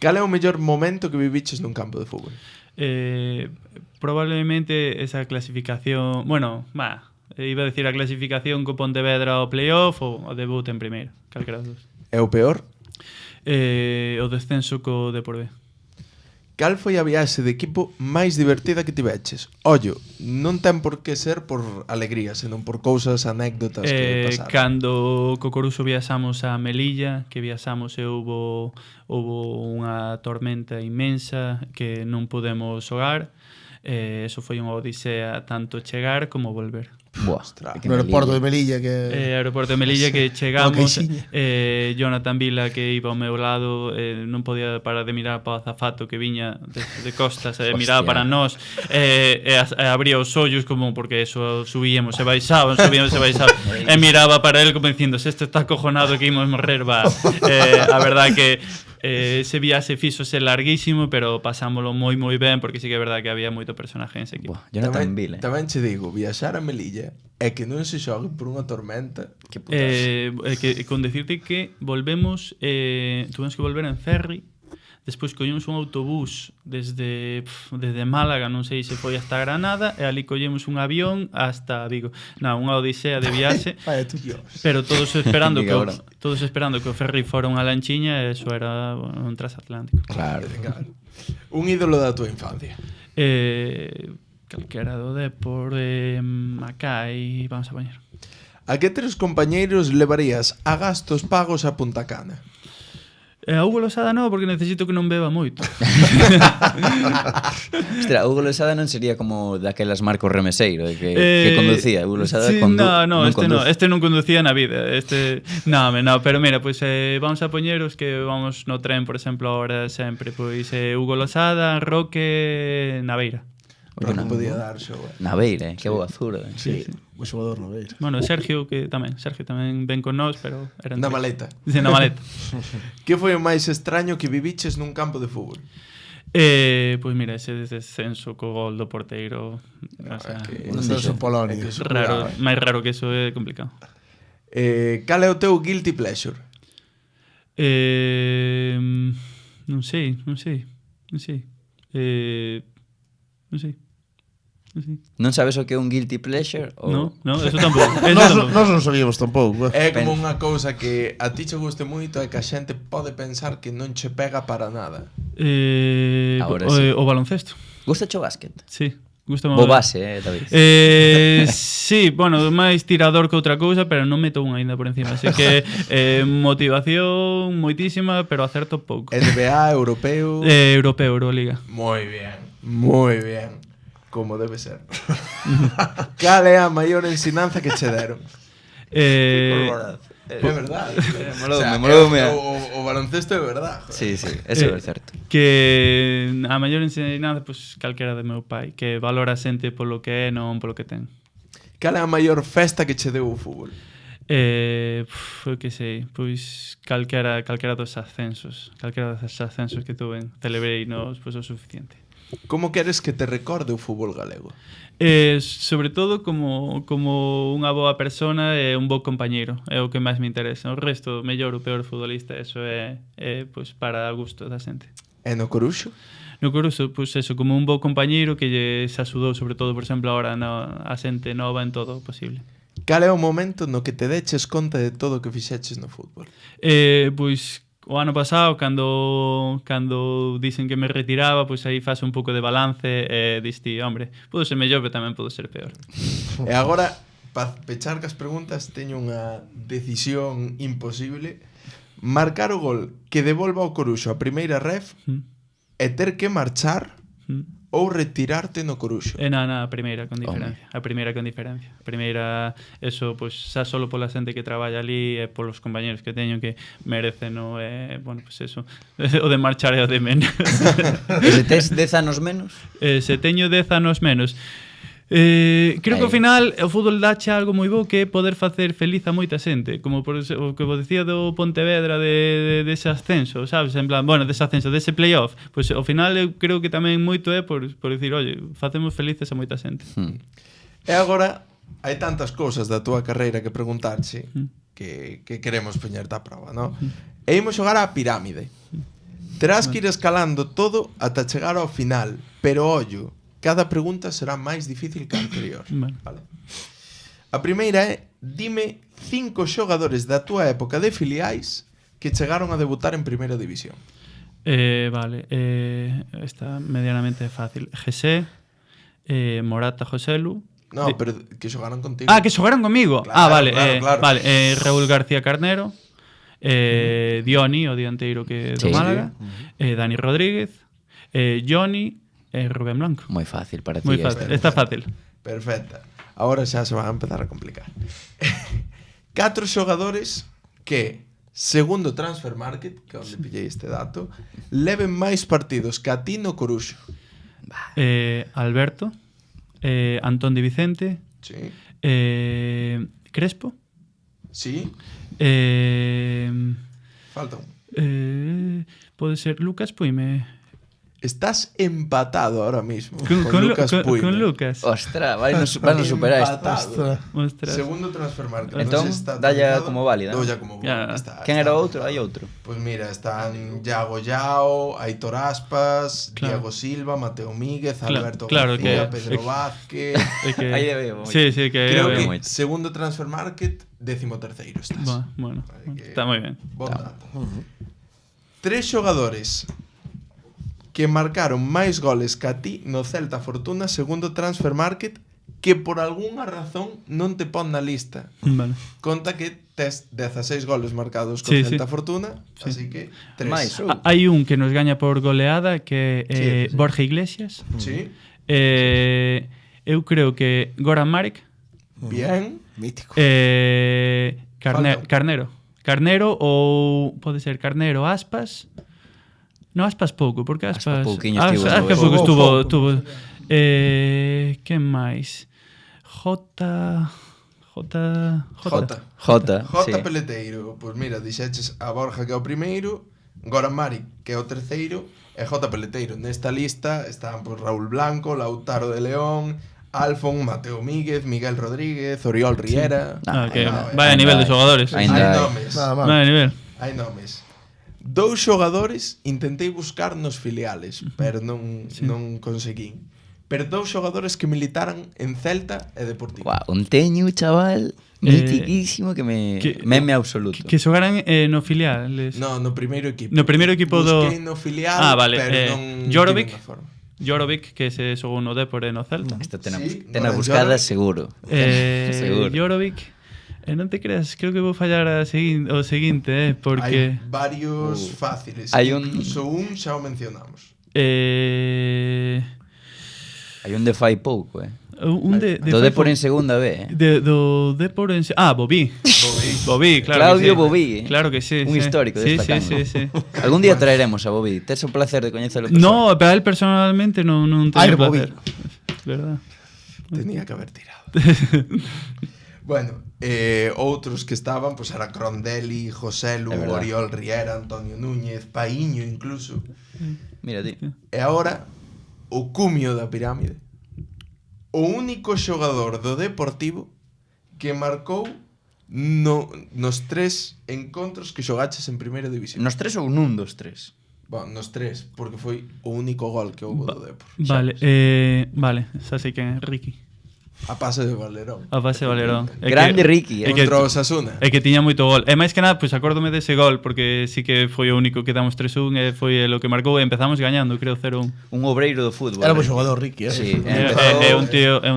Cal é o mellor momento que viviches nun campo de fútbol? Probablemente esa clasificación... Bueno, iba a decir a clasificación co Pontevedra ao playoff ou o debut en primeiro. Calquera dos. É o peor? O descenso co Depor B. Cal foi a viaxe de equipo máis divertida que tiveches? Ollo, non ten por que ser por alegría, senón por cousas, anécdotas que pasaron. Cando co Coruso viaxamos a Melilla, que viaxamos e houbo unha tormenta inmensa que non podemos xogar, eso foi unha odisea tanto chegar como volver. Buah, Ostras. que No aeroporto de Melilla. Melilla que... Aeroporto de Melilla que chegamos, Queixiña. Jonathan Vila que iba ao meu lado non podía parar de mirar para o azafato que viña de costas e miraba para nós e abría os ollos como porque eso subíamos e baixábamos e miraba para él como dicindo se este está acojonado que imos morrer va. A verdade que ese viaxe fíxose larguísimo pero pasámolo moi ben porque sí que é verdade que había moito personaje en ese equipo. Buah, Jonathan Vila. Tamén che digo, viaxar a Melilla é que non se xogue por unha tormenta. Que putas. Que con decirte que volvemos tuvemos que volver en ferry. Despois collemos un autobús desde Málaga, non sei se foi hasta Granada, e ali collemos un avión hasta Vigo. Unha odisea de viaxe, Vaya tú, Dios. pero todos esperando Diga que o ferry fora unha lanchiña e eso era un transatlántico. Claro. Un ídolo da tua infancia. Calquera do Depor, Macai, vamos a poñer. A que tres compañeiros levarías a gastos pagos a Punta Cana? A Hugo Losada non, porque necesito que non beba moito. Ostras, Hugo Losada non sería como daquelas Marcos Remeseiro de que conducía. Hugo Losada sí, este non conducía na vida. Pero mira, pois vamos a poñeros que vamos no tren, por exemplo, ahora sempre, pois Hugo Losada, Roque, Naveira. Non podía dar xo. Naveira, que boa zurda. Sí, o xogador no veiro. Bueno, Sergio tamén ven con nós, pero eran Na tres. maleta. Sí, na maleta. Que foi o máis extraño que viviches nun campo de fútbol? Pois mira, ese descenso co gol do porteiro, o sea, Non sei en Polonia. raro, máis raro que eso é complicado. Cal é o teu guilty pleasure? Non sei. Non sei. Non sabes o que é un guilty pleasure? Ou... No, eso tampouco. Nós non sabíamos tampouco. É como unha cousa que a ti che guste moito e que a xente pode pensar que non che pega para nada. Ahora sí. O baloncesto. Gusta o básquet? Sí, gusta Bo base, David. Sí, bueno, máis tirador que outra cousa, pero non meto unha aínda por encima. Así que motivación moitísima, pero acerto pouco. NBA, europeo... Europeo, Euroliga. Moi bien. Como debe ser. Cal é a maior ensinanza que che deron? É verdade. Moloume. O baloncesto é verdade. Sí, eso é certo. Que a maior ensinanza, pues, calquera de meu pai, que valora a xente polo que é, non polo que ten. Cal é a maior festa que che deu o fútbol? Que sei, pois calquera dos ascensos que tuve, celebrei nos, pois o suficiente. Como queres que te recorde o fútbol galego? Sobre todo como unha boa persona e un bo compañeiro, é o que máis me interesa. O resto, mellor ou peor futbolista, eso é pois para gusto da xente. E no Coruxo? No Coruso, pois eso, como un bo compañeiro que lles axudou, sobre todo, por exemplo, agora a xente nova en todo o posible. Cal é o momento no que te deches conta de todo o que fixeches no fútbol? Pois o ano pasado, cando dicen que me retiraba, pois aí faz un pouco de balance e diste, hombre, podo ser mellor, pero tamén podo ser peor. E agora, para pechar que as preguntas, teño unha decisión imposible. Marcar o gol que devolva ao Coruxo a primeira ref e ter que marchar ou retirarte no Coruxo? A primeira con diferencia. A primeira con diferencia. A primeira, eso, pois, xa solo pola xente que traballa ali e polos compañeros que teño que merecen, no, bueno, pois eso, o de marchar e o de menos. E se tes 10 anos menos? Se teño 10 anos menos, creo que ao final o fútbol dache algo moi bo que é poder facer feliz a moita xente, como por o que vos decía do Pontevedra dese ascenso, sabes? En plan, bueno, dese ascenso, dese playoff, pois ao final eu creo que tamén moito é por decir, oye, facemos felices a moita xente. E agora hai tantas cousas da túa carreira que preguntarche que queremos poñerte a prova, non? E imos xogar á pirámide. Terás que ir escalando todo ata chegar ao final, pero ollo, cada pregunta será máis difícil que a anterior. Vale. A primeira é: dime 5 xogadores da túa época de filiais que chegaron a debutar en primeira división. Vale, está medianamente fácil. José, Morata, Joselu. No, pero que xogaron contigo. Que xogaron comigo. Claro, Vale, claro. Vale, Raúl García Carnero, Dioni, o dianteiro que do Sí. Málaga, Dani Rodríguez, Johnny e Rubén Blanco. Moi fácil para ti. Moi fácil, está fácil. Perfecta. Ahora xa se van a empezar a complicar. 4 xogadores que, segundo Transfer Market, que é onde pillei este dato, leven máis partidos que a ti no Coruxo. Alberto, Antón Di Vicente, Sí. Crespo, Sí. Falta un. pode ser Lucas Puime. Estás empatado ahora mismo Con Lucas Puig. con Lucas. Ostra, vai nos superar isto. Empatado. Ostras. Segundo Transfer Market. Entón, Non sei se está dalla actualizado. como válida, ¿no? Doulla como Ya. válida. Está, Quen está. era o outro? Hai outro. Pues mira, están Yago Yao, Aitor Aspas, Claro. Diego Silva, Mateo Míguez, Claro, Alberto claro García, que- Pedro Vázquez. É que- Aí veo moito. Sí, que Creo veo que moito. segundo Transfer Market, 13º estás. Bueno, Vale, que- está moi ben. Bon dato. 3 xogadores que marcaron máis goles que a ti no Celta Fortuna segundo Transfer Market que por algunha razón non te pon na lista. Vale. Conta que tes 16 goles marcados con Sí, Celta sí. Fortuna, así que 3. Máis, Hai un que nos gaña por goleada que é Sí, sí. Borja Iglesias. Sí, Eu creo que Goran Marek, bien. Mítico. Falta. Carnero ou pode ser Carnero, Aspas. No, Aspas pouco, porque Aspas pouquiño estivo, Aspas no, pouco Pouco. estuvo. Que máis? Jota, sí. Peleteiro, pois mira, dixeches a Borja que é o primeiro, Goran Maric que é o terceiro e J Peleteiro. Nesta lista están pois Raúl Blanco, Lautaro de León, Alfon, Mateo Míguez, Miguel Rodríguez, Oriol Riera. que no, vai a nivel de xogadores. Ainda Hai hai. nomes. Nada mal. Vai a nivel. Hai nomes. 2 xogadores intentei buscar nos filiales, pero non conseguín. Pero 2 xogadores que militaran en Celta e Deportivo. Guau, un teño, chaval, mitiquísimo que meme absoluto. Que xogaran no filial. No, no primeiro equipo. No primeiro equipo do- Busquei no filial, Vale, pero non Jorovic. tiven a forma. Jorovic, que se xogou no Depor e no Celta. Esta Sí, tena Goran buscada Jorovic. seguro. Seguro. Jorovic. Non te creas, creo que vou fallar o seguinte, porque Hai varios fáciles. Hai un- Incluso un xa o mencionamos. Hai un de fai pouco, un de Do Depor en segunda B, do Depor en Bobí. Bobí, claro. Claudio que sí. Bobí, Claro que sí. un sí. histórico Sí, destacando. sí. Algún día traeremos a Bobí. Tes o placer de coñecelo. No, para él personalmente non Ay, teño Bobí. placer. Verdad. Tenía que haber tirado. Bueno, outros que estaban, pois era Crondelli, Joselu, É verdad. Oriol Riera, Antonio Núñez, Paíño incluso. Mira ti. E agora, o cumio da pirámide. O único xogador do Deportivo que marcou nos 3 encontros que xogaches en primeira división. Nos 3 ou nun dos 3? Bueno, nos 3, porque foi o único gol que houve do Depor. Vale, vale, xa sei quen é Ricky. A pase de Valerón. A base Valerón. Grande Ricky, é que, Contra o Osasuna. é que tiña moito gol. E máis que nada, pois acórdome dese gol, porque sí que foi o único que damos 3-1 e foi o que marcou e empezamos gañando, creo 0-1. Un obreiro do fútbol. Era bo Ricky. xogador, Ricky, Sí, É un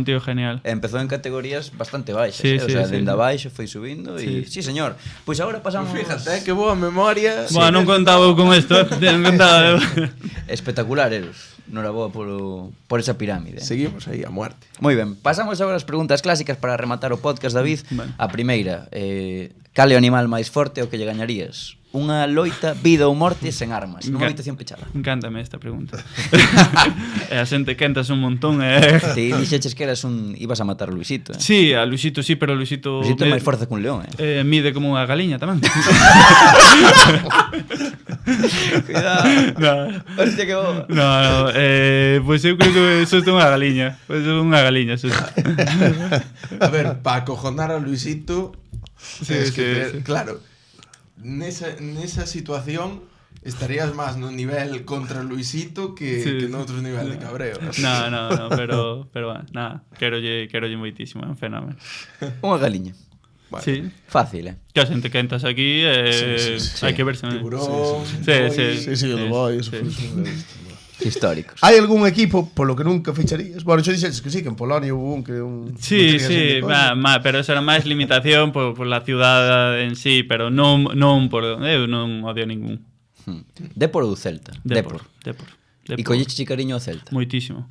tío genial. Empezou en categorías bastante baixas, Sí, o sí, sea, sí. dende abaixo foi subindo e sí, señor. Pois agora pasamos Fíjate, que boa memoria. Bueno, non contaba eu con isto, non contaba eu. espectacular eres. Noraboa por esa pirámide. Seguimos aí a muerte. Moi ben, pasamos agora as preguntas clásicas para rematar o podcast, David. Vale. A primeira, cal é o animal máis forte ao que lle gañarías? Unha loita, vida ou morte sen armas, nunha habitación pechada. Encántame esta pregunta. E a xente quentas un montón Ti dixeches que ibas a matar a Luisito, eh? Sí, a Luisito sí, pero Luisito Luisito é máis forte que un león, eh? mide como unha galiña tamén. Cuidado. No. Hostia, que boba. No, pois eu creo que eso é unha galiña. Pois é unha galiña, eso. A ver, para acojonar a Luisito, tens que ter, sí. claro, nesa situación estarías máis no nivel contra Luisito que noutros nivel de cabreo. No, pero bueno, nada, querolle moitísimo, é un fenómeno. Unha galiña. Bueno, Sí. Fácil, eh? Que a xente quentas aquí, sí. hai que verse. tiburón, Sí, o do Boi, eso foi. Históricos. Hai algún equipo polo que nunca ficharías? Bueno, xo dixetes que sí, que en Polonia hubo un que Sí, pero esa era máis limitación por la ciudad en sí, pero non por eu non odio ningún. Depor ou Celta? Depor. E colleche cariño ao Celta? Moitísimo,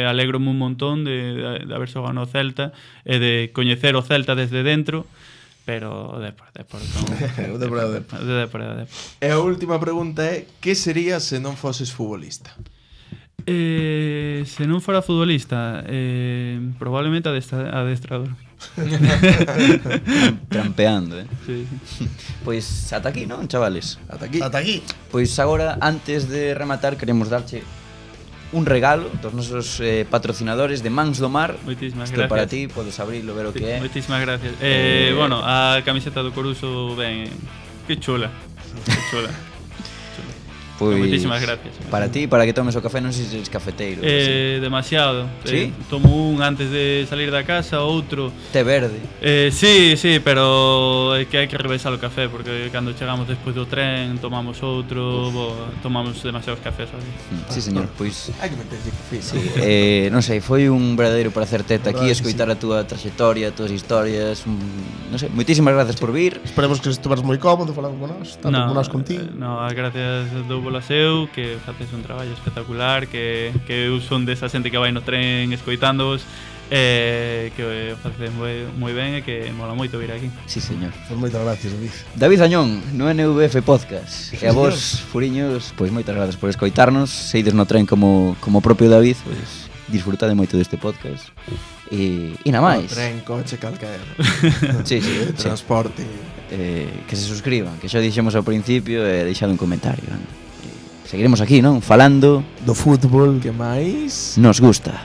alegrome un montón de haber xogado no Celta e de coñecer o Celta desde dentro, pero o Depor. O Depor. E a última pregunta é: que serías se non foses futbolista? Se non fora futbolista, probablemente adestrador. Trampeando, eh? Sí. Pois ata aquí, non, chavales? Ata aquí. Ata aquí. Pois agora, antes de rematar, queremos darche un regalo dos nosos patrocinadores de Mans do Mar. Moitísimas Isto gracias. para ti, podes abrilo, ver o que é. Moitísimas gracias. Bueno, a camiseta do Coruso ben, que chula. Que chula. Pois, Moitísimas gracias. Para ti, para que tomes o café, non sei se eres cafeteiro. Demasiado. Sí? Tomo un antes de salir da casa, outro. Té verde. Sí, pero é que hai que rebaixar o café porque cando chegamos despois do tren tomamos outro, tomamos demasiados cafés ali. Sí, señor, pois Hai que meterlle café. sí, non sei, foi un verdadeiro placer terte aquí, escoitar a túa traxectoria, as túas historias, non sei, moitísimas gracias por vir. Esperemos que esteves moi cómodo falando con nós, tanto como nós contigo. No, as gracias do Bolaseu, que faces un traballo espectacular, que eu son desa xente que vai no tren escoitándoos, que o faces moi ben e que mola moito vir aquí. Sí, señor. Pues moitas gracias, David. David Añón, no NVF Podcast. E a vos, furiños, pois moitas gracias por escoitarnos. Seides no tren como propio David, pois disfrutade moito deste podcast. E nada máis. Tren, coche, calquer. Sí, Transporte. Que se suscriban, que xa dixemos ao principio e deixado un comentario. Seguiremos aquí, non? Falando Do fútbol. Que máis? nos gusta.